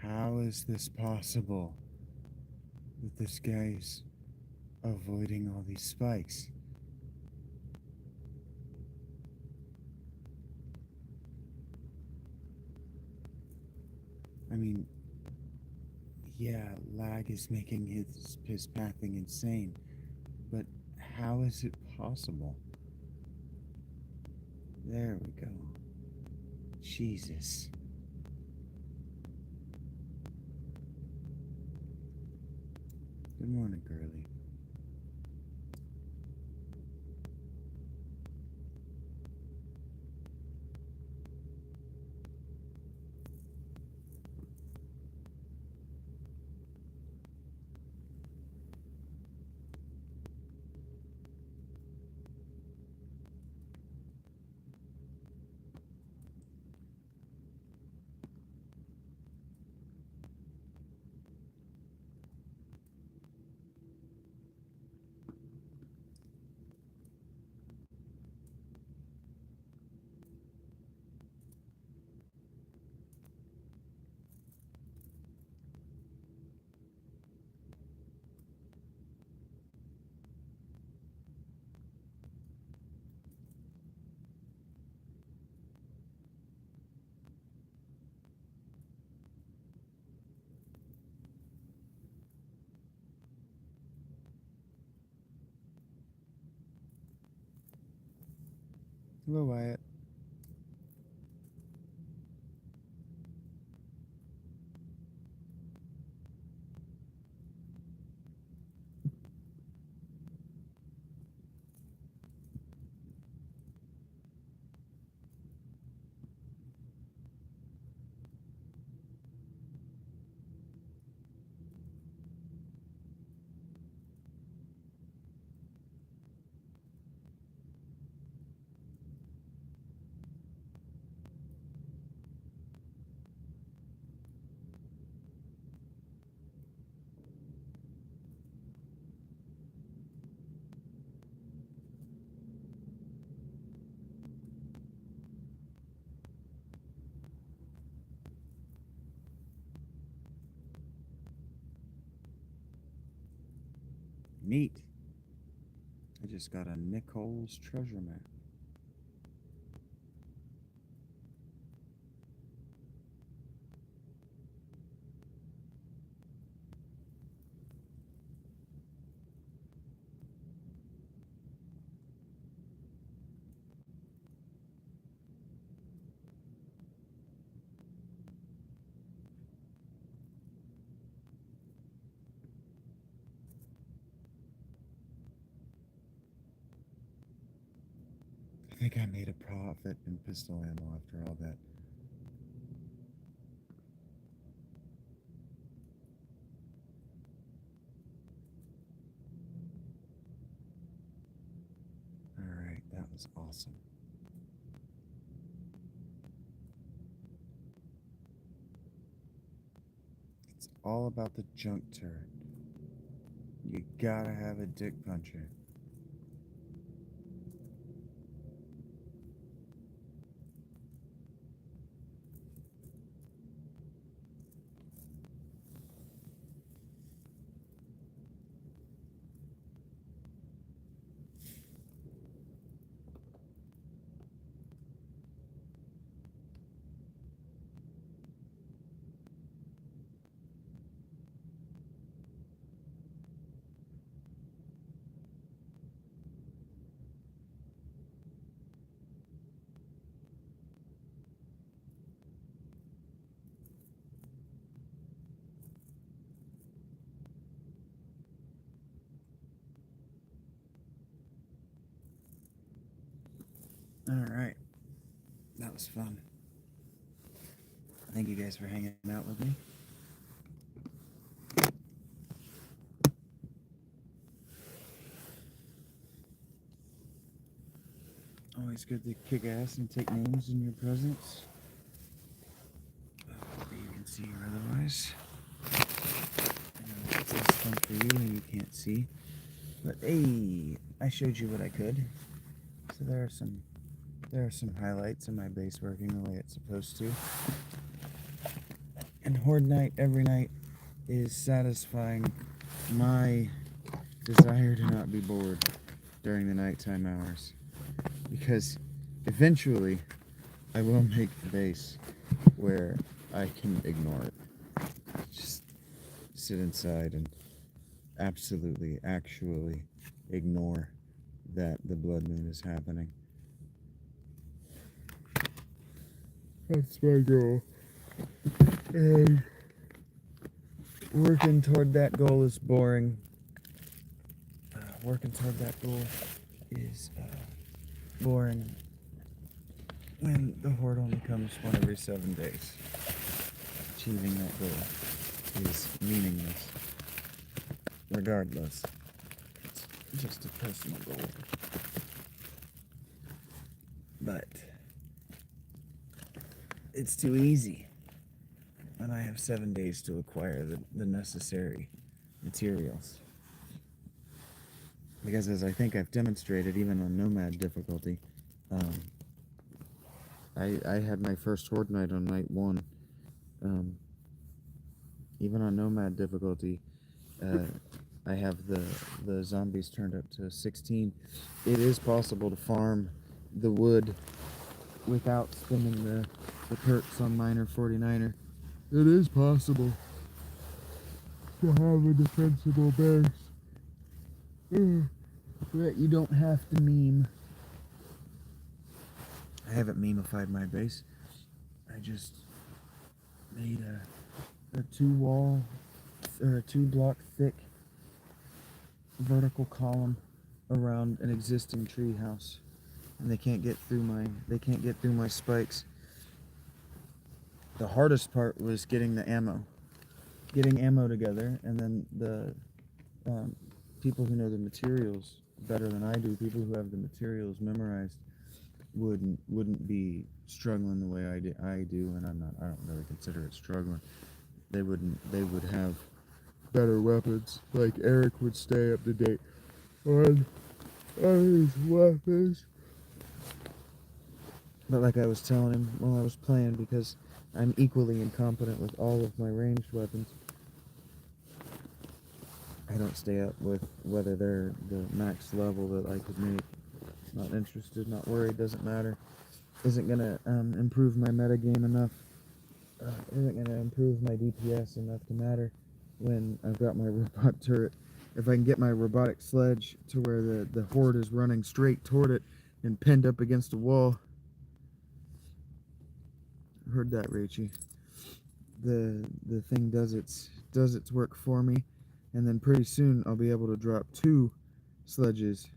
Speaker 1: How is this possible that this guy's avoiding all these spikes? I mean, yeah, lag is making his pathing insane, but how is it possible? There we go. Jesus. Good morning, girlie. Hello, Wyatt. Neat. I just got a Nichols treasure map.
Speaker 2: think I made a profit in pistol ammo after all that. Alright, that was awesome. It's all about the junk turret. You gotta have a dick puncher. Alright. That was fun. Thank you guys for hanging out with me. Always good to kick ass and take names in your presence. Hopefully you can see or otherwise. I know it's less fun for you and you can't see. But hey, I showed you what I could. So there are some highlights in my base working the way it's supposed to. And Horde Night every night is satisfying my desire to not be bored during the nighttime hours. Because eventually I will make the base where I can ignore it. Just sit inside and absolutely, actually ignore that the blood moon is happening. That's my goal. And working toward that goal is boring. Working toward that goal is boring when the Horde only comes one every 7 days. Achieving that goal is meaningless. Regardless, it's just a personal goal. But it's too easy. And I have 7 days to acquire the necessary materials. Because as I think I've demonstrated, even on Nomad difficulty, I had my first Horde night on night 1. Even on Nomad difficulty, I have the zombies turned up to 16. It is possible to farm the wood without spending the perks on Miner 49er. It is possible to have a defensible base that you don't have to meme. I haven't memeified my base. I just made a 2 block thick vertical column around an existing tree house, and they can't get through my spikes. The hardest part was getting ammo together, and then the people who know the materials better than I do, people who have the materials memorized, wouldn't be struggling the way I do, and I don't really consider it struggling. They would have better weapons. Like Eric would stay up to date on his weapons. But like I was telling him while I was playing, because I'm equally incompetent with all of my ranged weapons, I don't stay up with whether they're the max level that I could make. Not interested, not worried, doesn't matter. Isn't gonna improve my metagame enough. Isn't gonna improve my DPS enough to matter when I've got my robot turret. If I can get my robotic sledge to where the Horde is running straight toward it and pinned up against a wall. Heard that, Rachie. The thing does its work for me, and then pretty soon I'll be able to drop 2 sledges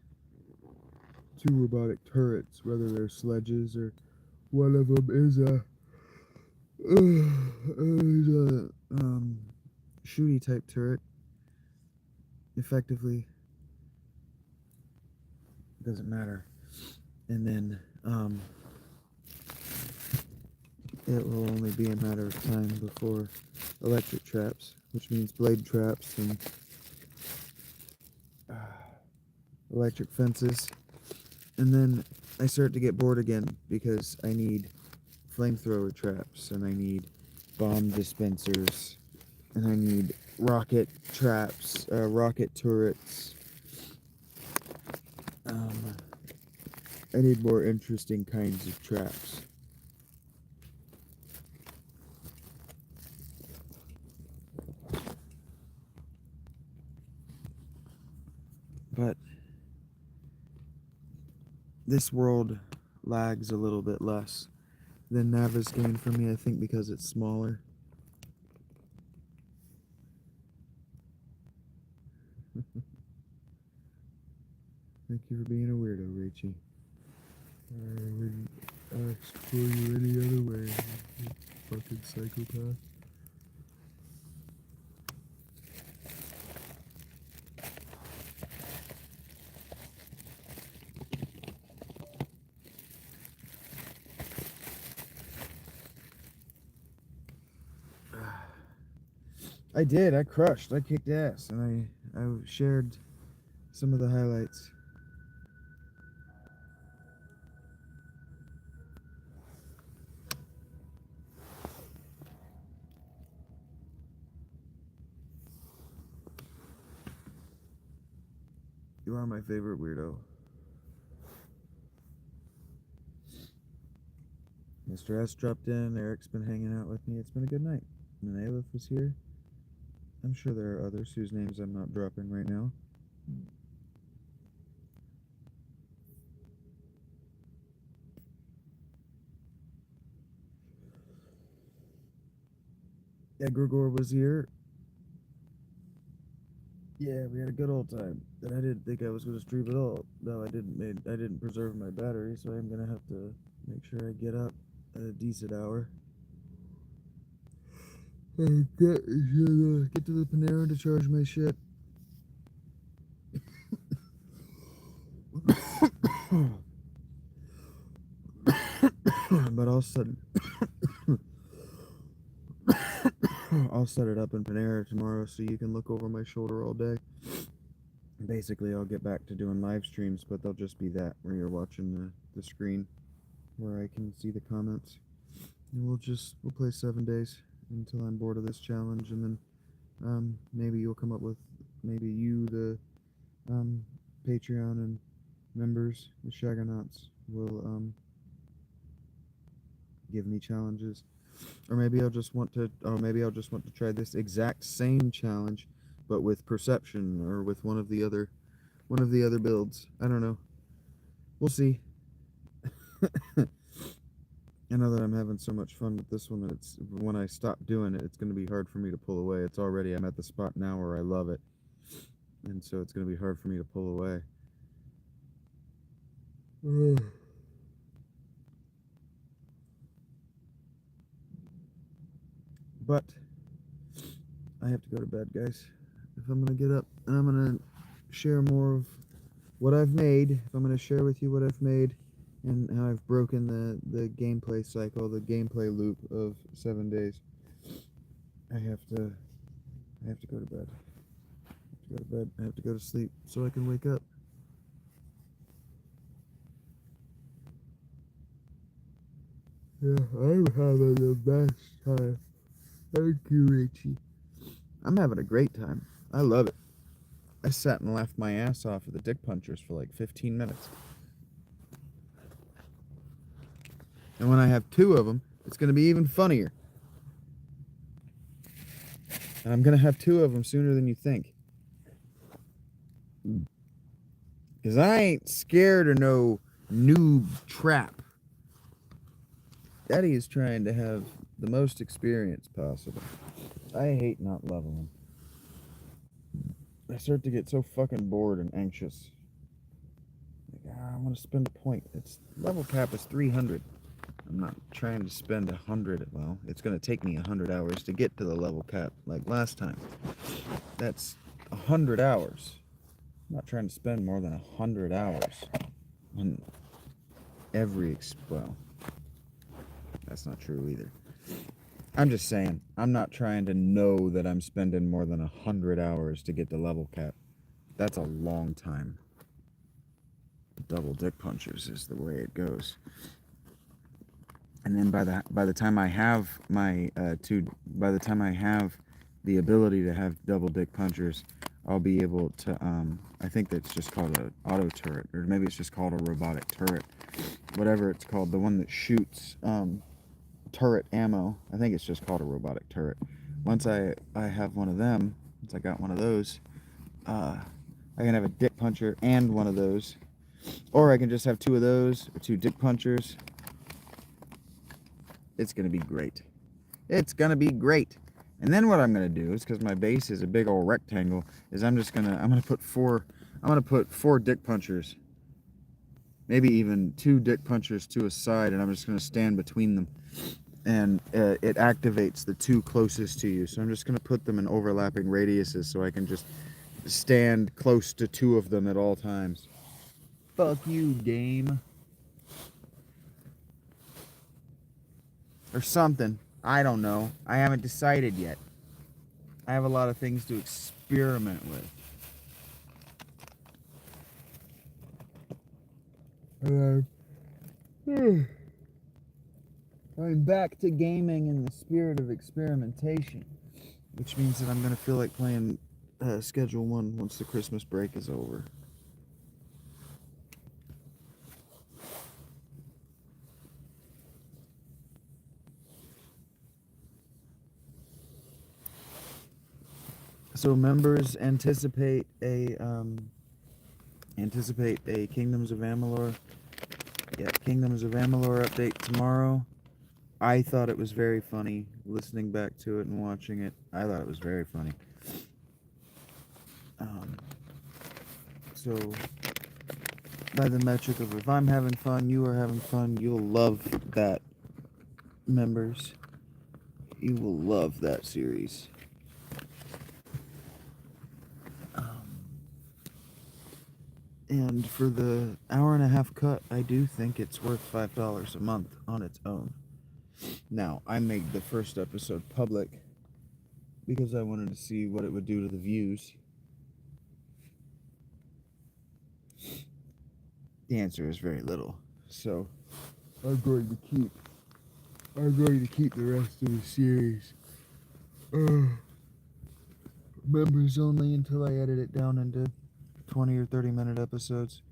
Speaker 1: 2 robotic turrets, whether they're sledges or one of them is a shooty type turret. Effectively, doesn't matter. And then it will only be a matter of time before electric traps, which means blade traps and electric fences. And then I start to get bored again because I need flamethrower traps and I need bomb dispensers and I need rocket traps, rocket turrets. I need more interesting kinds of traps. But this world lags a little bit less than Nava's game for me, I think, because it's smaller. Thank you for being a weirdo, Rachie. I wouldn't ask for you any other way, you fucking psychopath. I did. I crushed. I kicked ass, and I shared some of the highlights. You are my favorite weirdo. Mr. S dropped in. Eric's been hanging out with me. It's been a good night. And Aleph was here. I'm sure there are others whose names I'm not dropping right now. Yeah, Grigor was here. Yeah, we had a good old time. And I didn't think I was going to stream at all. No, I didn't preserve my battery, so I'm going to have to make sure I get up at a decent hour. And get to the Panera to charge my shit. But I'll set it up in Panera tomorrow so you can look over my shoulder all day. Basically, I'll get back to doing live streams, but they'll just be that where you're watching the screen where I can see the comments. And we'll play 7 days until I'm bored of this challenge, and then maybe you'll come up with, maybe you, the Patreon and members, the Shagonauts, will give me challenges, or maybe I'll just want to try this exact same challenge, but with perception or with one of the other builds. I don't know. We'll see. I know that I'm having so much fun with this one that when I stop doing it, it's going to be hard for me to pull away. I'm at the spot now where I love it, and so it's going to be hard for me to pull away. But I have to go to bed, guys. If I'm going to get up and I'm going to share more of what I've made, if I'm going to share with you what I've made and how I've broken the gameplay cycle, the gameplay loop of 7 days, I have to go to bed. I have to go to sleep so I can wake up. Yeah, I'm having the best time. Thank you, Richie. I'm having a great time. I love it. I sat and laughed my ass off at the dick punchers for like 15 minutes. And when I have 2 of them, it's going to be even funnier. And I'm going to have 2 of them sooner than you think. Because I ain't scared of no noob trap. Daddy is trying to have the most experience possible. I hate not leveling. I start to get so fucking bored and anxious. I want to spend a point. Its level cap is 300. I'm not trying to spend 100. Well, it's going to take me 100 hours to get to the level cap like last time. That's 100 hours. I'm not trying to spend more than 100 hours on every well, that's not true either. I'm just saying, I'm not trying to know that I'm spending more than 100 hours to get the level cap. That's a long time. Double dick punchers is the way it goes. And then by the time I have my by the time I have the ability to have double dick punchers, I'll be able to I think that's just called an auto turret, or maybe it's just called a robotic turret, whatever it's called, the one that shoots turret ammo. I think it's just called a robotic turret. Once I have one of them, once I got one of those, I can have a dick puncher and one of those, or I can just have two of those or two dick punchers. It's gonna be great. It's gonna be great. And then what I'm gonna do is, because my base is a big old rectangle, is I'm gonna put four dick punchers, maybe even two dick punchers to a side, and I'm just gonna stand between them, and it activates the two closest to you. So I'm just gonna put them in overlapping radiuses so I can just stand close to two of them at all times. Fuck you, game. Or something. I don't know. I haven't decided yet. I have a lot of things to experiment with. I'm back to gaming in the spirit of experimentation, which means that I'm going to feel like playing Schedule 1 once the Christmas break is over. So members anticipate a Kingdoms of Amalur. Yeah, Kingdoms of Amalur update tomorrow. I thought it was very funny listening back to it and watching it. I thought it was very funny. So by the metric of if I'm having fun, you are having fun, you'll love that, members. You will love that series. And for the hour-and-a-half cut, I do think it's worth $5 a month on its own. Now, I made the first episode public because I wanted to see what it would do to the views. The answer is very little. So, I'm going to keep the rest of the series members only until I edit it down into 20 or 30-minute episodes.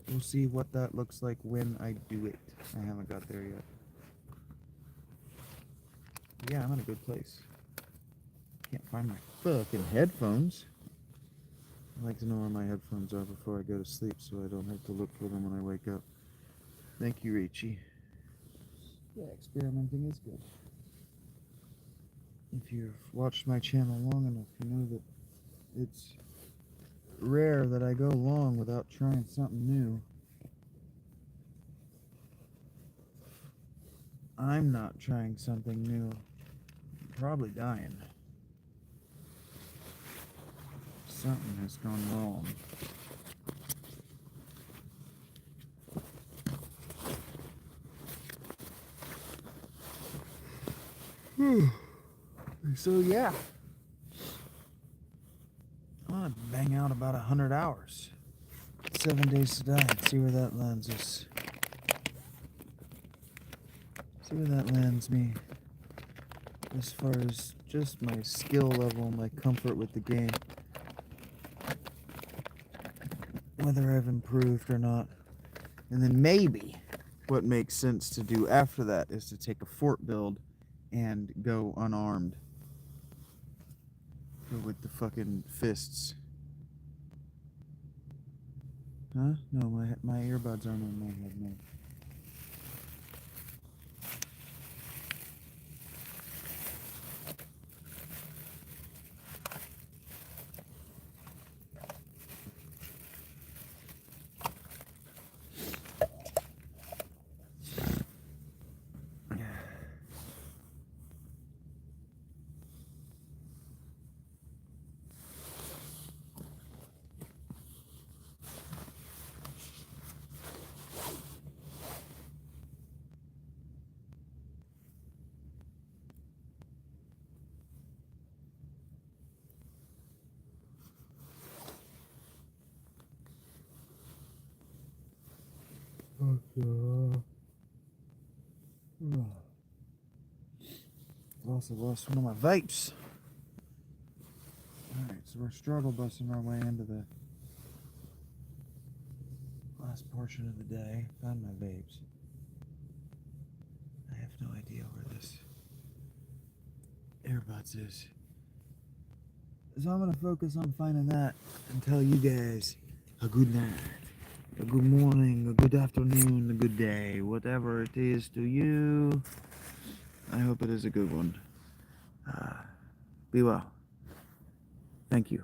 Speaker 1: We'll see what that looks like when I do it. I haven't got there yet. Yeah, I'm in a good place. Can't find my fucking headphones. I like to know where my headphones are before I go to sleep so I don't have to look for them when I wake up. Thank you, Rachie. Yeah, experimenting is good. If you've watched my channel long enough, you know that it's rare that I go long without trying something new. I'm not trying something new. I'm probably dying. Something has gone wrong. So yeah, I'm gonna bang out about 100 hours. 7 Days to Die. See where that lands us. See where that lands me. As far as just my skill level, my comfort with the game. Whether I've improved or not. And then maybe what makes sense to do after that is to take a fort build and go unarmed. Go with the fucking fists. Huh? No, my earbuds aren't on my head, no. Also lost one of my vapes. Alright, so we're struggle busting our way into the last portion of the day. Found my vapes. I have no idea where this earbuds is. So I'm gonna focus on finding that and tell you guys a good night, a good morning, a good afternoon, a good day, whatever it is to you. I hope it is a good one. Be well. Thank you.